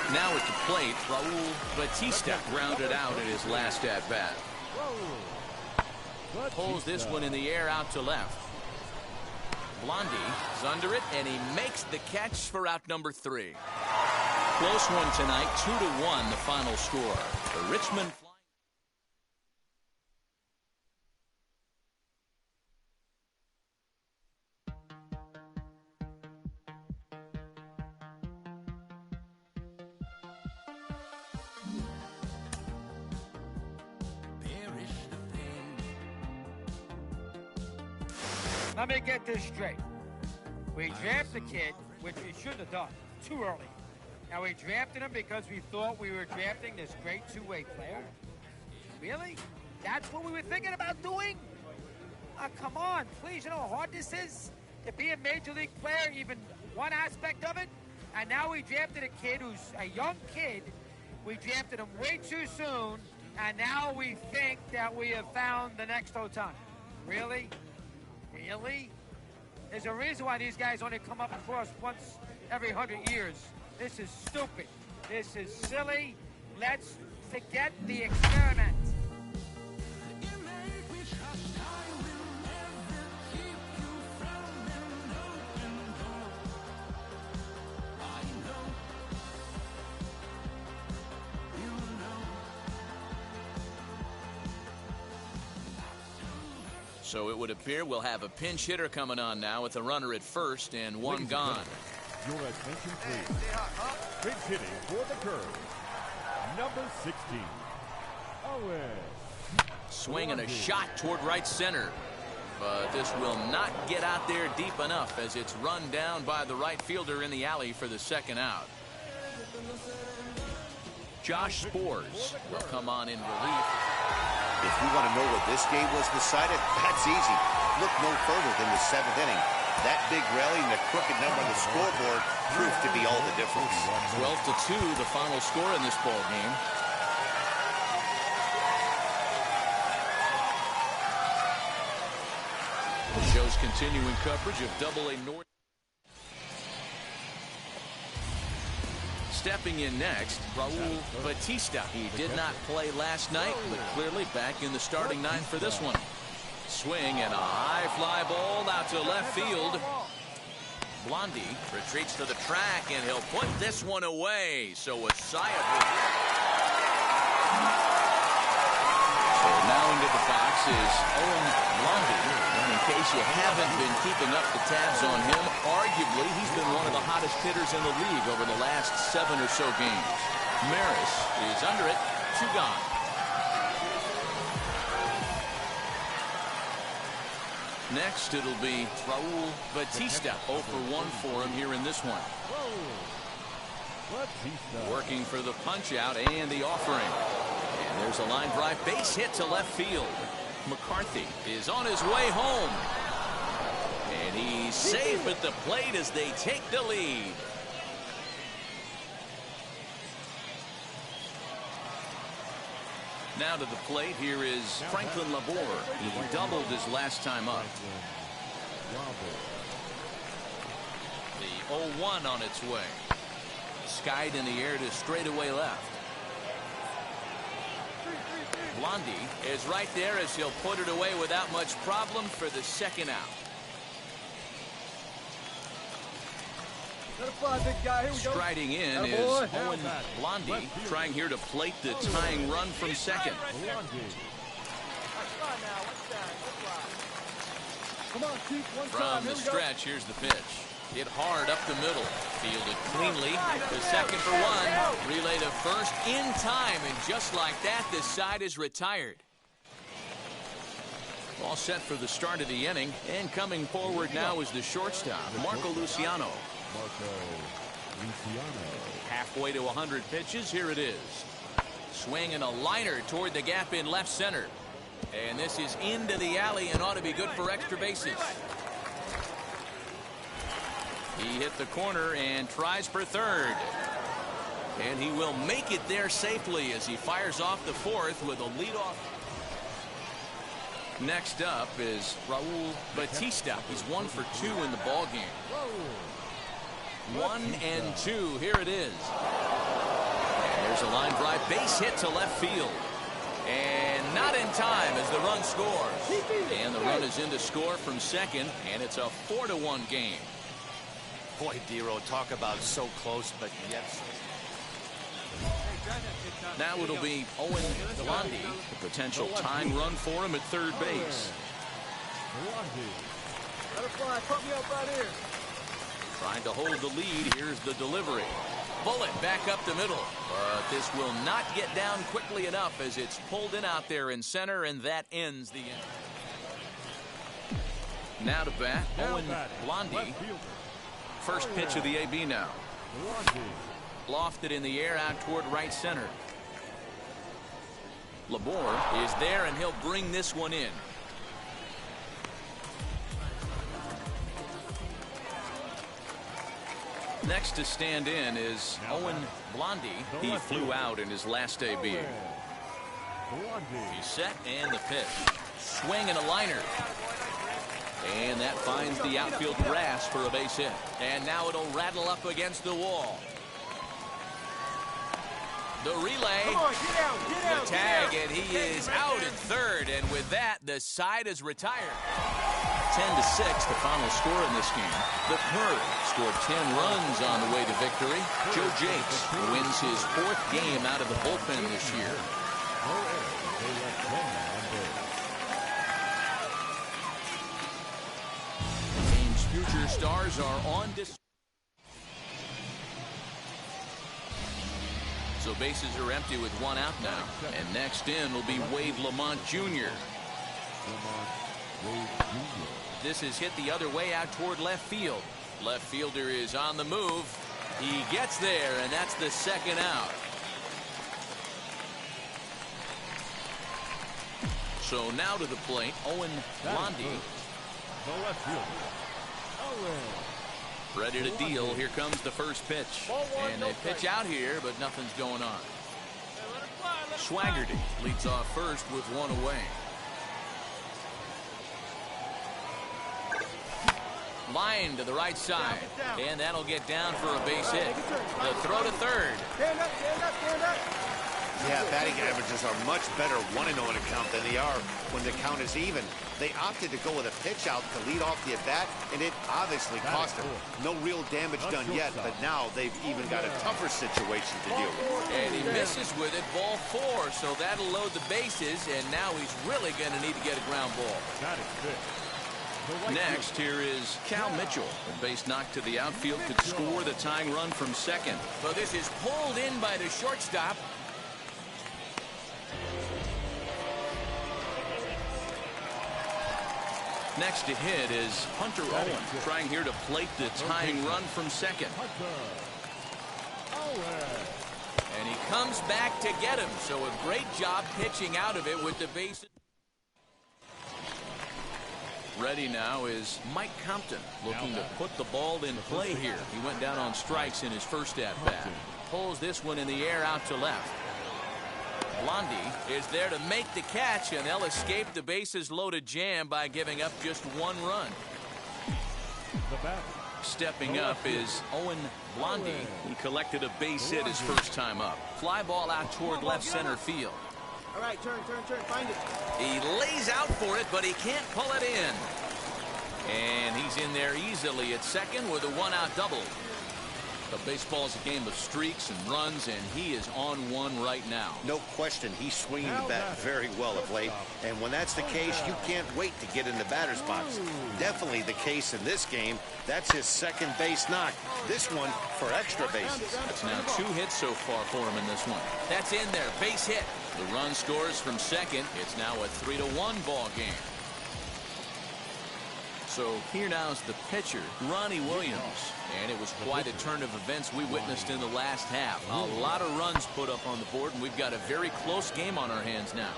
run. Now at the plate, Raul Batista grounded out in his last at-bat. Pulls this one in the air out to left. Blondie is under it, and he makes the catch for out number 3. Close one tonight, 2-1 the final score. The Richmond Let me get this straight. We drafted the kid, which we shouldn't have done, too early. Now we drafted him because we thought we were drafting this great 2-way player? Really? That's what we were thinking about doing? Come on, please, you know how hard this is? To be a major league player, even one aspect of it? And now we drafted a kid who's a young kid. We drafted him way too soon, and now we think that we have found the next Ohtani. Really? Really? There's a reason why these guys only come up across once every 100 years. This is stupid. This is silly. Let's forget the experiment. So it would appear we'll have a pinch hitter coming on now with a runner at first and one gone. Your attention, please. Pinch hitting for the Curve, number 16, Owen. Swinging a shot toward right center. But this will not get out there deep enough as it's run down by the right fielder in the alley for the second out. Josh Spores will come on in relief. If you want to know what this game was decided, that's easy. Look no further than the 7th inning. That big rally and the crooked number on the scoreboard proved to be all the difference. 12-2, the final score in this ball game. The show's continuing coverage of Double-A North. Stepping in next, Raul Batista. He did not play last night, but clearly back in the starting 9 for this one. Swing and a high fly ball out to left field. Blondie retreats to the track, and he'll put this one away. So a sigh of relief. So now into the box is Owen Blondie. And in case you haven't been keeping up the tabs on him, arguably he's been one of the hottest hitters in the league over the last 7 or so games. Maris is under it, 2 gone. Next, it'll be Raul Batista. 0 for 1 for him here in this one. Working for the punch-out and the offering. And there's a line drive base hit to left field. McCarthy is on his way home. And he's safe at the plate as they take the lead. Now to the plate, here is Franklin Labor. He doubled his last time up. The 0-1 on its way. Skied in the air to straightaway left. Blondie is right there as he'll put it away without much problem for the second out. Striding in is Owen Blondie, trying here to plate the tying run from second. From the stretch, here's the pitch. Hit hard up the middle. Fielded cleanly. The second for 1. Relay to first in time, and just like that, this side is retired. All set for the start of the inning, and coming forward now is the shortstop, Marco Luciano. Halfway to 100 pitches, here it is. Swing and a liner toward the gap in left center. And this is into the alley and ought to be good for extra bases. He hit the corner and tries for third. And he will make it there safely as he fires off the fourth with a leadoff. Next up is Raul Batista. He's 1 for 2 in the ball game. 1 and 2. Here it is. And there's a line drive base hit to left field. And not in time as the run scores. And the run is in to score from second, and it's a 4-1 game. Boy, Dero, talk about so close, but yet. Now it'll be Owen Blondie, the potential tying run for him at third base. Trying to hold the lead. Here's the delivery. Bullet back up the middle. But this will not get down quickly enough as it's pulled in out there in center, and that ends the inning. Now to bat, Owen Blondie. First pitch of the AB now. Lofted in the air out toward right center. Labor is there, and he'll bring this one in. Next to stand in is Owen Blondie. He flew out in his last AB. He's set, and the pitch. Swing and a liner. And that finds the outfield grass for a base hit. And now it'll rattle up against the wall. The relay, the tag, and he is out at third. And with that, the side is retired. 10-6, the final score in this game. The Curve scored 10 runs on the way to victory. Joe Jakes wins his 4th game out of the bullpen this year. future stars are on display. So bases are empty with one out now. And next in will be Wade Lamont Jr. This is hit the other way out toward left field. Left fielder is on the move. He gets there, and that's the second out. So now to the plate, Owen Blondie. The left fielder, Owen. Ready to deal. Here comes the first pitch. And they pitch out here, but nothing's going on. Swaggerty leads off first with one away. Line to the right side. And that'll get down for a base hit. The throw to third. Stand up, stand up, stand up. Yeah, batting averages are much better 1-0 in a count than they are when the count is even. They opted to go with a pitch out to lead off the at-bat, and it obviously cost them. No real damage done yet, but now they've even got a tougher situation to deal with. And he misses with it, ball 4, so that'll load the bases, and now he's really going to need to get a ground ball. That is good. Next, here is Cal Mitchell. A base knock to the outfield could score the tying run from second. So this is pulled in by the shortstop. Next to hit is Hunter Owen, trying here to plate the tying run from second. And he comes back to get him, so a great job pitching out of it with the bases. Ready now is Mike Compton, looking to put the ball in play here. He went down on strikes in his first at-bat. Pulls this one in the air out to left. Blondie is there to make the catch, and they'll escape the bases loaded jam by giving up just one run. Stepping up is Owen Blondie. He collected a base hit his first time up. Fly ball out toward left center field. All right, turn, find it. He lays out for it, but he can't pull it in. And he's in there easily at second with a one-out double. But baseball is a game of streaks and runs, and he is on one right now. No question, he's swinging the bat very well of late. And when that's the case, you can't wait to get in the batter's box. Definitely the case in this game. That's his second base knock. This one for extra bases. That's now 2 hits so far for him in this one. That's in there, base hit. The run scores from second. It's now a 3-1 ball game. So here now is the pitcher, Ronnie Williams. And it was quite a turn of events we witnessed in the last half. A lot of runs put up on the board, and we've got a very close game on our hands now.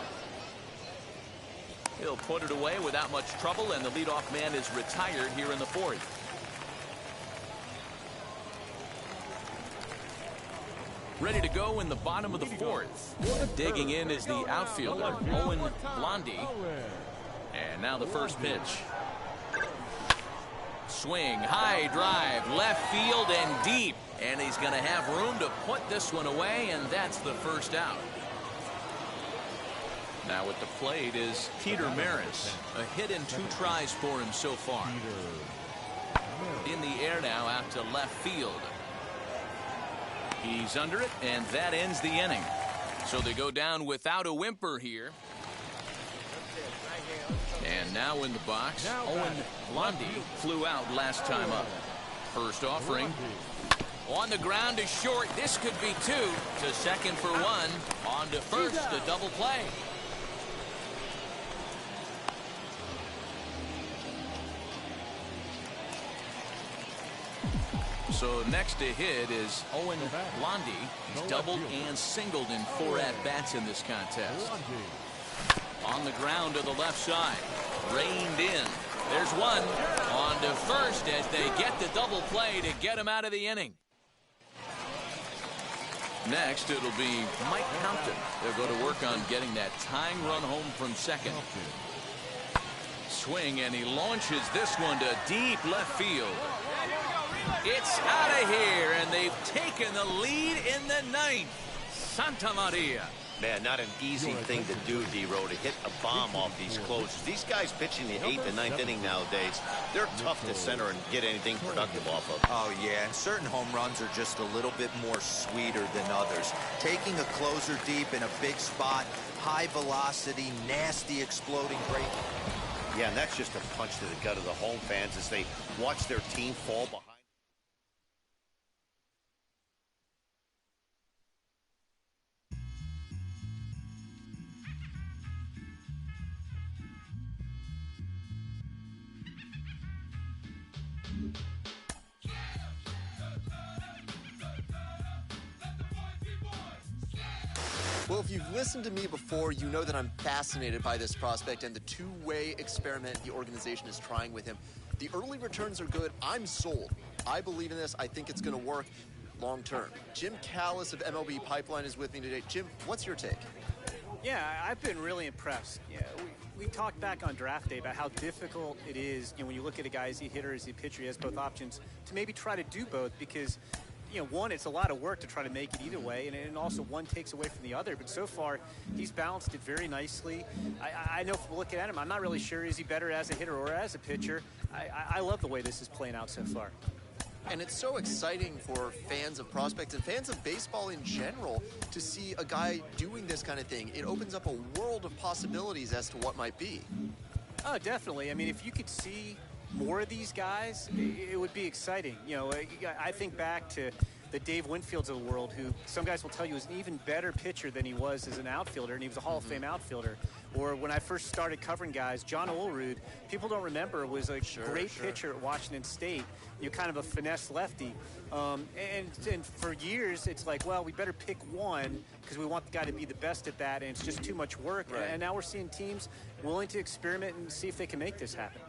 He'll put it away without much trouble, and the leadoff man is retired here in the fourth. Ready to go in the bottom of the fourth. Digging in is the outfielder, Owen Blondie. And now the first pitch. Swing, high drive, left field and deep. And he's going to have room to put this one away, and that's the first out. Now at the plate is Peter Maris. A hit in 2 tries for him so far. In the air now out to left field. He's under it, and that ends the inning. So they go down without a whimper here. And now in the box, Owen Blondie flew out last time up. First offering. On the ground to short. This could be 2. To second for 1. On to first, the double play. So next to hit is Owen Blondie. He's doubled and singled in 4 at-bats in this contest. On the ground to the left side. Reined in. There's one. On to first as they get the double play to get him out of the inning. Next, it'll be Mike Compton. They'll go to work on getting that tying run home from second. Swing, and he launches this one to deep left field. It's out of here, and they've taken the lead in the 9th. Santa Maria. Man, not an easy thing to do, D-Row, to hit a bomb off these closers. These guys pitching the 8th and 9th inning nowadays, they're tough to center and get anything productive off of. Oh, yeah, and certain home runs are just a little bit more sweeter than others. Taking a closer deep in a big spot, high velocity, nasty exploding break. Yeah, and that's just a punch to the gut of the home fans as they watch their team fall behind. Well, if you've listened to me before, you know that I'm fascinated by this prospect and the two-way experiment the organization is trying with him. The early returns are good. I'm sold. I believe in this. I think it's going to work long term. Jim Callis of MLB Pipeline is with me today. Jim, what's your take? Yeah, I've been really impressed. Yeah, we talked back on draft day about how difficult it is, when you look at a guy, is he a hitter, is he a pitcher, he has both options, to maybe try to do both because one, it's a lot of work to try to make it either way, and also one takes away from the other. But so far, he's balanced it very nicely. I know from looking at him, I'm not really sure is he better as a hitter or as a pitcher. I love the way this is playing out so far. And it's so exciting for fans of prospects and fans of baseball in general to see a guy doing this kind of thing. It opens up a world of possibilities as to what might be. Oh, definitely. I mean, if you could see more of these guys, it would be exciting. I think back to the Dave Winfields of the world, who some guys will tell you is an even better pitcher than he was as an outfielder, and he was a Hall of Fame outfielder. Or when I first started covering guys, John Olerud, people don't remember, was a great pitcher at Washington State, kind of a finesse lefty. And for years, it's like, well, we better pick one because we want the guy to be the best at that, and it's just too much work. Right. And now we're seeing teams willing to experiment and see if they can make this happen.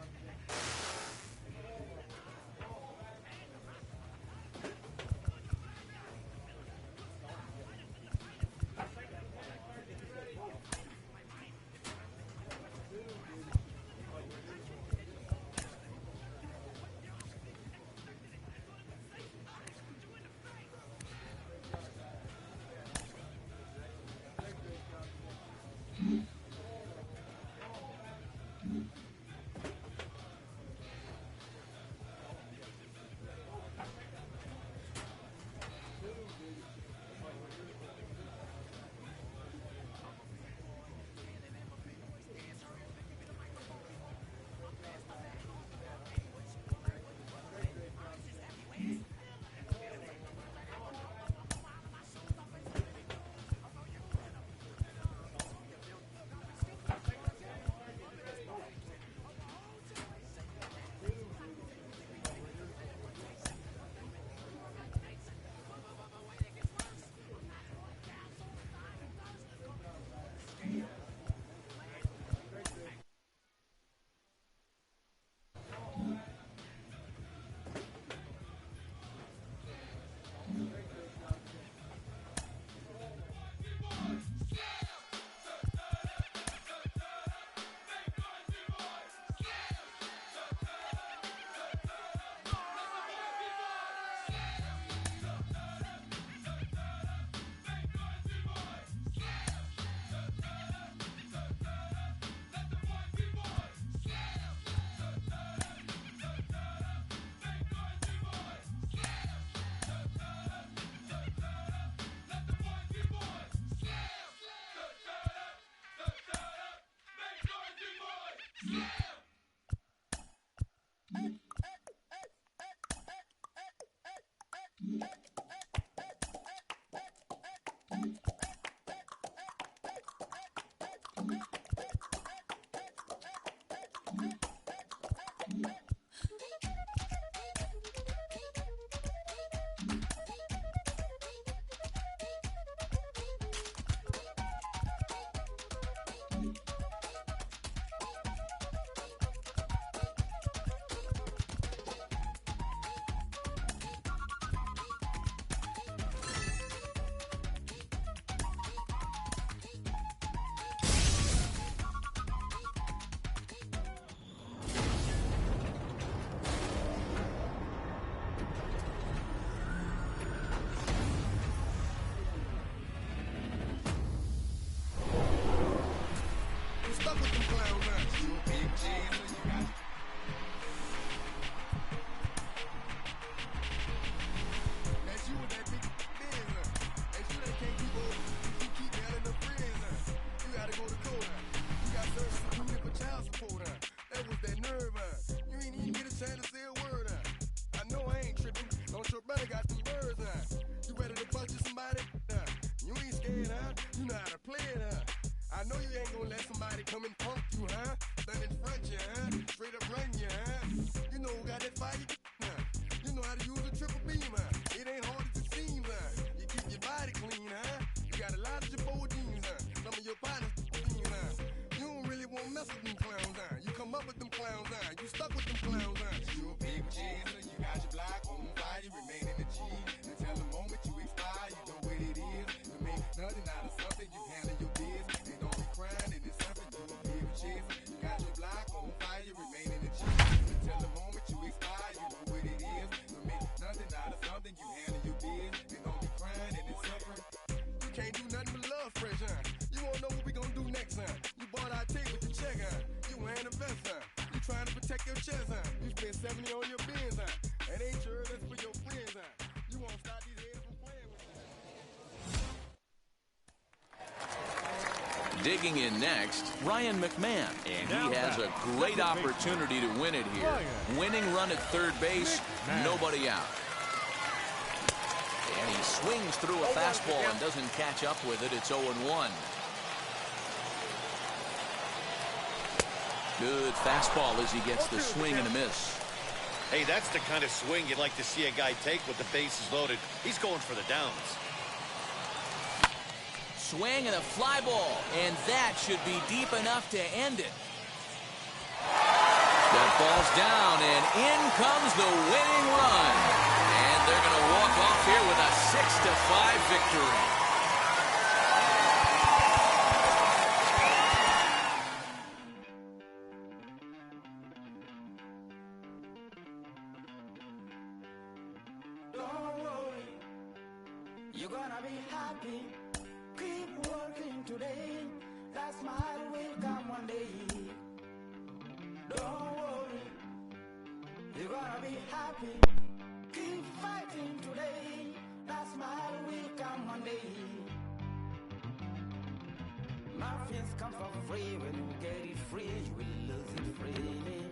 You ain't gonna let somebody come and punk you, huh? Stand in front you, huh? Straight up run you, huh? You know who got that fire, huh? You know how to use a triple beam, huh? It ain't hard as it seems, huh? You keep your body clean, huh? You got a lot of your bold jeans, huh? Some of your partners, huh? You don't really want to mess with them clowns, huh? You come up with them clowns, huh? You stuck with them clowns, huh? You a big cheeser, you got your block on fire, you remain in the G. Until the moment you expire, you know what it is. You make nothing out of something, you handle your biz. And don't be crying, and it's something you a big cheeser. You got your block on fire, you remain in the G. Until the moment you expire, you know what it is. You make nothing out of something, you handle your biz. And don't be crying, and it's suffering. You can't do nothing but love fresh, huh? You won't know what we gonna do next, huh? You bought our tape with the check, huh? You wearing a vest, huh? You trying to protect your chest, huh? You spent 70 on your bins, huh? And ain't sure that's for your friends, huh? You won't stop these heads from playing with you. Digging in next, Ryan McMahon, and he has a great opportunity to win it here. Winning run at third base, nobody out. And he swings through a fastball and doesn't catch up with it. It's 0-1. Good fastball as he gets the swing and a miss. Hey, that's the kind of swing you'd like to see a guy take with the bases loaded. He's going for the downs. Swing and a fly ball, and that should be deep enough to end it. That falls down, and in comes the winning run. And they're going to walk off here with a 6-5 victory. Don't worry, you're gonna be happy. Keep working today. That smile will come one day. Don't worry, you're gonna be happy. Keep fighting today. That smile will come one day. Nothing's come for free. When you get it free, you will lose it freely.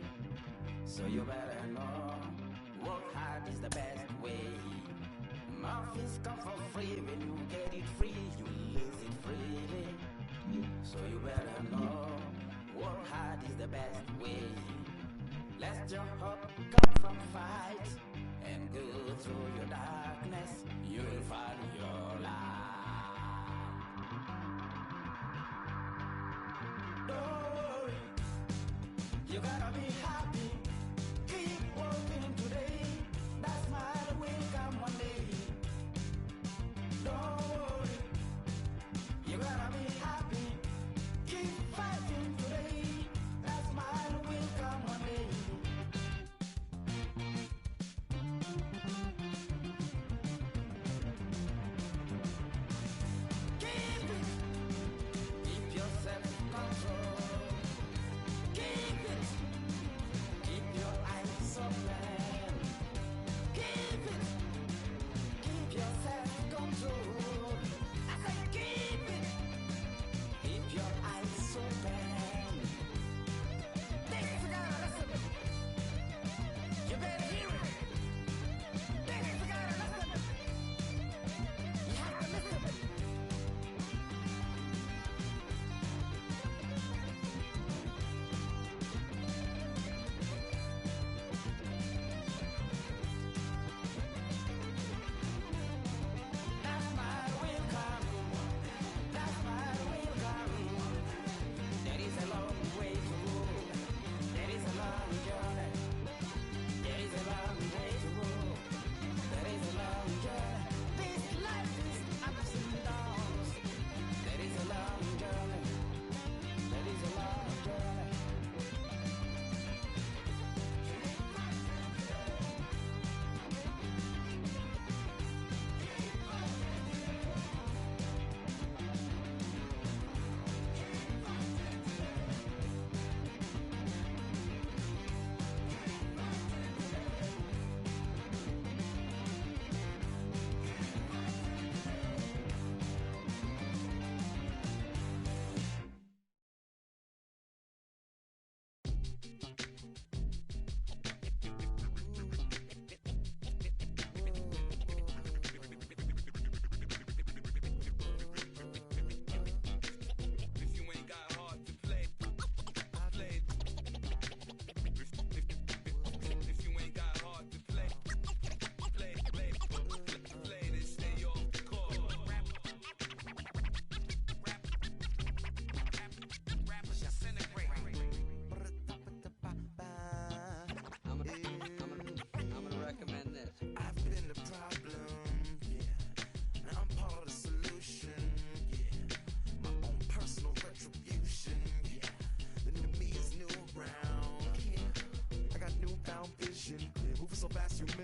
So you better know, work hard is the best way. Nothing's come for free. When you get it free, you will lose it freely. So you better know, work hard is the best way. Let your hope come from fight and go through your darkness. You will find your light. Don't worry, you gotta be happy. Keep working today. That smile will come one day. Don't worry, you gotta be happy. Keep fighting today. That smile will come one day. Keep it. Keep yourself control. Keep it.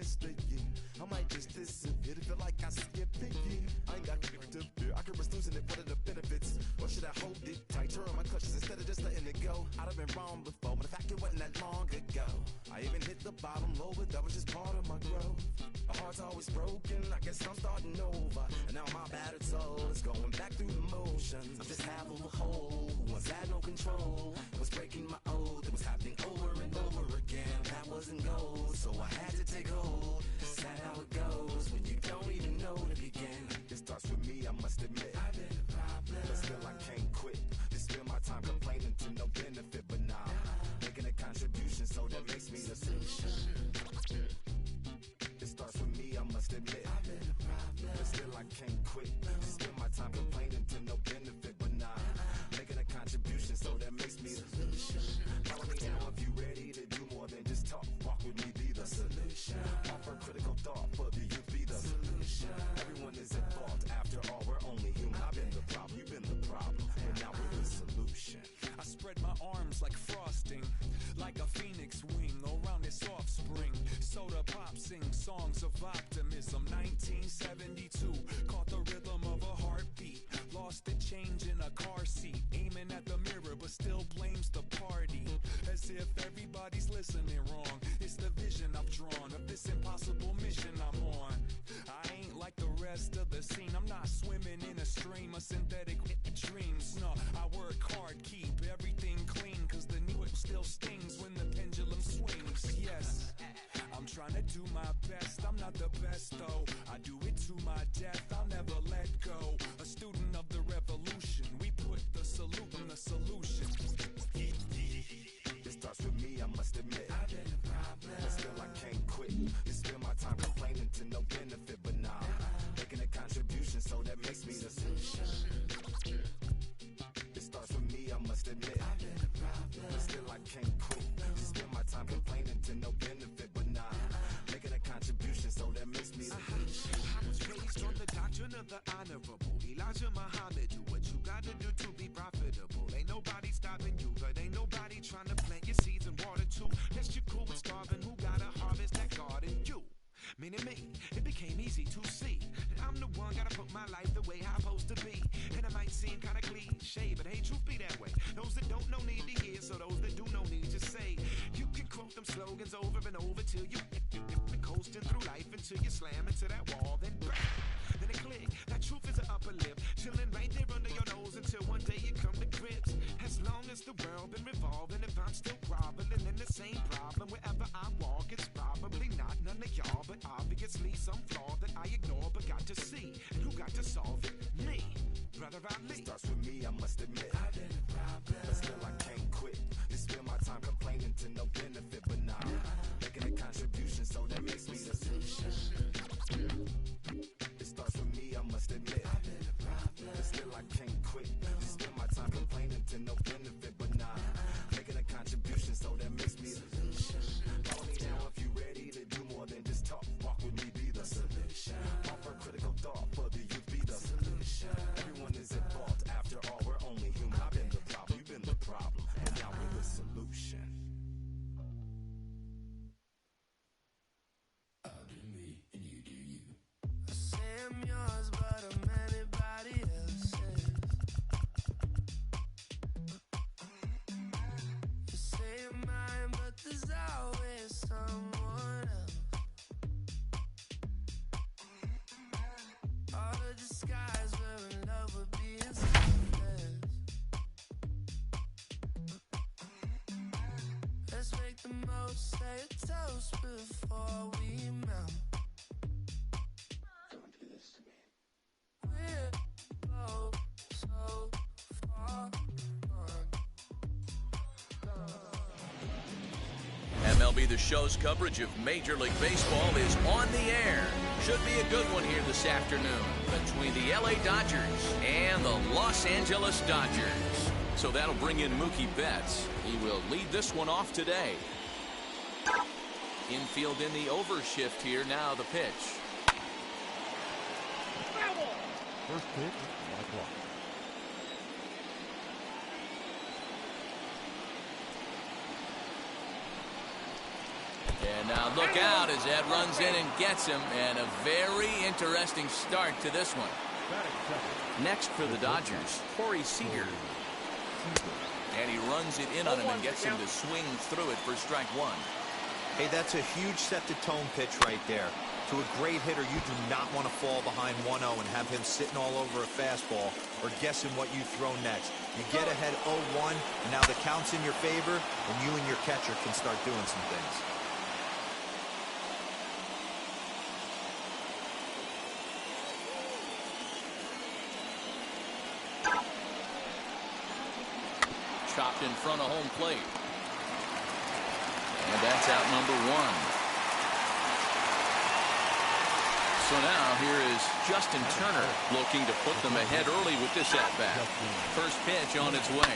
rest of the year. I might just disappear to feel like I skipped the year. I ain't got to fear. I could risk losing it. What are the benefits? Or should I hold it tight? Turn my clutches instead of just letting it go. I'd have been wrong before, but the fact it wasn't that long ago. I even hit the bottom low, but that was just part of my growth. My heart's always broken. I guess I'm starting over. And now my battered soul is going back through the motions. I'm just half of a whole who once had no control. Was breaking my oath. It was happening over and over again. That wasn't gold, so I had to take hold. Sad how it goes when you don't even know to begin. It starts with me, I must admit. I've been a problem, but still I can't quit. Just spend my time complaining to no benefit, but nah, making a contribution, so that makes me the solution. It starts with me, I must admit. I've been a problem, but still I can't quit. Just spend my time complaining to no benefit, but nah, making a contribution, so that makes me the solution. Follow me now if you ready to do more than just talk. Walk with me, be the solution. Offer critical thought for the youth, be the solution. Everyone is at fault. After all, we're only human. I've been the problem, you've been the problem, and now we're the solution. I spread my arms like frosting, like a phoenix wing around its offspring. Soda pop sing songs of optimism. 1972, caught the rhythm of a heartbeat. Lost the change in a car seat, aiming at the mirror but still blames the party. As if everybody's listening wrong. It's the vision I've drawn of this impossible mission I'm on. I ain't like the rest of the scene. I'm not swimming in a stream of synthetic dreams. No, I work hard, keep everything clean, cause the new it still stings when the pendulum swings. Yes, I'm trying to do my best. I'm not the best though. I do it to my death. I'll never let go. A student of the revolution. We put the salute in the solution. It starts with me, I must admit. I've been a problem, but still I can't quit. Just spend my time complaining to no benefit, but nah, making a contribution, so that makes me the solution. It starts with me, I must admit. I've been a problem, but still I can't quit. Just spend my time complaining to no benefit, but nah, making a contribution, so that makes me the solution. I was raised on the doctrine of the honorable Elijah Muhammad. Do what you gotta do to be profitable. Ain't nobody stopping you, but ain't nobody trying to plant your seeds and water too. Unless you're cool with starving, who gotta harvest that garden? You. Meaning me, it became easy to see that I'm the one gotta put my life the way I'm supposed to be. And it might seem kinda cliche, but hey, truth be that way. Those that don't know need to hear, so those that do know need to say. You can quote them slogans over and over till you coasting through life until you slam into that wall, then bang, then it click. That truth is an upper lip, chilling right there under your nose until one day you come to grips. As long as the world been revolving, if I'm still groveling in the same problem wherever I walk, it's probably not none of y'all, but obviously some flaw that I ignore but got to see. And who got to solve it? Me, brother Ali. It starts with me, I must admit. I've been a problem, but still I can't quit. Just spend my time complaining to no benefit, but nah, making a contribution, so that makes me the solution. It starts with me, I must admit. I've been a problem, but still I can't quit. Just spend my time complaining to no benefit, but nah, making a contribution, so that makes me the solution. Follow me now if you ready to do more than just talk. Walk with me, be the solution. Offer critical thought for the youth, be the solution. Everyone is at fault. After all, we're only human. I've been the problem, you've been the problem, and now we're the solution. I'll do me and you do you. I say I'm yours, but I'm anybody else's. You say you're mine, but there's always someone else. All the disguise, we're in love with being selfless. Let's make the most, say a toast before we melt. Don't do this to me. We're both so far MLB The Show's coverage of Major League Baseball is on the air. Should be a good one here this afternoon between the LA Dodgers and the Los Angeles Dodgers. So that'll bring in Mookie Betts. He will lead this one off today. Infield in the overshift here. Now the pitch. First pitch, 1 o'clock. And now look out as that runs in and gets him, and a very interesting start to this one. Next for the Dodgers, Corey Seager. And he runs it in on him and gets him to swing through it for strike one. Hey, that's a huge set-the-tone pitch right there. To a great hitter, you do not want to fall behind 1-0 and have him sitting all over a fastball or guessing what you throw next. You get ahead 0-1, and now the count's in your favor, and you and your catcher can start doing some things. Chopped in front of home plate. And that's out number one. So now here is Justin Turner looking to put them ahead early with this at-bat. First pitch on its way.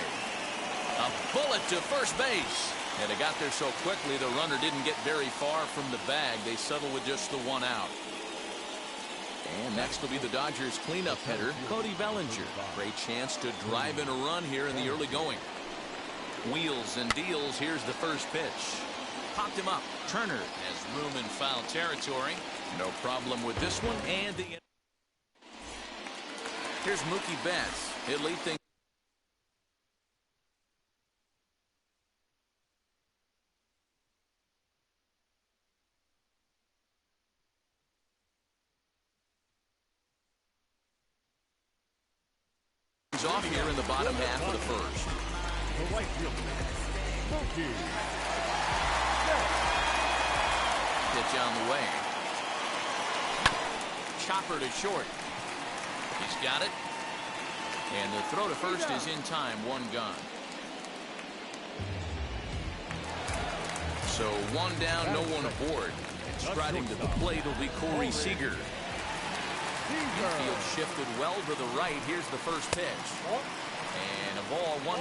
A bullet to first base. And it got there so quickly the runner didn't get very far from the bag. They settle with just the one out. And next will be the Dodgers cleanup hitter, Cody Bellinger. Great chance to drive in a run here in the early going. Wheels and deals. Here's the first pitch. Popped him up. Turner has room in foul territory. No problem with this one. And the here's Mookie Betts. He'll lead things off here in the bottom half of the first. The right fielder, Mookie. Pitch on the way. Chopper to short. He's got it. And the throw to first is in time. One gone. So one down, no one aboard. Striding to the plate will be Corey Seager. Infield shifted well to the right. Here's the first pitch. And a ball 1-0.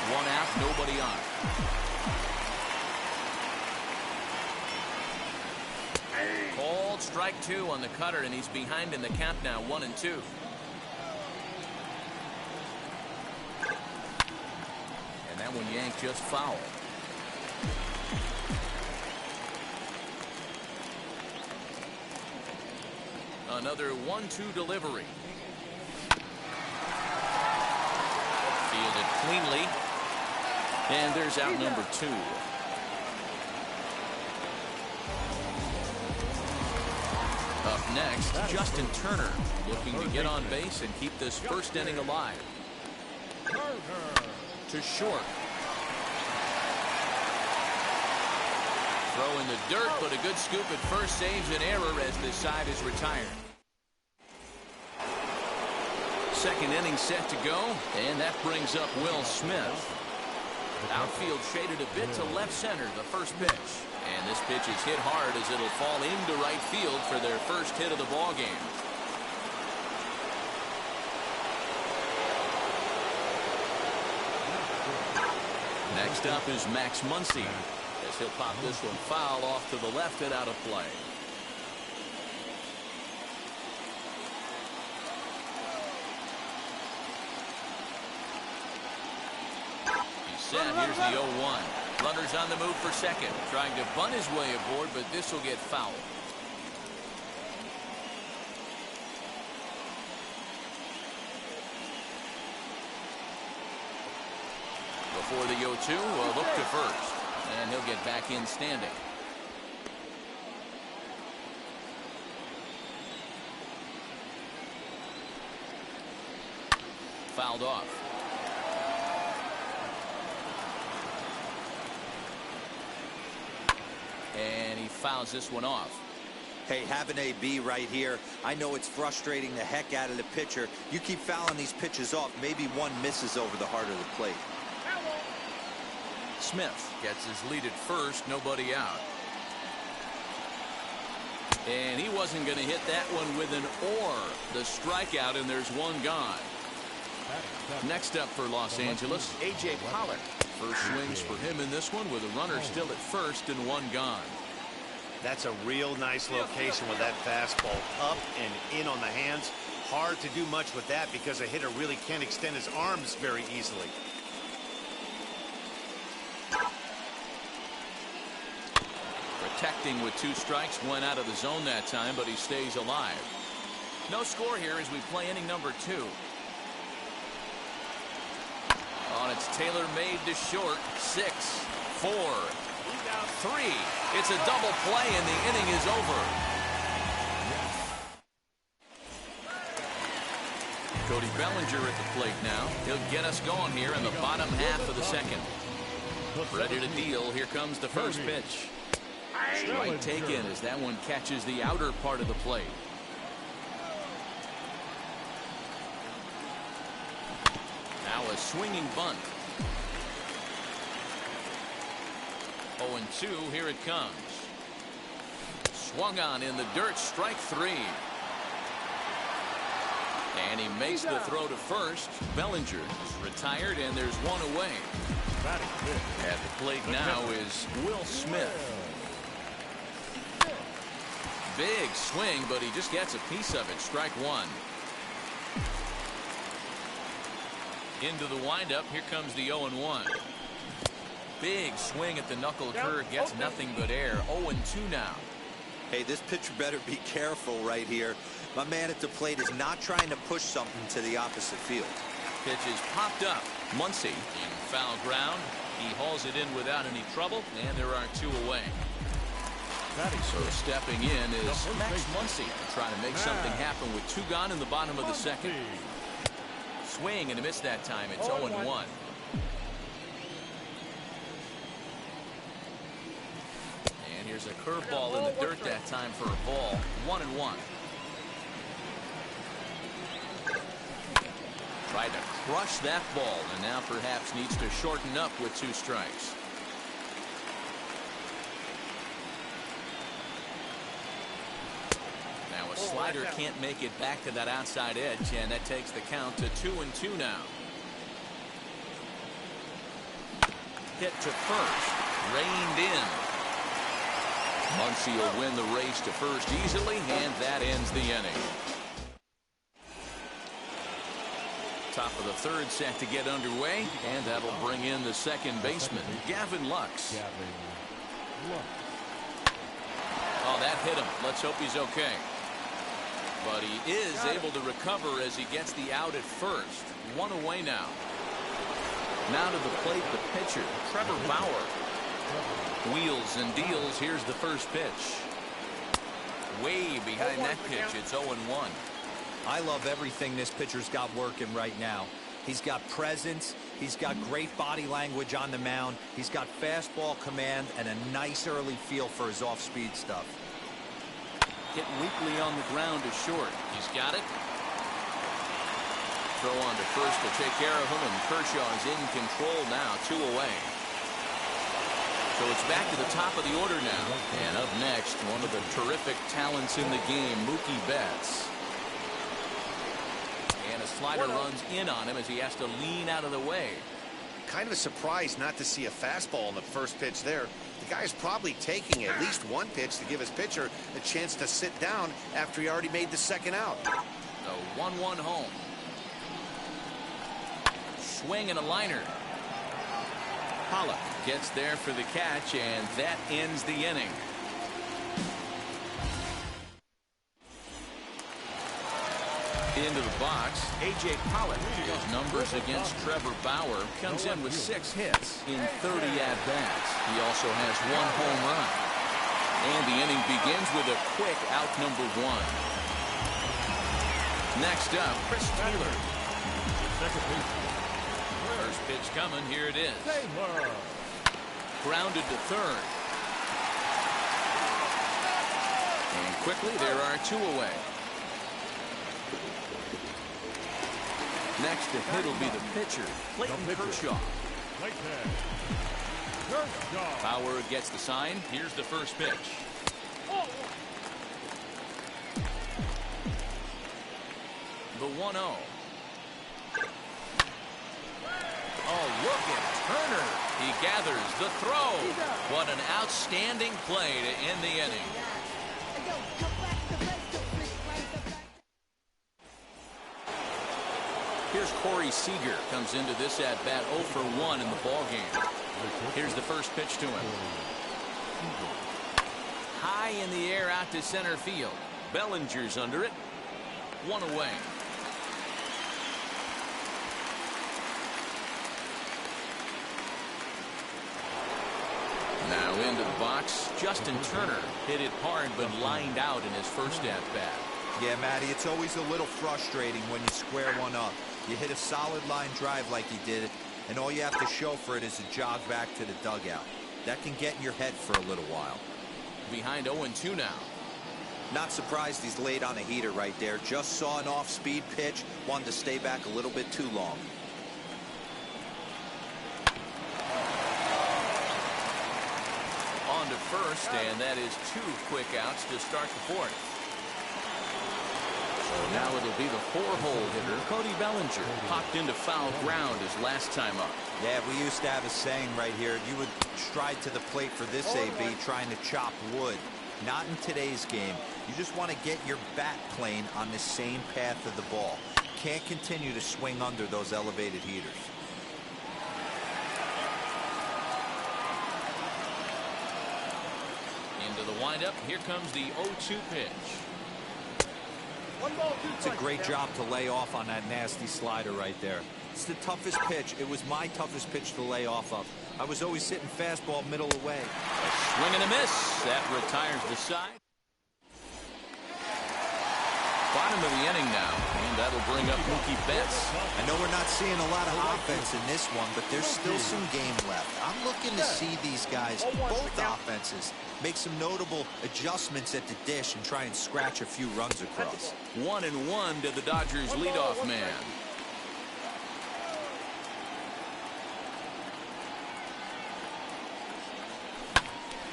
One out, nobody on. Called strike two on the cutter, and he's behind in the count now, 1-2. And that one yanked just foul. Another 1-2 delivery. Fielded cleanly. And there's out number two. Up next, Justin Turner looking to get on base and keep this first inning alive. To short. Throw in the dirt, but a good scoop at first saves an error as this side is retired. Second inning set to go, and that brings up Will Smith. Outfield shaded a bit to left center, the first pitch. And this pitch is hit hard as it'll fall into right field for their first hit of the ball game. Next up is Max Muncy, as he'll pop this one foul off to the left and out of play. Set. Here's the 0-1. Runners on the move for second. Trying to bunt his way aboard, but this will get fouled. Before the 0-2, a look to first. And he'll get back in standing. Fouled off. And he fouls this one off. Hey, have an AB right here. I know it's frustrating the heck out of the pitcher. You keep fouling these pitches off, maybe one misses over the heart of the plate. Smith gets his lead at first, nobody out. And he wasn't going to hit that one with an or. The strikeout, and there's one gone. Next up for Los Angeles, A.J. Pollock. First swings for him in this one with a runner still at first and one gone. That's a real nice location with that fastball up and in on the hands. Hard to do much with that because a hitter really can't extend his arms very easily. Protecting with 2 strikes, went out of the zone that time, but he stays alive. No score here as we play inning number 2. On it's Taylor made to short. 6, 4, 3. It's a double play and the inning is over. Cody Bellinger at the plate now. He'll get us going here in the bottom half of the second. Ready to deal. Here comes the first pitch. Strike taken as that one catches the outer part of the plate. Now a swinging bunt. 0-2. Here it comes. Swung on in the dirt. Strike 3. And he makes the throw to first. Bellinger is retired, and there's one away. At the plate now is Will Smith. Big swing, but he just gets a piece of it. Strike 1. Into the windup. Here comes the 0-1. Big swing at the knuckle curve. Gets nothing but air. 0-2 now. Hey, this pitcher better be careful right here. My man at the plate is not trying to push something to the opposite field. Pitch is popped up. Muncy in foul ground. He hauls it in without any trouble, and there are 2 away. So stepping in is Max Muncy, trying to make something happen with 2 gone in the bottom of the second. Swing and a miss that time. It's 0-1. And here's a curveball in the dirt that time for a ball. 1-1. Tried to crush that ball, and now perhaps needs to shorten up with 2 strikes. Now a slider can't make it back to that outside edge, and that takes the count to 2-2 now. Hit to first. Reined in. Muncy will win the race to first easily, and that ends the inning. Top of the 3rd set to get underway, and that'll bring in the second baseman, Gavin Lux. Oh, that hit him. Let's hope he's okay. But he is able to recover as he gets the out at first. 1 away now. Now to the plate, the pitcher, Trevor Bauer. Wheels and deals. Here's the first pitch. Way behind that pitch. It's 0-1. I love everything this pitcher's got working right now. He's got presence. He's got great body language on the mound. He's got fastball command and a nice early feel for his off-speed stuff. Hit weakly on the ground to short. He's got it. Throw on to first to take care of him, and Kershaw is in control now. 2 away. So it's back to the top of the order now. And up next, one of the terrific talents in the game, Mookie Betts. And a slider runs in on him as he has to lean out of the way. Kind of a surprise not to see a fastball on the first pitch there. The guy's probably taking at least 1 pitch to give his pitcher a chance to sit down after he already made the second out. The 1-1 home. Swing and a liner. Pollock gets there for the catch, and that ends the inning. Into the box, A.J. Pollock. His numbers against Trevor Bauer comes in with 6 hits in 30 at-bats. He also has 1 home run. And the inning begins with a quick out number 1. Next up, Chris Taylor. First pitch coming. Here it is. Grounded to third. And quickly, there are 2 away. Next to hit will be the pitcher, Clayton Kershaw. Bauer gets the sign. Here's the first pitch. The 1-0. Oh, look at Turner. He gathers the throw. What an outstanding play to end the inning. Corey Seager comes into this at-bat 0 for 1 in the ballgame. Here's the first pitch to him. High in the air out to center field. Bellinger's under it. 1 away. Now into the box. Justin Turner hit it hard but lined out in his first at-bat. Yeah, Matty, it's always a little frustrating when you square one up. You hit a solid line drive like he did, and all you have to show for it is a jog back to the dugout. That can get in your head for a little while. Behind 0-2 now. Not surprised he's laid on a heater right there. Just saw an off-speed pitch, wanted to stay back a little bit too long. On to first, and that is 2 quick outs to start the fourth. So now it'll be the 4-hole hitter, Cody Bellinger. Popped into foul ground his last time up. Yeah, we used to have a saying right here. You would stride to the plate for this AB trying to chop wood. Not in today's game. You just want to get your bat plane on the same path of the ball. Can't continue to swing under those elevated heaters. Into the windup. Here comes the 0-2 pitch. It's a great job to lay off on that nasty slider right there. It's the toughest pitch. It was my toughest pitch to lay off of. I was always hitting fastball middle away. A swing and a miss. That retires the side. Bottom of the inning now, and that'll bring up Mookie Betts. I know we're not seeing a lot of offense in this one, but there's still some game left. I'm looking to see these guys, both offenses, make some notable adjustments at the dish and try and scratch a few runs across. 1-1 to the Dodgers leadoff man.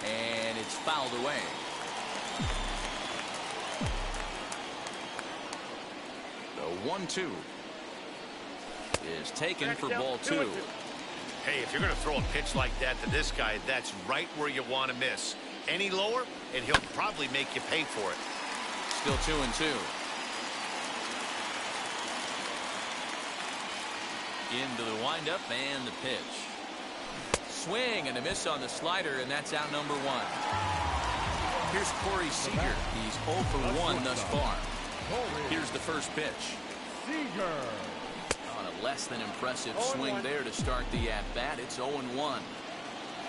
And it's fouled away. The 1-2 is taken for ball 2. Hey, if you're going to throw a pitch like that to this guy, that's right where you want to miss. Any lower, and he'll probably make you pay for it. Still 2-2. Into the windup and the pitch. Swing and a miss on the slider, and that's out number 1. Here's Corey Seager. He's 0 for 1 thus far. Here's the first pitch. Seager. On a less than impressive swing there to start the at-bat. It's 0-1.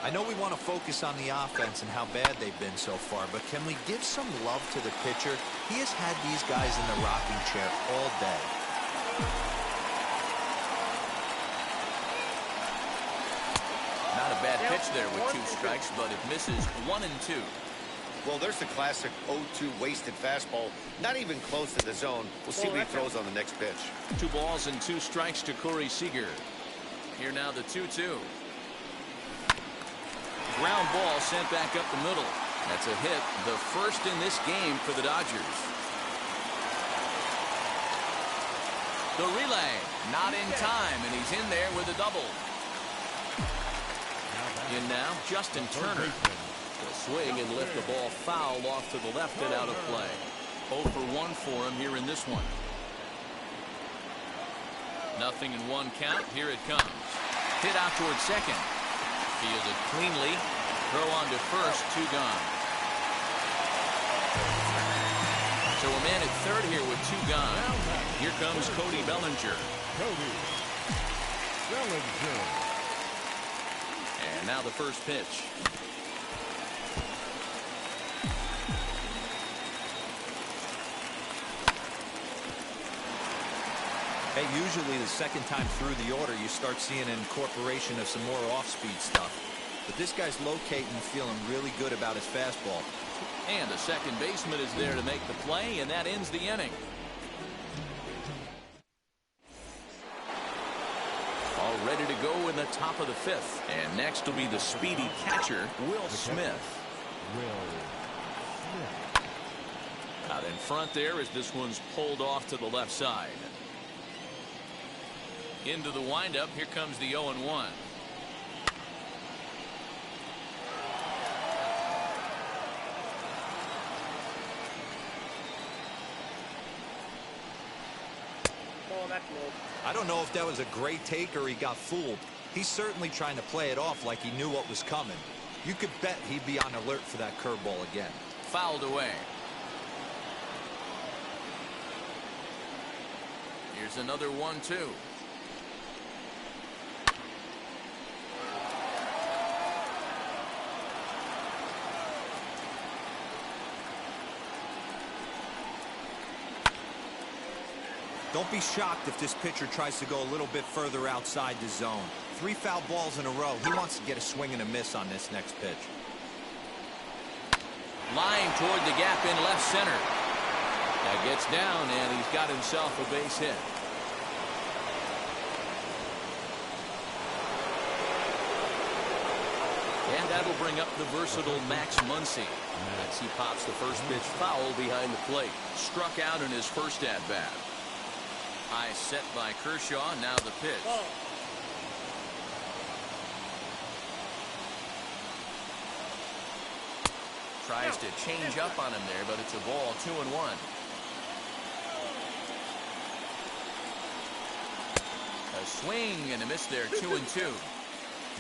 I know we want to focus on the offense and how bad they've been so far, but can we give some love to the pitcher? He has had these guys in the rocking chair all day. Not a bad pitch there with 2 strikes, but it misses 1-2. Well, there's the classic 0-2 wasted fastball. Not even close to the zone. We'll see what he throws on the next pitch. 2 balls and 2 strikes to Corey Seager. Here now the 2-2. Ground ball sent back up the middle. That's a hit, the first in this game for the Dodgers. The relay, not in time, and he's in there with a double. In now, Justin Turner. Swing and lift the ball foul off to the left and out of play. 0 for 1 for him here in this one. 0-1 count. Here it comes. Hit out towards second. Fielded cleanly. Throw on to first. 2 gone. So a man at third here with 2 gone. Here comes Cody Bellinger. Cody Bellinger. And now the first pitch. Hey, usually the second time through the order, you start seeing an incorporation of some more off-speed stuff. But this guy's locating, feeling really good about his fastball. And the second baseman is there to make the play, and that ends the inning. All ready to go in the top of the 5th. And next will be the speedy catcher, Will Smith. Out in front there as this one's pulled off to the left side. Into the windup. Here comes the 0-1. I don't know if that was a great take or he got fooled. He's certainly trying to play it off like he knew what was coming. You could bet he'd be on alert for that curveball again. Fouled away. Here's another 1-2. Don't be shocked if this pitcher tries to go a little bit further outside the zone. 3 foul balls in a row. He wants to get a swing and a miss on this next pitch. Line toward the gap in left center. That gets down, and he's got himself a base hit. And that'll bring up the versatile Max Muncy. As he pops the first pitch foul behind the plate. Struck out in his first at-bat. High set by Kershaw. Now the pitch. Tries to change up on him there, but it's a ball. 2-1. A swing and a miss there. 2-2.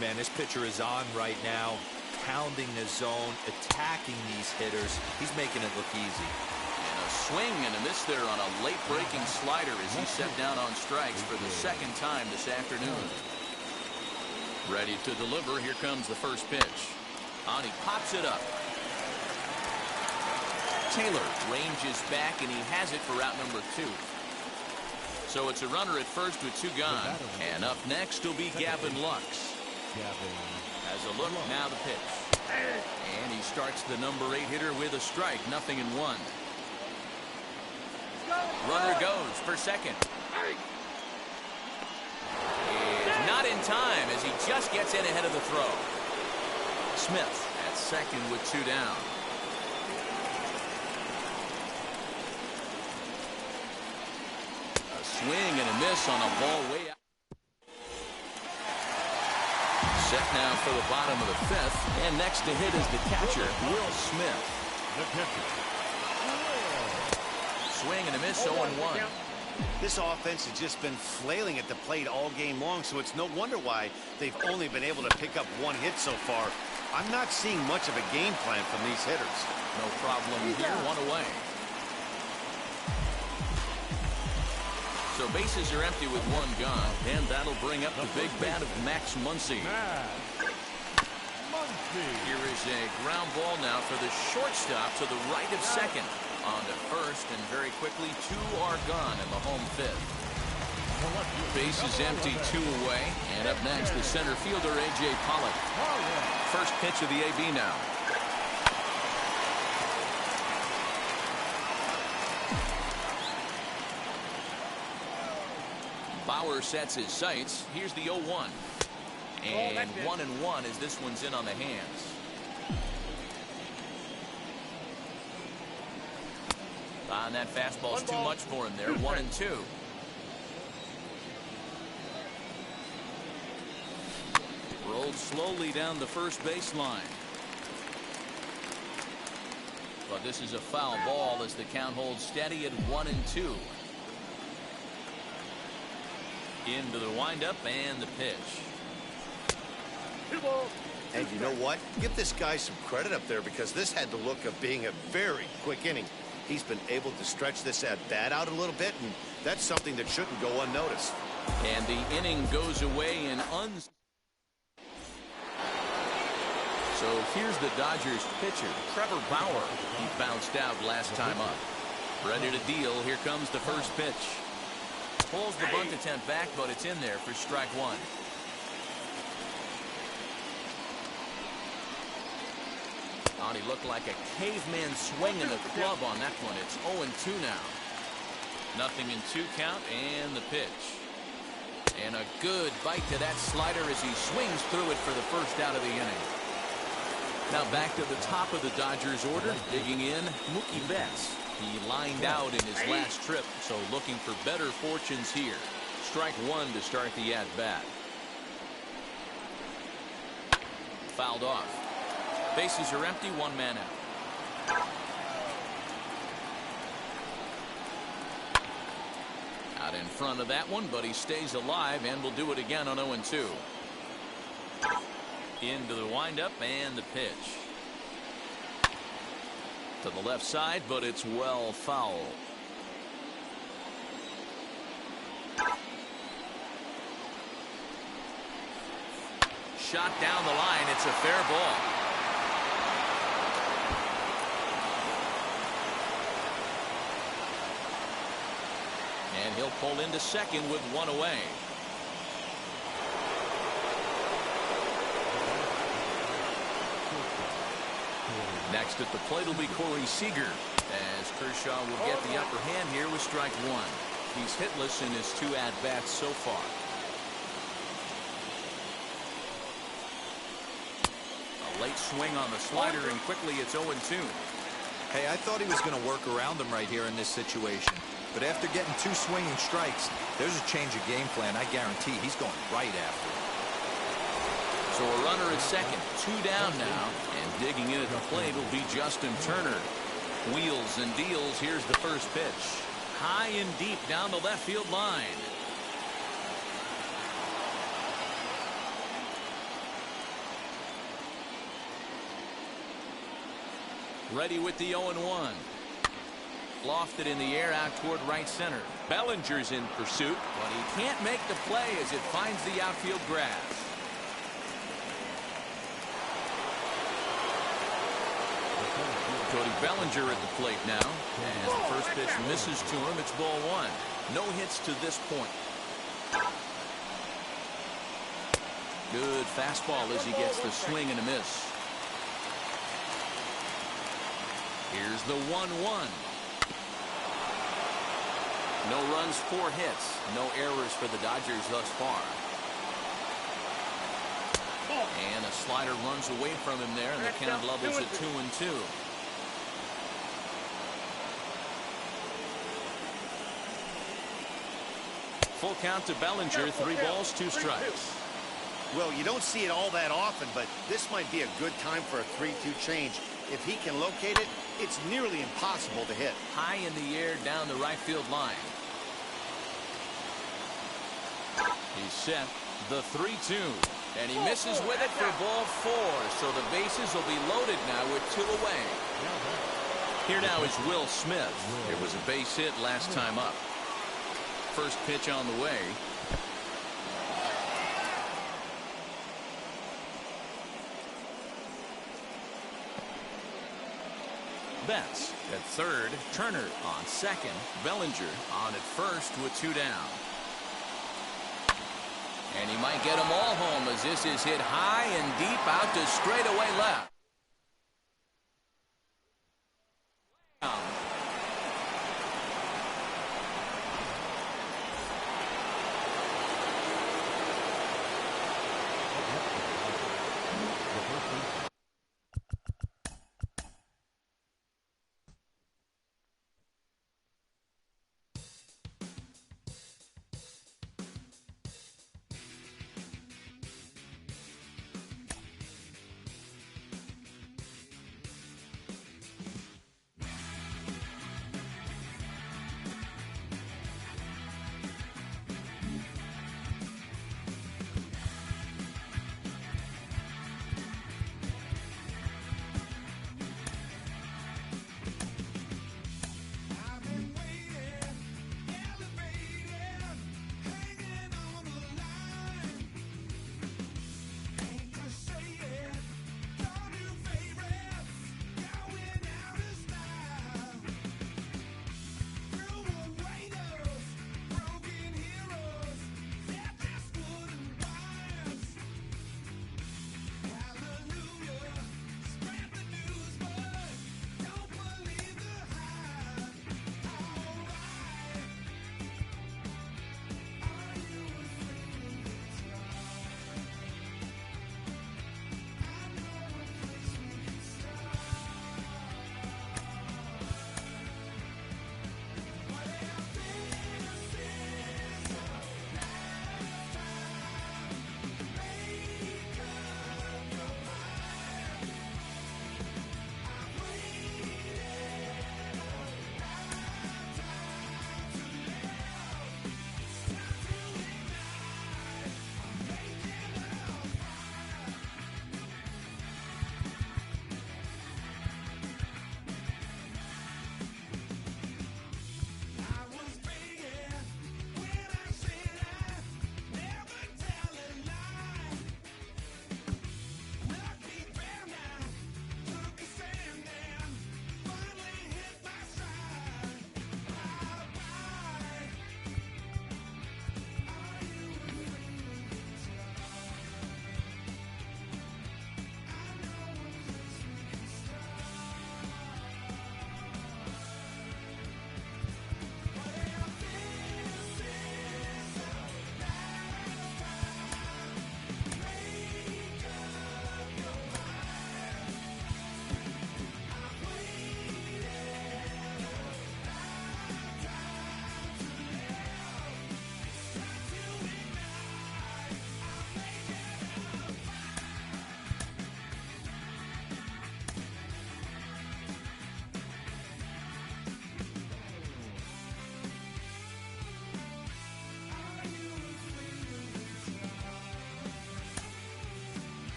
Man, this pitcher is on right now, pounding the zone, attacking these hitters. He's making it look easy. And a swing and a miss there on a late-breaking slider as he set down on strikes for the second time this afternoon. Ready to deliver. Here comes the first pitch. He pops it up. Taylor ranges back, and he has it for out number 2. So it's a runner at first with 2 gone. And up next will be Gavin Lux. Has a look. Now the pitch. And he starts the number 8 hitter with a strike. 0-1. Runner goes for second. Is not in time as he just gets in ahead of the throw. Smith at second with 2 down. A swing and a miss on a ball way out. Set now for the bottom of the 5th, and next to hit is the catcher, Will Smith. The catcher. Swing and a miss, 0-1. This offense has just been flailing at the plate all game long, so it's no wonder why they've only been able to pick up 1 hit so far. I'm not seeing much of a game plan from these hitters. No problem here, 1 away. So bases are empty with 1 gone, and that'll bring up the big bat of Max Muncy. Here is a ground ball now for the shortstop to the right of second. On to first, and very quickly 2 are gone in the home 5th. Bases empty, 2 away, and up next the center fielder A.J. Pollock. First pitch of the AB now. Bauer sets his sights. Here's the 0-1. And 1-1 as this one's in on the hands. And that fastball's too much for him there. 1-2. Rolled slowly down the first baseline. But this is a foul ball as the count holds steady at 1-2. Into the windup and the pitch. And you know what? Give this guy some credit up there because this had the look of being a very quick inning. He's been able to stretch this at-bat out a little bit, and that's something that shouldn't go unnoticed. And the inning goes away in So here's the Dodgers pitcher, Trevor Bauer. He bounced out last time up. Ready to deal. Here comes the first pitch. Pulls the bunt attempt back, but it's in there for strike 1. He looked like a caveman swinging the club on that one. It's 0-2 now. 0-2 count and the pitch. And a good bite to that slider as he swings through it for the first out of the inning. Now back to the top of the Dodgers order. Digging in, Mookie Betts. He lined out in his last trip, so looking for better fortunes here. Strike 1 to start the at-bat. Fouled off. Bases are empty, 1 man out. Out Got in front of that one, but he stays alive and will do it again on 0-2. Into the windup and the pitch. To the left side, but it's well foul. Shot down the line. It's a fair ball. And he'll pull into second with one away. Next at the plate will be Corey Seager, as Kershaw will get the upper hand here with strike one. He's hitless in his 2 at-bats so far. A late swing on the slider, and quickly it's 0-2. Hey, I thought he was going to work around him right here in this situation. But after getting 2 swinging strikes, there's a change of game plan. I guarantee he's going right after it. So a runner at second, 2 down now, and digging in at the plate will be Justin Turner. Wheels and deals. Here's the first pitch. High and deep down the left field line. Ready with the 0-1. Lofted in the air out toward right center. Bellinger's in pursuit, but he can't make the play as it finds the outfield grass. Cody Bellinger at the plate now. As the first pitch misses to him, it's ball one. No hits to this point. Good fastball as he gets the swing and a miss. Here's the 1-1. No runs, 4 hits. No errors for the Dodgers thus far. And a slider runs away from him there, and the count levels at 2-2. Full count to Bellinger, 3 balls, 2 strikes. Well, you don't see it all that often, but this might be a good time for a 3-2 change. If he can locate it, it's nearly impossible to hit. High in the air down the right field line. He's set. The 3-2. And he misses with it for ball 4. So the bases will be loaded now with 2 away. Here now is Will Smith. It was a base hit last time up. First pitch on the way. Betts at third. Turner on second. Bellinger on at first with 2 down. And he might get them all home as this is hit high and deep out to straightaway left.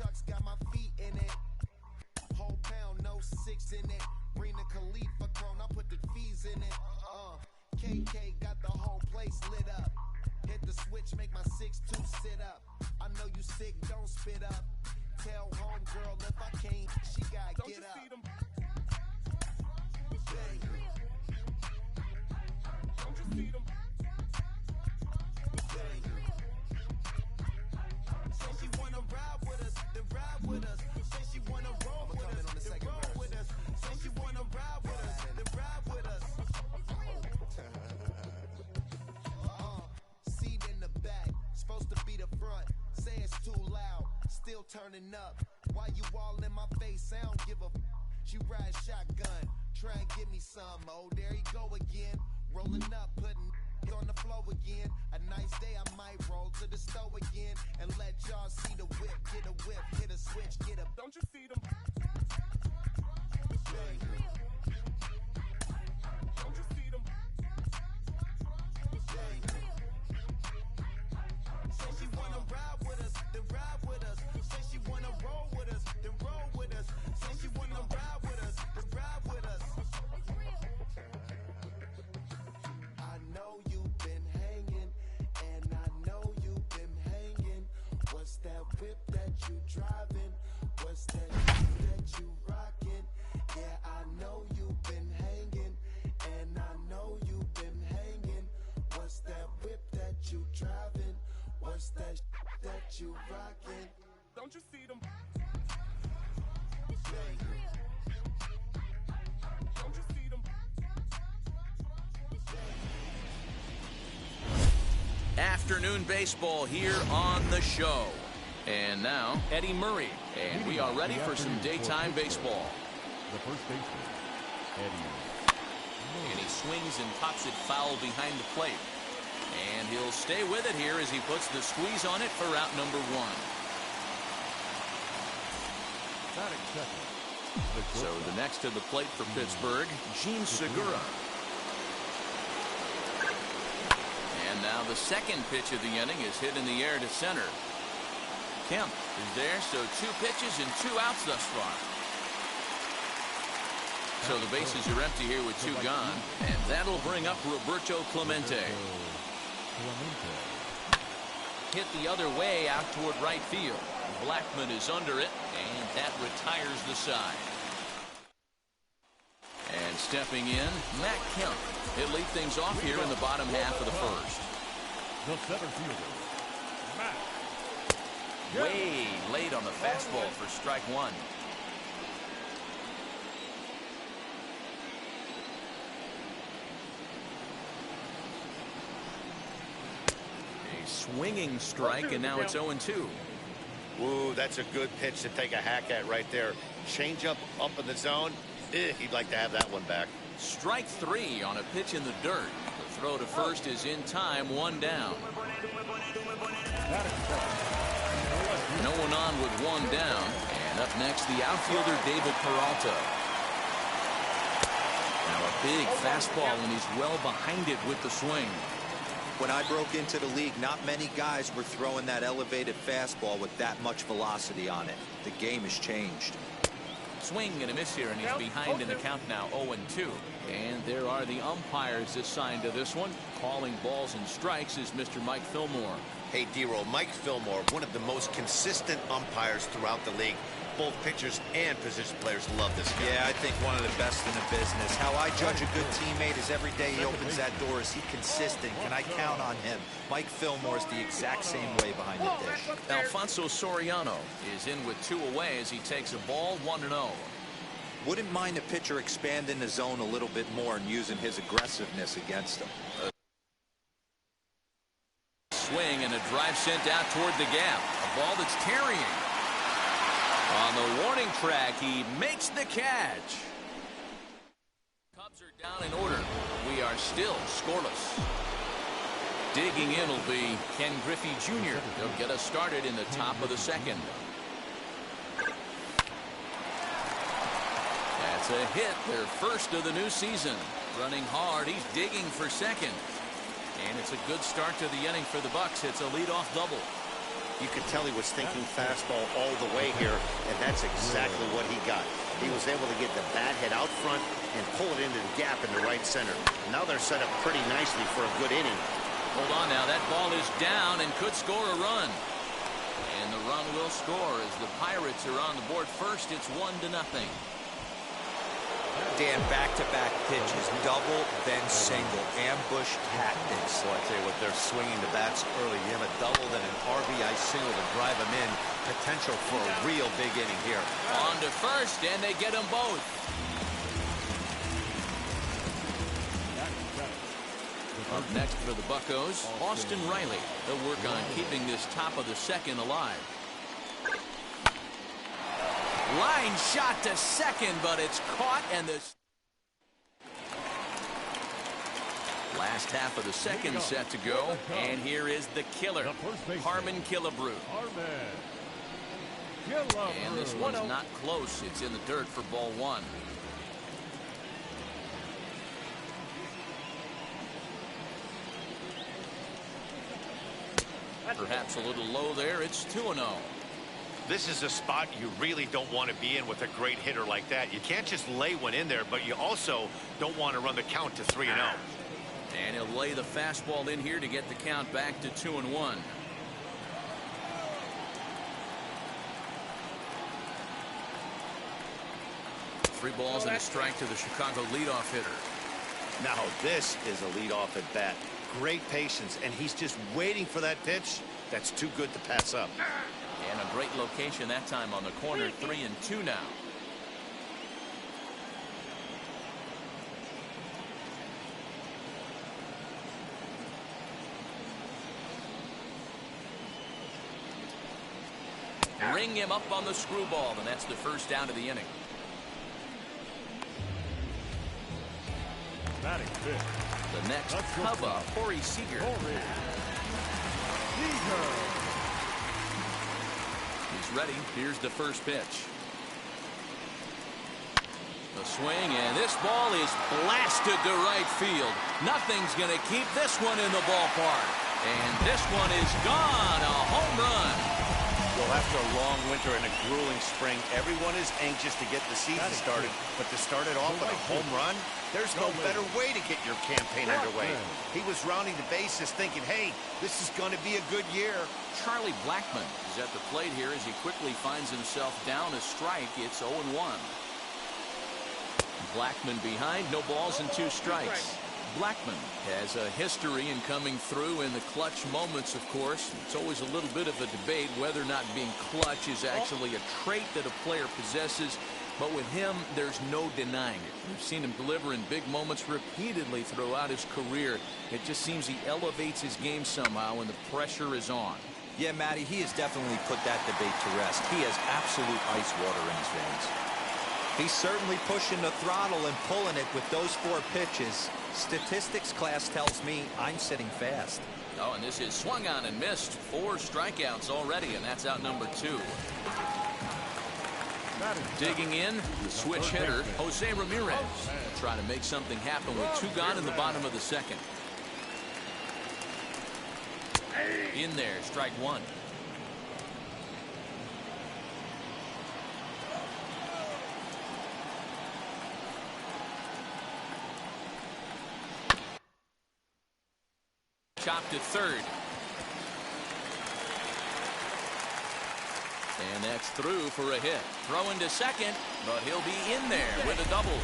chucks, got my feet in it. Whole pound, no 6 in it. Bring the Khalifa chrome, I put the fees in it. KK got the whole place lit up. Hit the switch, make my 6'2" sit up. I know you sick, don't spit up. Tell homegirl if I can't, she gotta Don't get you up. see them? Bang. Don't you see them? Bang. Say she wanna ride with us, then ride with us. Say she wanna roll with us, then roll with us. Say she wanna ride with us, then ride with us. Seat in the back, supposed to be the front. Say it's too loud, still turning up. Why you all in my face? I don't give a f. She ride shotgun, try and give me some. Oh, there you go again. Rolling up, putting on the floor again. A nice day, I might roll to the store again and let y'all see the whip. Get a whip, hit a switch, get a. Don't you see them? Bang. Don't you see them? Bang. Say she wanna ride with us, then ride with us. Say she wanna roll with us, then roll with us. Say she wanna ride with us, then ride with us. I know you've been hanging, and I know you've been hanging. What's that whip that you driving? What's that whip that you rocking? Yeah, I know you've been hanging, and I know you've been hanging. What's that whip that you driving? What's that you rocking? Don't you see them? Bang. Don't you see them? Afternoon baseball here on the show. And now, Eddie Murray. And we are ready for some daytime baseball. The first baseman, Eddie. And he swings and pops it foul behind the plate. And he'll stay with it here as he puts the squeeze on it for out number 1. Batting second. So the next to the plate for Pittsburgh, Gene Segura. And now the second pitch of the inning is hit in the air to center. Kemp is there, so 2 pitches and 2 outs thus far. So the bases are empty here with 2 gone, and that'll bring up Roberto Clemente. Hit the other way out toward right field. Blackman is under it, and that retires the side. And stepping in, Matt Kemp. He'll lead things off here in the bottom half of the first. The center fielder, Matt. Way late on the fastball for strike 1. A swinging strike, and now it's 0-2. Ooh, that's a good pitch to take a hack at right there. Change up in the zone. He'd like to have that one back. Strike 3 on a pitch in the dirt. The throw to first is in time, 1 down. No one on with 1 down. And up next, the outfielder, David Peralta. Now a big fastball, and he's well behind it with the swing. When I broke into the league, not many guys were throwing that elevated fastball with that much velocity on it. The game has changed. Swing and a miss here, and he's behind in the count now, 0-2. And there are the umpires assigned to this one. Calling balls and strikes is Mr. Mike Fillmore. Hey, D-Roll, Mike Fillmore, one of the most consistent umpires throughout the league. Both pitchers and position players love this guy. Yeah, I think one of the best in the business. How I judge a good teammate is every day he opens that door. Is he consistent? Can I count on him? Mike Fillmore is the exact same way behind the dish. Alfonso Soriano is in with 2 away as he takes a ball, 1-0. Wouldn't mind a pitcher expanding the zone a little bit more and using his aggressiveness against him. Swing and a drive sent out toward the gap. A ball that's carrying. On the warning track, he makes the catch. Cubs are down in order. We are still scoreless. Digging in will be Ken Griffey Jr. He'll get us started in the top of the second. That's a hit, their first of the new season. Running hard, he's digging for second. And it's a good start to the inning for the Bucks. It's a leadoff double. You could tell he was thinking fastball all the way here, and that's exactly what he got. He was able to get the bat head out front and pull it into the gap in the right center. Now they're set up pretty nicely for a good inning. Hold on now. That ball is down and could score a run. And the run will score as the Pirates are on the board first. It's 1-0. Dan, back-to-back pitches, double, then single, ambush tactics. Well, I tell you what, they're swinging the bats early. You have a double, then an RBI single to drive them in. Potential for a real big inning here. On to first, and they get them both. Up next for the Buccos, Austin Riley. They'll work on keeping this top of the second alive. Line shot to second, but it's caught, and the last half of the second set to go, and here is the killer, Harmon Killebrew. And this one's not close. It's in the dirt for ball one. Perhaps a little low there. It's 2-0. This is a spot you really don't want to be in with a great hitter like that. You can't just lay one in there, but you also don't want to run the count to 3-0. And he'll lay the fastball in here to get the count back to 2-1. Three balls and a strike to the Chicago leadoff hitter. Now this is a leadoff at bat. Great patience, and he's just waiting for that pitch. That's too good to pass up. And a great location that time on the corner. 3-2 now. Ring him up on the screwball, and that's the first down of the inning. The next Cub up, Corey Seager. He's ready. Here's the first pitch. The swing, and this ball is blasted to right field. Nothing's going to keep this one in the ballpark. And this one is gone. A home run. Well, after a long winter and a grueling spring, everyone is anxious to get the season started. But to start it off with a home run, there's no better way to get your campaign underway. He was rounding the bases thinking, hey, this is going to be a good year. Charlie Blackmon is at the plate here as he quickly finds himself down a strike. It's 0-1. Blackmon behind, no balls and 2 strikes. Blackmon has a history in coming through in the clutch moments, of course. It's always a little bit of a debate whether or not being clutch is actually a trait that a player possesses. But with him, there's no denying it. We've seen him deliver in big moments repeatedly throughout his career. It just seems he elevates his game somehow when the pressure is on. Yeah, Matty, he has definitely put that debate to rest. He has absolute ice water in his veins. He's certainly pushing the throttle and pulling it with those 4 pitches. Statistics class tells me I'm sitting fast. Oh, and this is swung on and missed. 4 strikeouts already, and that's out number 2. Digging in, the switch hitter, Jose Ramirez. Trying to make something happen with 2 gone in the bottom of the second. In there, strike 1. Chopped to third. And that's through for a hit. Throwing to second, but he'll be in there with a double.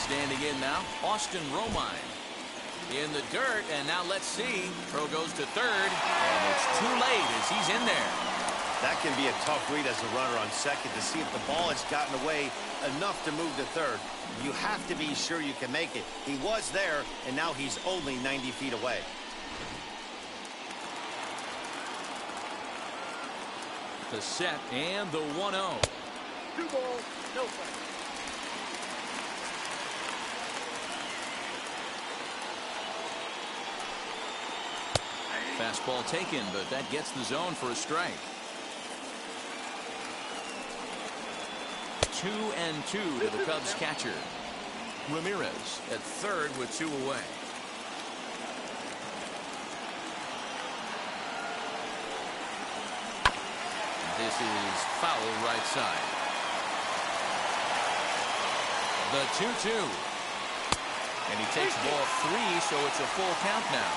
Standing in now, Austin Romine. In the dirt, and now let's see. Throw goes to third, and it's too late as he's in there. That can be a tough read as a runner on second to see if the ball has gotten away enough to move to third. You have to be sure you can make it. He was there, and now he's only 90 feet away. The set and the 1-0. 2 balls, no strikes. Fastball taken, but that gets the zone for a strike. 2-2 to the Cubs catcher. Ramirez at third with 2 away. This is foul right side. The 2-2. And he takes ball 3, so it's a full count now.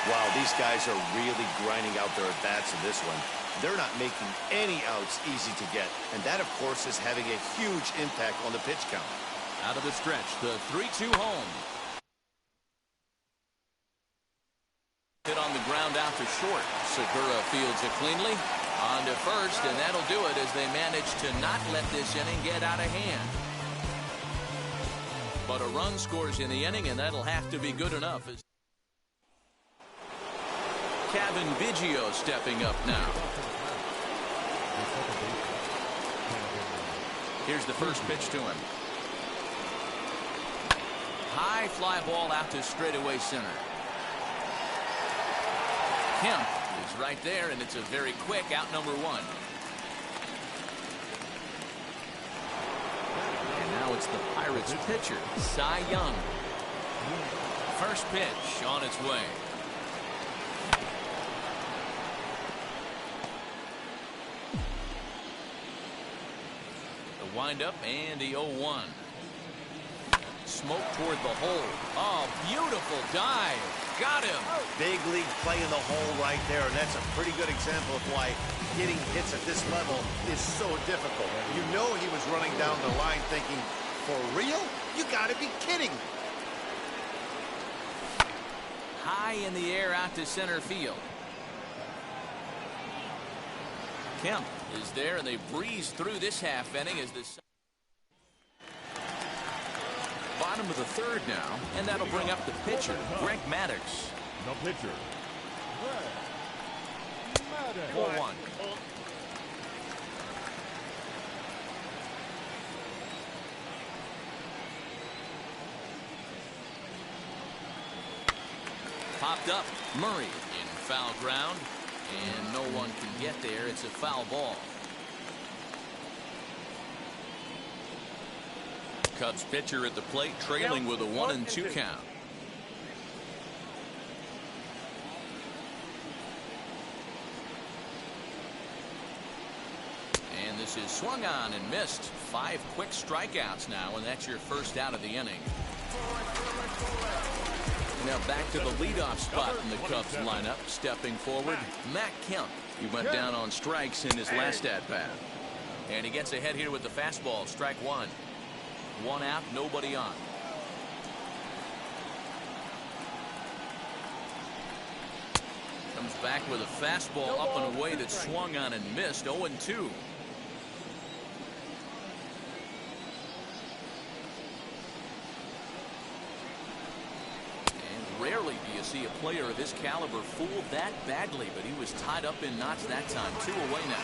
Wow, these guys are really grinding out their at-bats in this one. They're not making any outs easy to get. And that, of course, is having a huge impact on the pitch count. Out of the stretch, the 3-2 home. Hit on the ground out to short. Segura fields it cleanly. On to first, and that'll do it as they manage to not let this inning get out of hand. But a run scores in the inning, and that'll have to be good enough. Kevin Biggio stepping up now. Here's the first pitch to him. High fly ball out to straightaway center. Kemp is right there, and it's a very quick out number 1. And now it's the Pirates pitcher, Cy Young. First pitch on its way. The windup and the 0-1. Smoke toward the hole. Oh, beautiful dive. Got him. Big league play in the hole right there, and that's a pretty good example of why hitting hits at this level is so difficult. You know he was running down the line thinking, for real? You gotta be kidding me. High in the air out to center field. Kemp is there, and they breeze through this half inning as the bottom of the third now, and that'll bring up the pitcher, Greg Maddux. The pitcher, Greg Maddux. 4-1. Popped up. Murray in foul ground, and no one can get there. It's a foul ball. Cubs pitcher at the plate, trailing with a 1-2 count. And this is swung on and missed. 5 quick strikeouts now, and that's your first out of the inning. Now back to the leadoff spot in the Cubs lineup. Stepping forward, Matt Kemp. He went down on strikes in his last at-bat. And he gets ahead here with the fastball. Strike 1. 1 out, nobody on. Comes back with a fastball up and away that swung on and missed. 0-2. Rarely do you see a player of his caliber fooled that badly, but he was tied up in knots that time. 2 away now.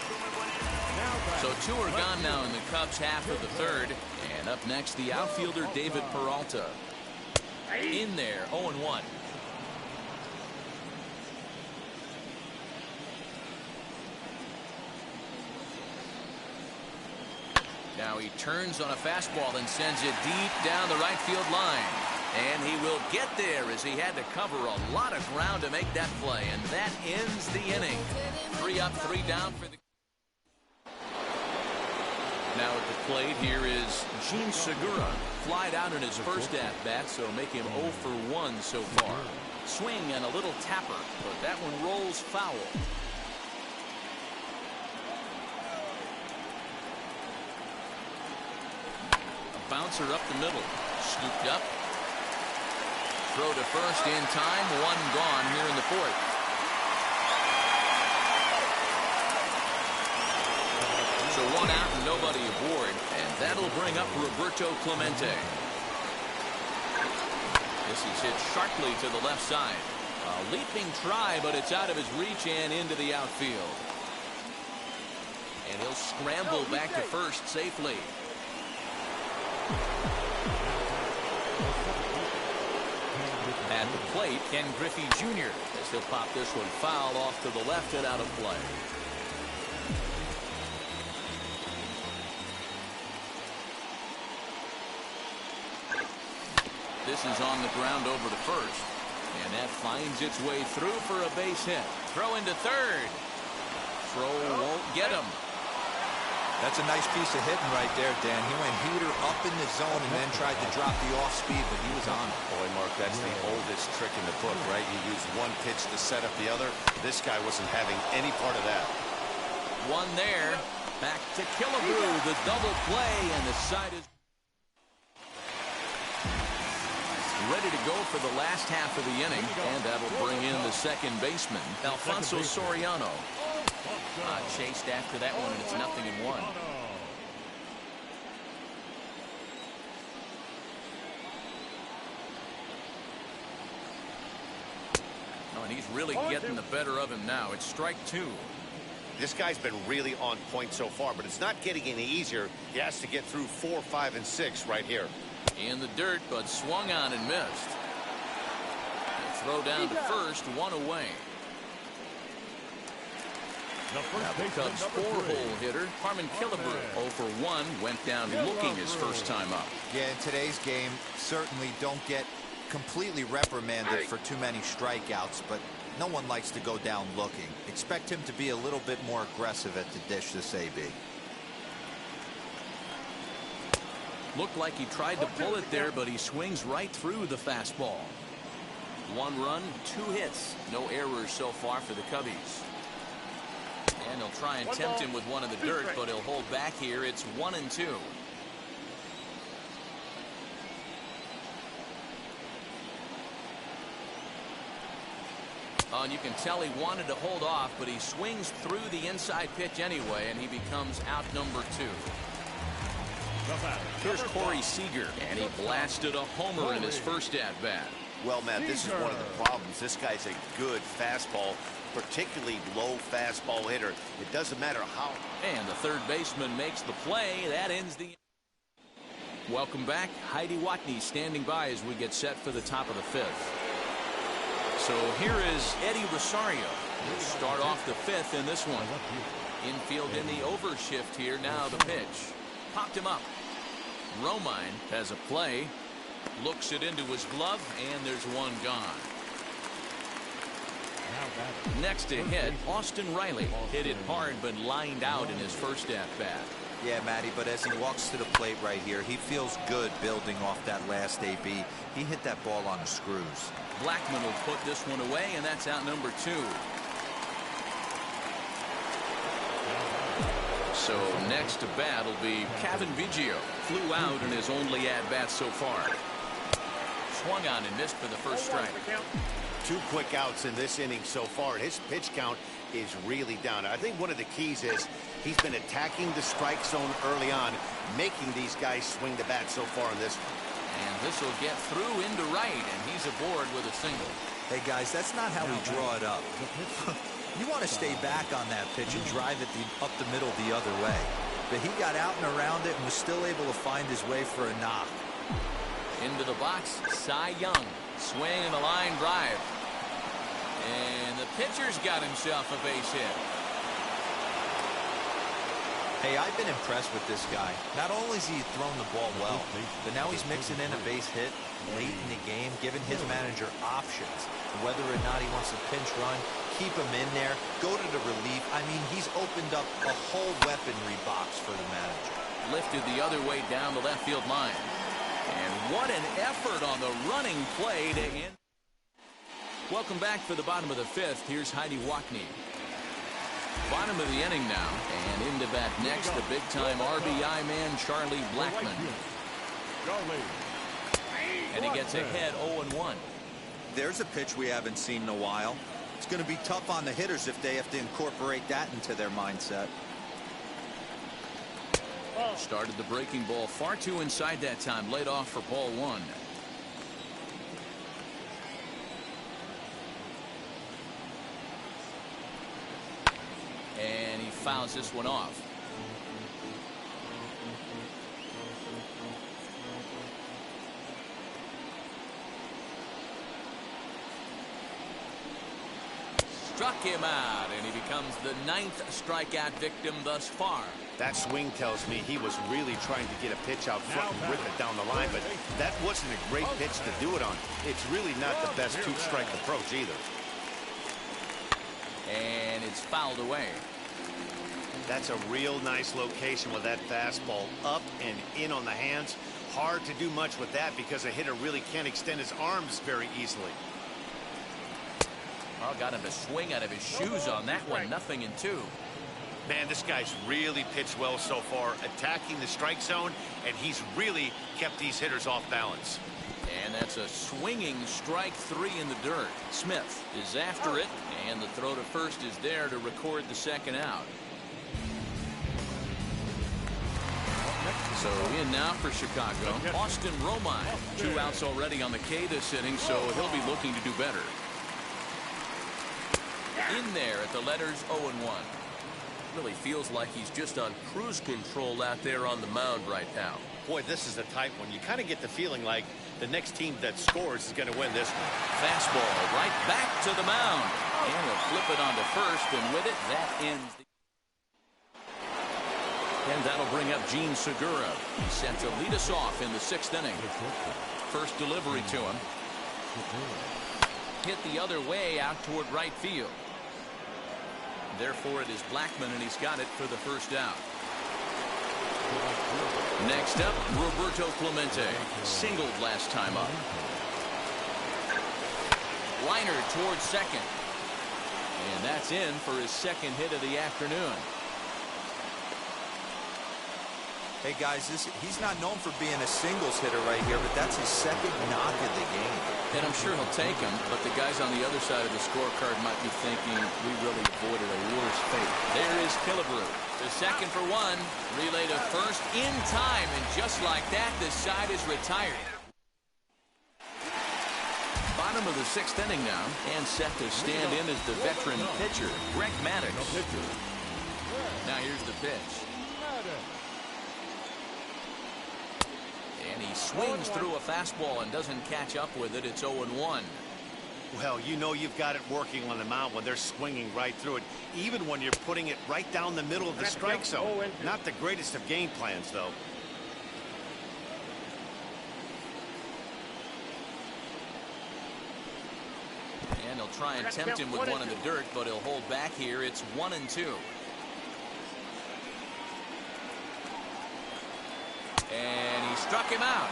So 2 are gone now in the Cubs half of the third. And up next, the outfielder David Peralta. In there, 0-1. Now he turns on a fastball and sends it deep down the right field line. And he will get there as he had to cover a lot of ground to make that play. And that ends the inning. 3 up, 3 down for the... Now at the plate here is Gene Segura. Flied out in his first at-bat, so make him 0 for 1 so far. Swing and a little tapper, but that one rolls foul. A bouncer up the middle. Scooped up. Throw to first in time. 1 gone here in the fourth. So 1 out and nobody aboard. And that'll bring up Roberto Clemente. This is hit sharply to the left side. A leaping try, but it's out of his reach and into the outfield. And he'll scramble back to first safely. At the plate, Ken Griffey Jr. as he'll pop this one foul off to the left and out of play. This is on the ground over to first. And that finds its way through for a base hit. Throw into third. Throw won't get him. That's a nice piece of hitting right there, Dan. He went heater up in the zone and then tried to drop the off speed, but he was on it. Boy, Mark, that's the oldest trick in the book, right? You use one pitch to set up the other. This guy wasn't having any part of that. One there. Back to Killebrew. The double play, and the side is ready to go for the last half of the inning, and that'll bring in the second baseman, Alfonso Soriano. Chased after that one, and it's 0-1. Oh, and he's really getting the better of him now. It's strike 2. This guy's been really on point so far, but it's not getting any easier. He has to get through 4, 5, and 6 right here. In the dirt, but swung on and missed. The throw down to first, one away. Now the Cubs' 4-hole hitter, Harmon Killebrew, 0 for 1, went down looking his first time up. Yeah, in today's game, certainly don't get completely reprimanded for too many strikeouts, but no one likes to go down looking. Expect him to be a little bit more aggressive at the dish this AB. Looked like he tried to pull it there, but he swings right through the fastball. 1 run, 2 hits. No errors so far for the Cubbies. And he'll try and tempt him with one in the dirt, but he'll hold back here. It's 1-2. And you can tell he wanted to hold off, but he swings through the inside pitch anyway, and he becomes out number 2. Here's Corey Seager, and he blasted a homer in his first at-bat. Well, Matt, this is one of the problems. This guy's a good fastball, particularly low fastball hitter. It doesn't matter how. And the third baseman makes the play. That ends the. Welcome back. Heidi Watney standing by as we get set for the top of the 5th. So here is Eddie Rosario. He'll start off the 5th in this one. Infield in the overshift here. Now the pitch. Popped him up. Romine has a play. Looks it into his glove, and there's one gone. Next to hit, Austin Riley hit it hard but lined out in his first at-bat. Yeah, Matty, but as he walks to the plate right here, he feels good building off that last AB. He hit that ball on the screws. Blackman will put this one away, and that's out number 2. So next to bat will be Kevin Biggio. Flew out in his only at-bat so far. Swung on and missed for the first strike. 2 quick outs in this inning so far. His pitch count is really down. I think one of the keys is he's been attacking the strike zone early on, making these guys swing the bat so far in this one. And this will get through into right, and he's aboard with a single. Hey, guys, that's not how we draw it up. You want to stay back on that pitch and drive it up the middle the other way. But he got out and around it and was still able to find his way for a knock. Into the box, Cy Young. Swing and a line drive. And the pitcher's got himself a base hit. Hey, I've been impressed with this guy. Not only has he thrown the ball well, but now he's mixing in a base hit late in the game, giving his manager options. Whether or not he wants to pinch run, keep him in there, go to the relief. I mean, he's opened up a whole weaponry box for the manager. Lifted the other way down the left field line. And what an effort on the running play to end. Welcome back for the bottom of the 5th. Here's Heidi Watney. Bottom of the inning now, and into bat next, the big-time RBI man, Charlie Blackman. And he gets ahead 0-1. There's a pitch we haven't seen in a while. It's going to be tough on the hitters if they have to incorporate that into their mindset. Started the breaking ball far too inside that time, laid off for ball 1. And he fouls this one off. struck him out, and he becomes the 9th strikeout victim thus far. That swing tells me he was really trying to get a pitch out front and rip it down the line, but that wasn't a great pitch to do it on. It's really not the best two-strike approach either. And it's fouled away. That's a real nice location with that fastball up and in on the hands. Hard to do much with that because a hitter really can't extend his arms very easily. Oh, got him to swing out of his shoes on that one. 0-2. Man, this guy's really pitched well so far, attacking the strike zone, and he's really kept these hitters off balance. And that's a swinging strike 3 in the dirt. Smith is after it, and the throw to first is there to record the second out. So in now for Chicago, Austin Romine. 2 outs already on the K this inning, so he'll be looking to do better. In there at the letters 0-1. Really feels like he's just on cruise control out there on the mound right now. Boy, this is a tight one. You kind of get the feeling like the next team that scores is going to win this one. Fastball right back to the mound. And he'll flip it onto first, and with it, that ends the... And that'll bring up Gene Segura. He's set to lead us off in the 6th inning. First delivery to him. Hit the other way out toward right field. Therefore, it is Blackman, and he's got it for the first out. Next up, Roberto Clemente. Singled last time up. Liner towards second. And that's in for his 2nd hit of the afternoon. Hey guys, he's not known for being a singles hitter right here, but that's his 2nd knock of the game. And I'm sure he'll take him, but the guys on the other side of the scorecard might be thinking we really avoided a worse fate. There is Killebrew. The 2nd for 1. Relay to first in time, and just like that, the side is retired. Bottom of the 6th inning now, and set to stand in as the veteran pitcher, Greg Maddux. Now here's the pitch. And he swings through a fastball and doesn't catch up with it. It's 0-1. Well, you know you've got it working on the mound when they're swinging right through it, even when you're putting it right down the middle of the strike zone. Not the greatest of game plans, though. And he'll try and tempt him with one in the dirt, but he'll hold back here. It's 1-2. And he struck him out.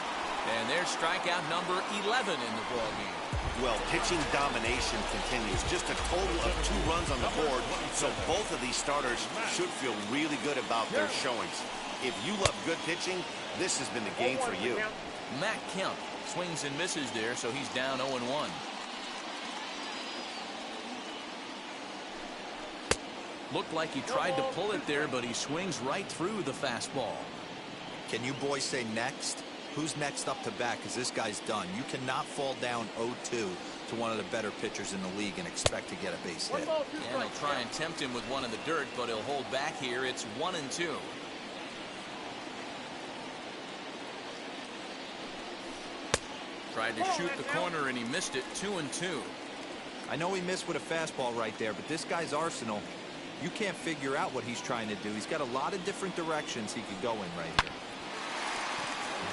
And there's strikeout number 11 in the ballgame. Well, pitching domination continues. Just a total of 2 runs on the board. So both of these starters should feel really good about their showings. If you love good pitching, this has been the game for you. Matt Kemp swings and misses there, so he's down 0-1. Looked like he tried to pull it there, but he swings right through the fastball. Can you boys say next? Who's next up to bat? Because this guy's done. You cannot fall down 0-2 to one of the better pitchers in the league and expect to get a base hit. And he'll try and tempt him with one in the dirt, but he'll hold back here. It's 1-2. Tried to shoot the corner, and he missed it. 2-2. I know he missed with a fastball right there, but this guy's arsenal, you can't figure out what he's trying to do. He's got a lot of different directions he could go in right here.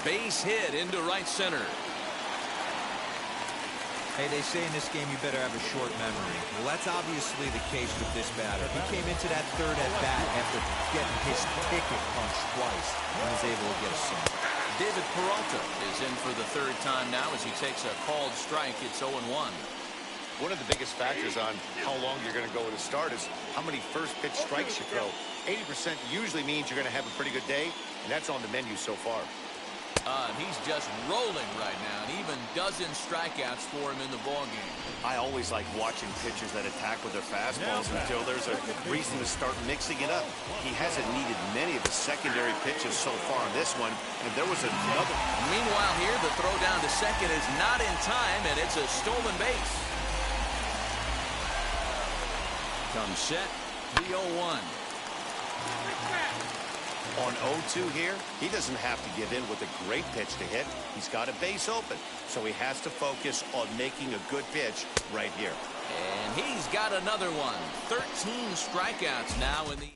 Base hit into right center. Hey, they say in this game you better have a short memory. Well, that's obviously the case with this batter. He came into that 3rd at bat after getting his ticket punched twice and was able to get a single. David Peralta is in for the 3rd time now as he takes a called strike. It's 0-1. One of the biggest factors on how long you're going to go with a start is how many first pitch strikes you throw. 80% usually means you're going to have a pretty good day, and that's on the menu so far. He's just rolling right now, and even dozen strikeouts for him in the ballgame. I always like watching pitchers that attack with their fastballs until there's a reason to start mixing it up. He hasn't needed many of the secondary pitches so far on this one, and there was another. Meanwhile here, the throw down to second is not in time, and it's a stolen base. Comes set, the 0-1. On 0-2 here, he doesn't have to give in with a great pitch to hit. He's got a base open, so he has to focus on making a good pitch right here. And he's got another one. 13 strikeouts now in the...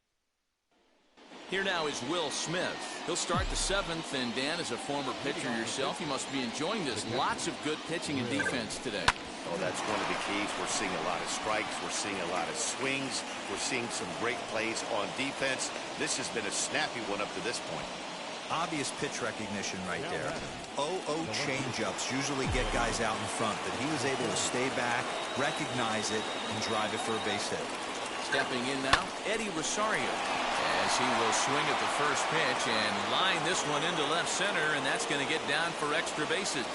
Here now is Will Smith. He'll start the 7th, and Dan, as a former pitcher yourself, you must be enjoying this. Lots of good pitching and defense today. Oh, that's one of the keys. We're seeing a lot of strikes. We're seeing a lot of swings. We're seeing some great plays on defense. This has been a snappy one up to this point. Obvious pitch recognition right there. 0-0 changeups usually get guys out in front, but he was able to stay back, recognize it, and drive it for a base hit. Stepping in now, Eddie Rosario, as he will swing at the first pitch and line this one into left center, and that's going to get down for extra bases.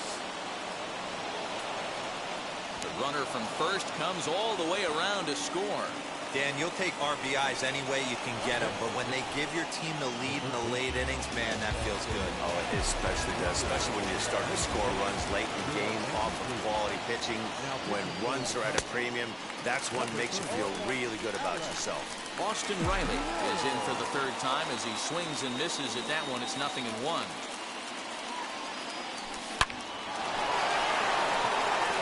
The runner from first comes all the way around to score. Dan, you'll take RBIs any way you can get them, but when they give your team the lead in the late innings, man, that feels good. Oh, it especially does, especially when you start to score runs late in the game off of quality pitching. When runs are at a premium, that's what makes you feel really good about yourself. Austin Riley is in for the 3rd time as he swings and misses at that one. It's 0-1.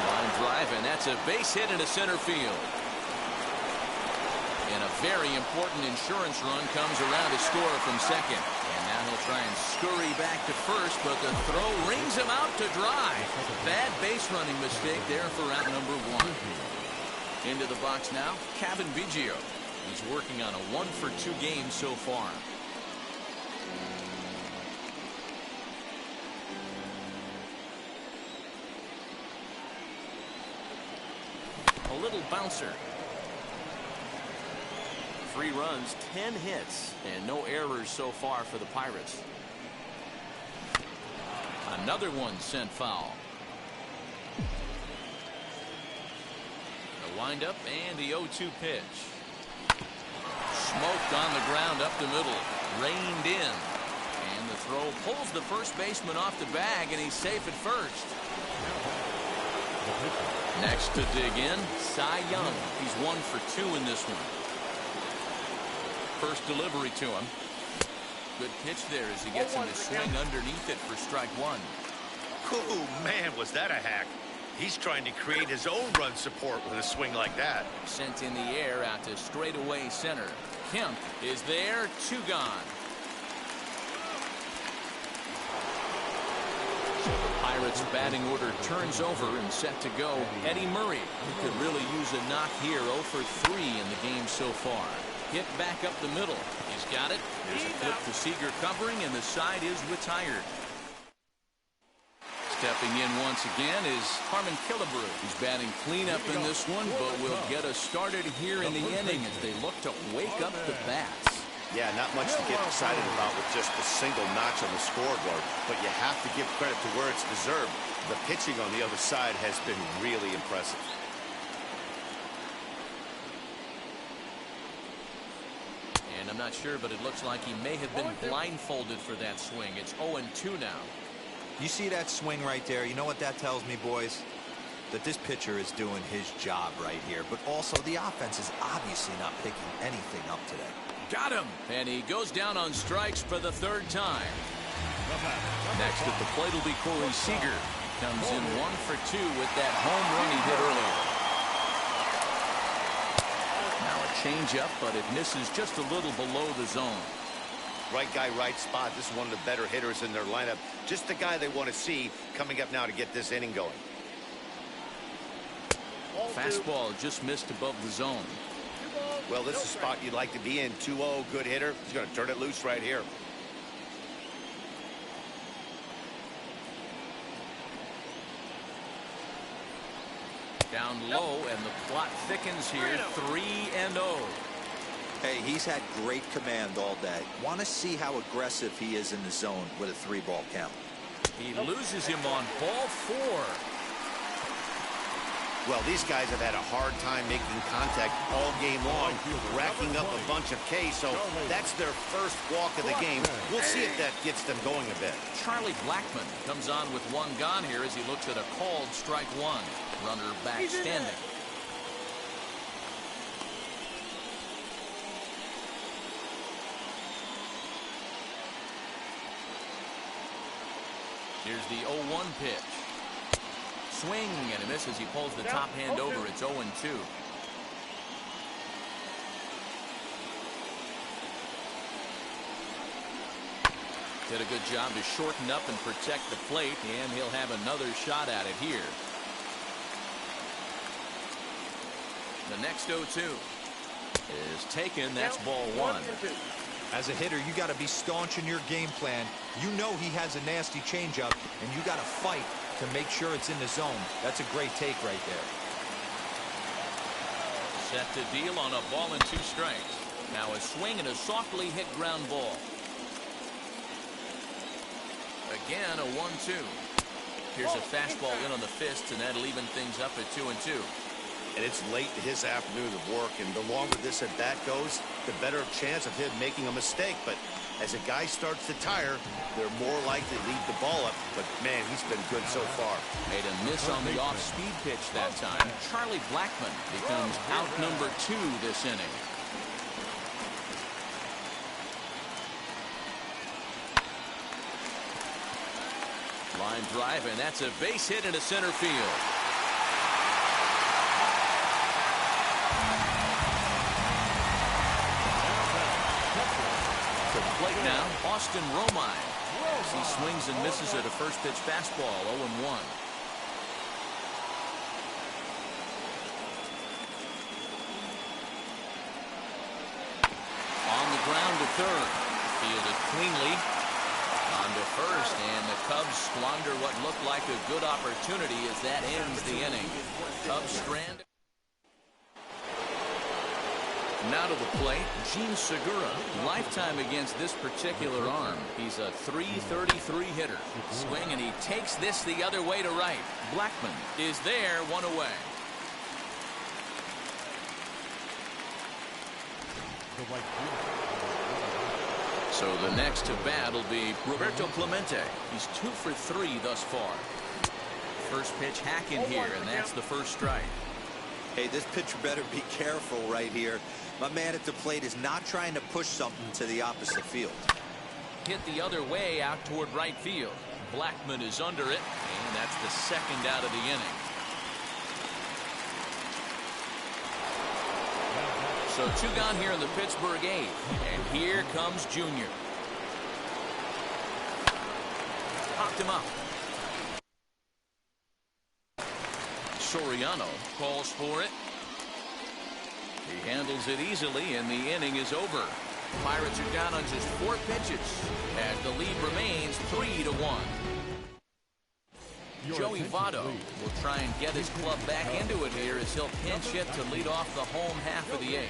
Line drive, and that's a base hit into center field. And a very important insurance run comes around to score from second. And now he'll try and scurry back to first, but the throw rings him out to dry. Bad base running mistake there for out number 1. Into the box now, Kevin Biggio. He's working on a 1-for-2 game so far. A little bouncer. 3 runs, 10 hits, and no errors so far for the Pirates. Another one sent foul. The windup and the 0-2 pitch. Smoked on the ground up the middle. Reined in. And the throw pulls the first baseman off the bag, and he's safe at first. Next to dig in, Cy Young. He's 1 for 2 in this one. First delivery to him. Good pitch there as he gets him to swing underneath it for strike 1. Oh, man, was that a hack. He's trying to create his own run support with a swing like that. Sent in the air out to straightaway center. Kemp is there, 2 gone. So the Pirates batting order turns over and set to go. Eddie Murray, who could really use a knock here, 0 for 3 in the game so far. Hit back up the middle. He's got it. There's a flip to Seager covering, and the side is retired. Stepping in once again is Harmon Killebrew. He's batting cleanup in this one, but will get us started here in the inning as they look to wake up the bats. Yeah, not much to get excited about with just a single notch on the scoreboard, but you have to give credit to where it's deserved. The pitching on the other side has been really impressive. And I'm not sure, but it looks like he may have been blindfolded for that swing. It's 0-2 now. You see that swing right there? You know what that tells me, boys? That this pitcher is doing his job right here. But also, the offense is obviously not picking anything up today. Got him! And he goes down on strikes for the 3rd time. Next at the plate will be Corey Seager. Comes in 1 for 2 with that home run he hit earlier. Now a changeup, but it misses just a little below the zone. Right guy, right spot. This is one of the better hitters in their lineup. Just the guy they want to see coming up now to get this inning going. Fastball just missed above the zone. Well, this is a spot you'd like to be in. 2-0, good hitter. He's going to turn it loose right here. Down low, and the plot thickens here. 3-0. Hey, he's had great command all day. Want to see how aggressive he is in the zone with a 3-ball count. He loses him on ball 4. Well, these guys have had a hard time making contact all game long, racking up a bunch of Ks, so that's their first walk of the game. We'll see if that gets them going a bit. Charlie Blackmon comes on with 1 gone here as he looks at a called strike 1. Runner back standing. Here's the 0-1 pitch. Swing and a miss as he pulls the top hand over. It's 0-2. Did a good job to shorten up and protect the plate, and he'll have another shot at it here. The next 0-2 is taken. That's ball one. As a hitter, you got to be staunch in your game plan. You know he has a nasty changeup, and you got to fight to make sure it's in the zone. That's a great take right there. Set to deal on a ball and 2 strikes. Now a swing and a softly hit ground ball. Again, a 1-2. Here's a fastball in on the fists, and that'll even things up at 2-2. And it's late in his afternoon of work, and the longer this at bat goes, the better chance of him making a mistake. But as a guy starts to tire, they're more likely to leave the ball up. But man, he's been good so far. Made a miss on the off-speed pitch that time. Charlie Blackmon becomes out number 2 this inning. Line drive, and that's a base hit into center field. To the plate now, Austin Romine. As he swings and misses at a first pitch fastball, 0-1. On the ground to third. Fielded cleanly. On to first, and the Cubs squander what looked like a good opportunity as that ends the inning. Cubs strand. Now to the plate, Gene Segura. Lifetime against this particular arm. He's a .333 hitter. Swing, and he takes this the other way to right. Blackmon is there, 1 away. So the next to bat will be Roberto Clemente. He's 2 for 3 thus far. First pitch hack in here, and that's the first strike. Hey, this pitcher better be careful right here. My man at the plate is not trying to push something to the opposite field. Hit the other way out toward right field. Blackmon is under it, and that's the second out of the inning. So 2 gone here in the Pittsburgh 8th, and here comes Junior. Popped him up. Soriano calls for it. He handles it easily, and the inning is over. Pirates are down on just 4 pitches, and the lead remains 3-1. Joey Votto will try and get his club back into it here as he'll pinch hit to lead off the home half of the 8th.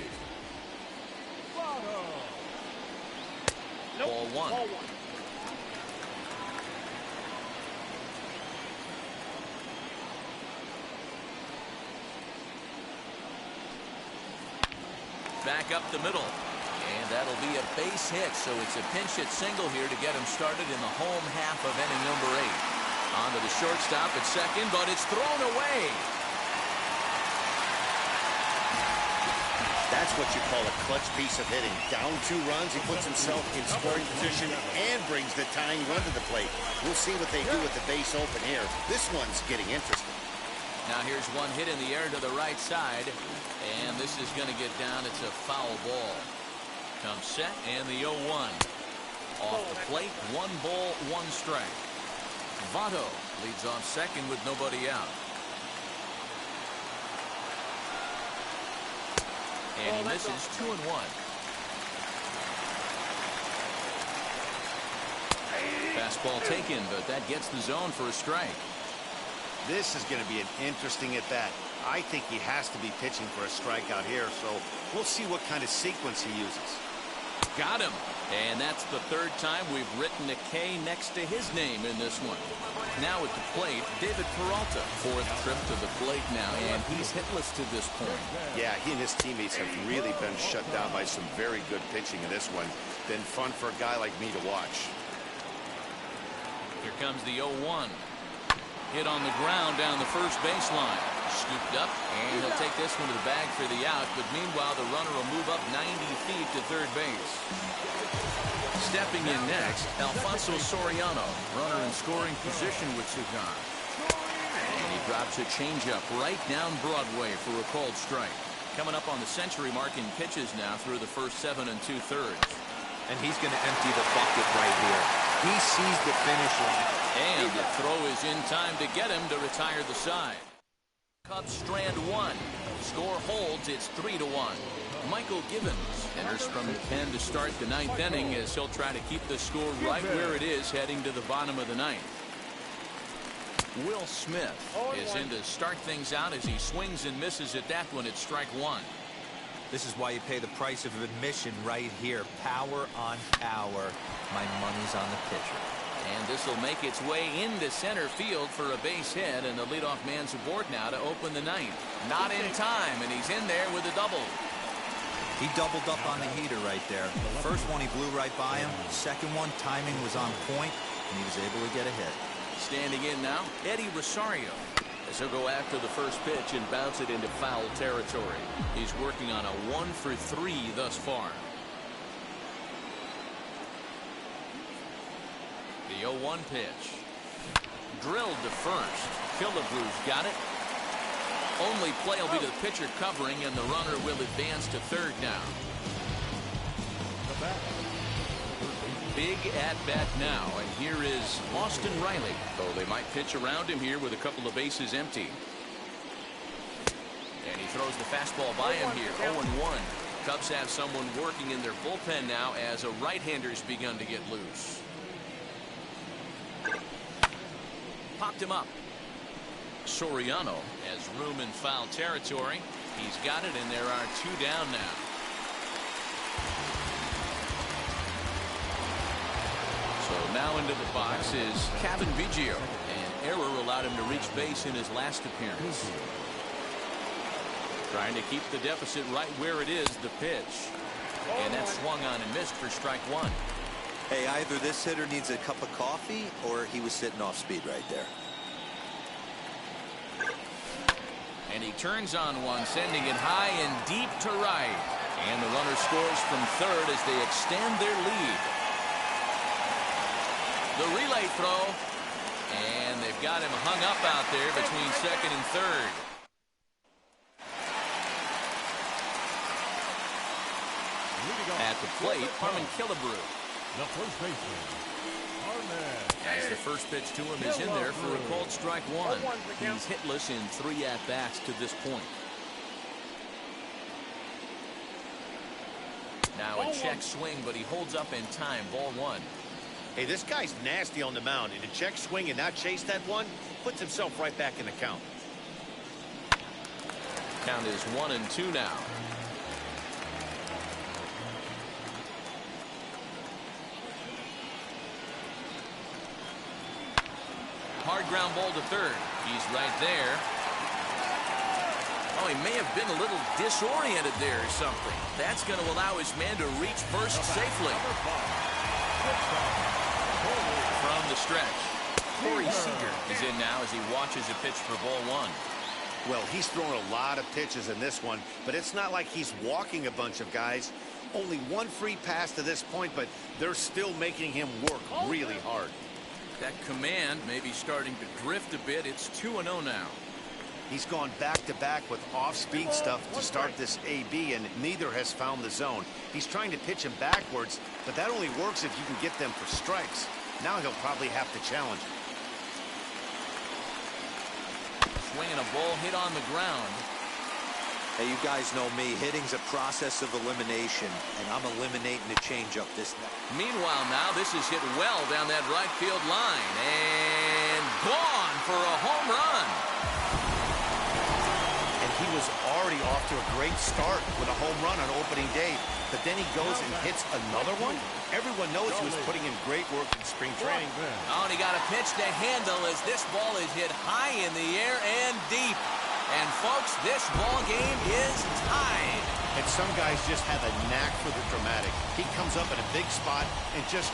Ball 1. Back up the middle, and that'll be a base hit, so it's a pinch hit single here to get him started in the home half of inning number 8. On to the shortstop at second, but it's thrown away. That's what you call a clutch piece of hitting. Down 2 runs, he puts himself in scoring position and brings the tying run to the plate. We'll see what they do with the base open here. This one's getting interesting. Now here's one hit in the air to the right side, and this is going to get down. It's a foul ball. Comes set, and the 0-1. Off the plate, 1 ball, 1 strike. Votto leads off second with nobody out. And he misses 2-1. Fastball taken, but that gets the zone for a strike. This is going to be an interesting at-bat. I think he has to be pitching for a strikeout here, so we'll see what kind of sequence he uses. Got him. And that's the 3rd time we've written a K next to his name in this one. Now at the plate, David Peralta. 4th trip to the plate now, and he's hitless to this point. Yeah, he and his teammates have really been shut down by some very good pitching in this one. Been fun for a guy like me to watch. Here comes the 0-1. Hit on the ground down the first baseline. Scooped up, and he'll take this one to the bag for the out. But meanwhile, the runner will move up 90 feed to third base. Stepping in next, Alfonso Soriano, runner in scoring position with two gone. And he drops a changeup right down Broadway for a called strike. Coming up on the century mark in pitches now through the first 7 2/3. And he's going to empty the bucket right here. He sees the finish line. And the throw is in time to get him to retire the side. Cubs strand one. Score holds, it's 3-1. Michael Givens enters from the pen to start the ninth inning as he'll try to keep the score right where it is heading to the bottom of the ninth. Will Smith is in to start things out as he swings and misses at that one at strike one. This is why you pay the price of admission right here. Power on power. My money's on the pitcher. And this will make its way into center field for a base hit, and the leadoff man's aboard now to open the ninth. Not in time, and he's in there with a double. He doubled up on the heater right there. The first one he blew right by him. Second one, timing was on point, and he was able to get a hit. Standing in now, Eddie Rosario, as he'll go after the first pitch and bounce it into foul territory. He's working on a 1-for-3 thus far. The 0-1 pitch. Drilled to first. Killebrew's got it. Only play will be to the pitcher covering, and the runner will advance to third now. Big at-bat now, and here is Austin Riley. Though they might pitch around him here with a couple of bases empty. And he throws the fastball by him here, 0-1. Cubs have someone working in their bullpen now as a right-hander's begun to get loose. Popped him up. Soriano has room in foul territory. He's got it, and there are two down now. So now into the box is Kevin Biggio. An error allowed him to reach base in his last appearance. Trying to keep the deficit right where it is, the pitch. And that swung on and missed for strike one. Hey, either this hitter needs a cup of coffee or he was sitting off speed right there. And he turns on one, sending it high and deep to right. And the runner scores from third as they extend their lead. The relay throw. And they've got him hung up out there between second and third. At the plate, Harmon Killebrew. The first baseman, As the first pitch to him is in there for a called strike one. He's hitless in 3 at-bats to this point. Now a check swing, but he holds up in time. Ball one. Hey, this guy's nasty on the mound, and to check swing and not chase that one puts himself right back in the count. Count is 1-2 now. Hard ground ball to third. He's right there. Oh, he may have been a little disoriented there or something. That's going to allow his man to reach first safely. From the stretch, Corey Seager is in now as he watches a pitch for ball one. Well, he's thrown a lot of pitches in this one, but it's not like he's walking a bunch of guys. Only one free pass to this point, but they're still making him work really hard. That command may be starting to drift a bit. It's 2-0 now. He's gone back-to-back with off-speed stuff to start this AB, and neither has found the zone. He's trying to pitch him backwards, but that only works if you can get them for strikes. Now he'll probably have to challenge. Swinging a ball hit on the ground. Hey, you guys know me. Hitting's a process of elimination, and I'm eliminating the changeup this night. Meanwhile, now this is hit well down that right field line. And gone for a home run. And he was already off to a great start with a home run on opening day. But then he goes and hits another one. Everyone knows he was putting in great work in spring training. Oh, and he got a pitch to handle as this ball is hit high in the air and deep. And folks, this ball game is tied. And some guys just have a knack for the dramatic. He comes up in a big spot and just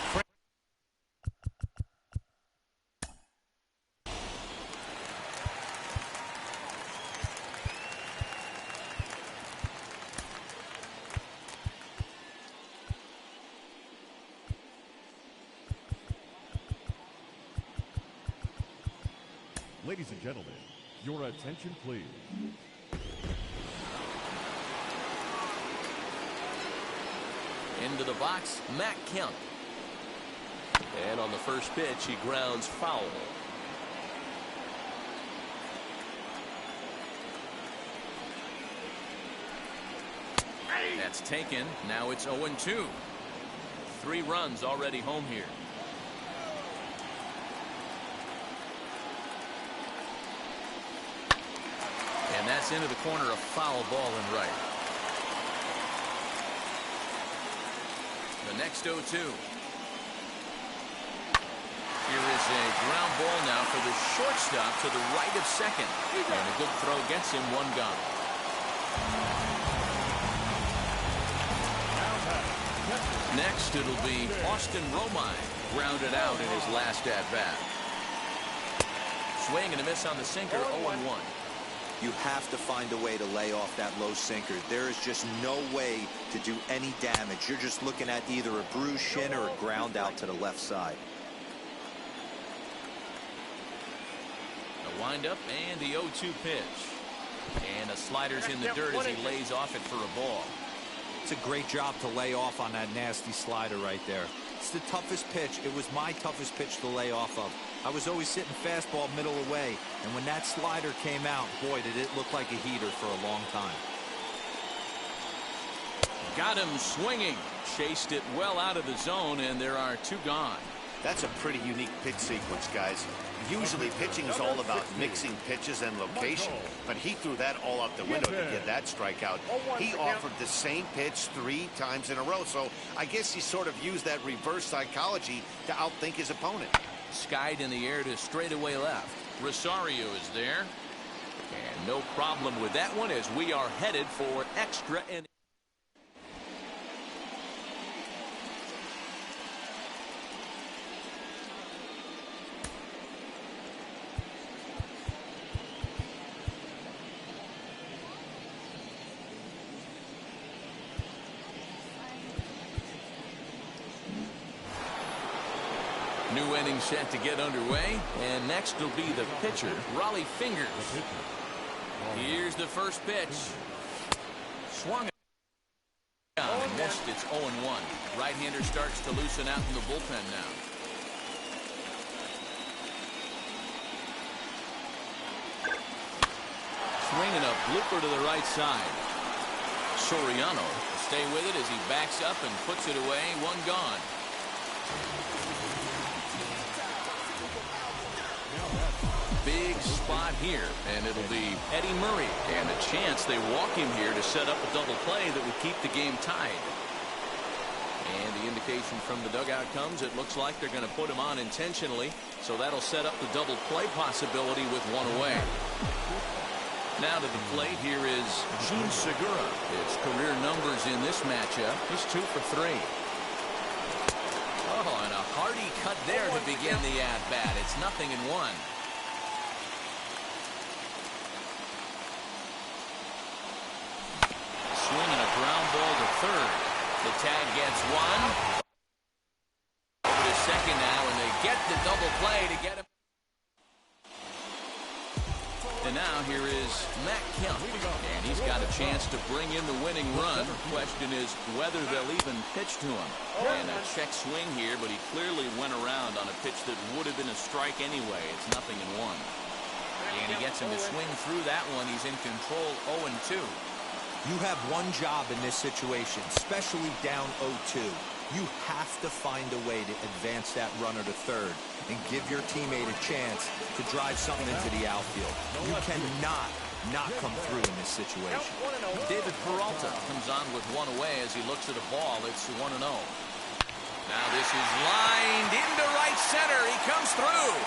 Ladies and gentlemen, your attention please. Into the box, Matt Kemp. And on the first pitch, he grounds foul. That's taken. Now it's 0-2. 3 runs already home here. And that's into the corner, a foul ball and right. The next 0-2. Here is a ground ball now for the shortstop to the right of second. And a good throw gets him, 1 gone. Next, it'll be Austin Romine, grounded out in his last at-bat. Swing and a miss on the sinker, 0-1. You have to find a way to lay off that low sinker. There is just no way to do any damage. You're just looking at either a bruised shin or a ground out to the left side. A windup and the 0-2 pitch. And a slider's in the dirt as he lays off it for a ball. It's a great job to lay off on that nasty slider right there. It's the toughest pitch. It was my toughest pitch to lay off of. I was always sitting fastball middle away, and when that slider came out, boy, did it look like a heater for a long time. Got him swinging. Chased it well out of the zone, and there are 2 gone. That's a pretty unique pitch sequence, guys. Usually pitching is all about mixing pitches and location, but he threw that all out the window to get that strikeout. He offered the same pitch 3 times in a row, so I guess he sort of used that reverse psychology to outthink his opponent. Skied in the air to straightaway left. Rosario is there. And no problem with that one as we are headed for extra innings. New inning set to get underway, and next will be the pitcher, Raleigh Fingers. Here's the first pitch. Swung and missed. It's 0-1. Right-hander starts to loosen out in the bullpen now. Swinging a blooper to the right side. Soriano will stay with it as he backs up and puts it away. 1 gone. Big spot here, and it'll be Eddie Murray, and a chance they walk him here to set up a double play that would keep the game tied. And the indication from the dugout comes, it looks like they're going to put him on intentionally, so that'll set up the double play possibility with 1 away. Now to the plate, here is Jean Segura. His career numbers in this matchup, he's 2 for 3. Oh, and a hearty cut there to begin the at-bat. It's 0-1. Swinging a ground ball to third. The tag gets 1. Over to second now, and they get the double play to get him. And now here is Matt Kemp, and he's got a chance to bring in the winning run. The question is whether they'll even pitch to him. And a check swing here, but he clearly went around on a pitch that would have been a strike anyway. It's 0-1. And he gets him to swing through that one. He's in control, 0-2. You have one job in this situation, especially down 0-2. You have to find a way to advance that runner to third and give your teammate a chance to drive something into the outfield. You cannot not come through in this situation. David Peralta comes on with 1 away as he looks at a ball. It's 1-0. Now this is lined into right center. He comes through.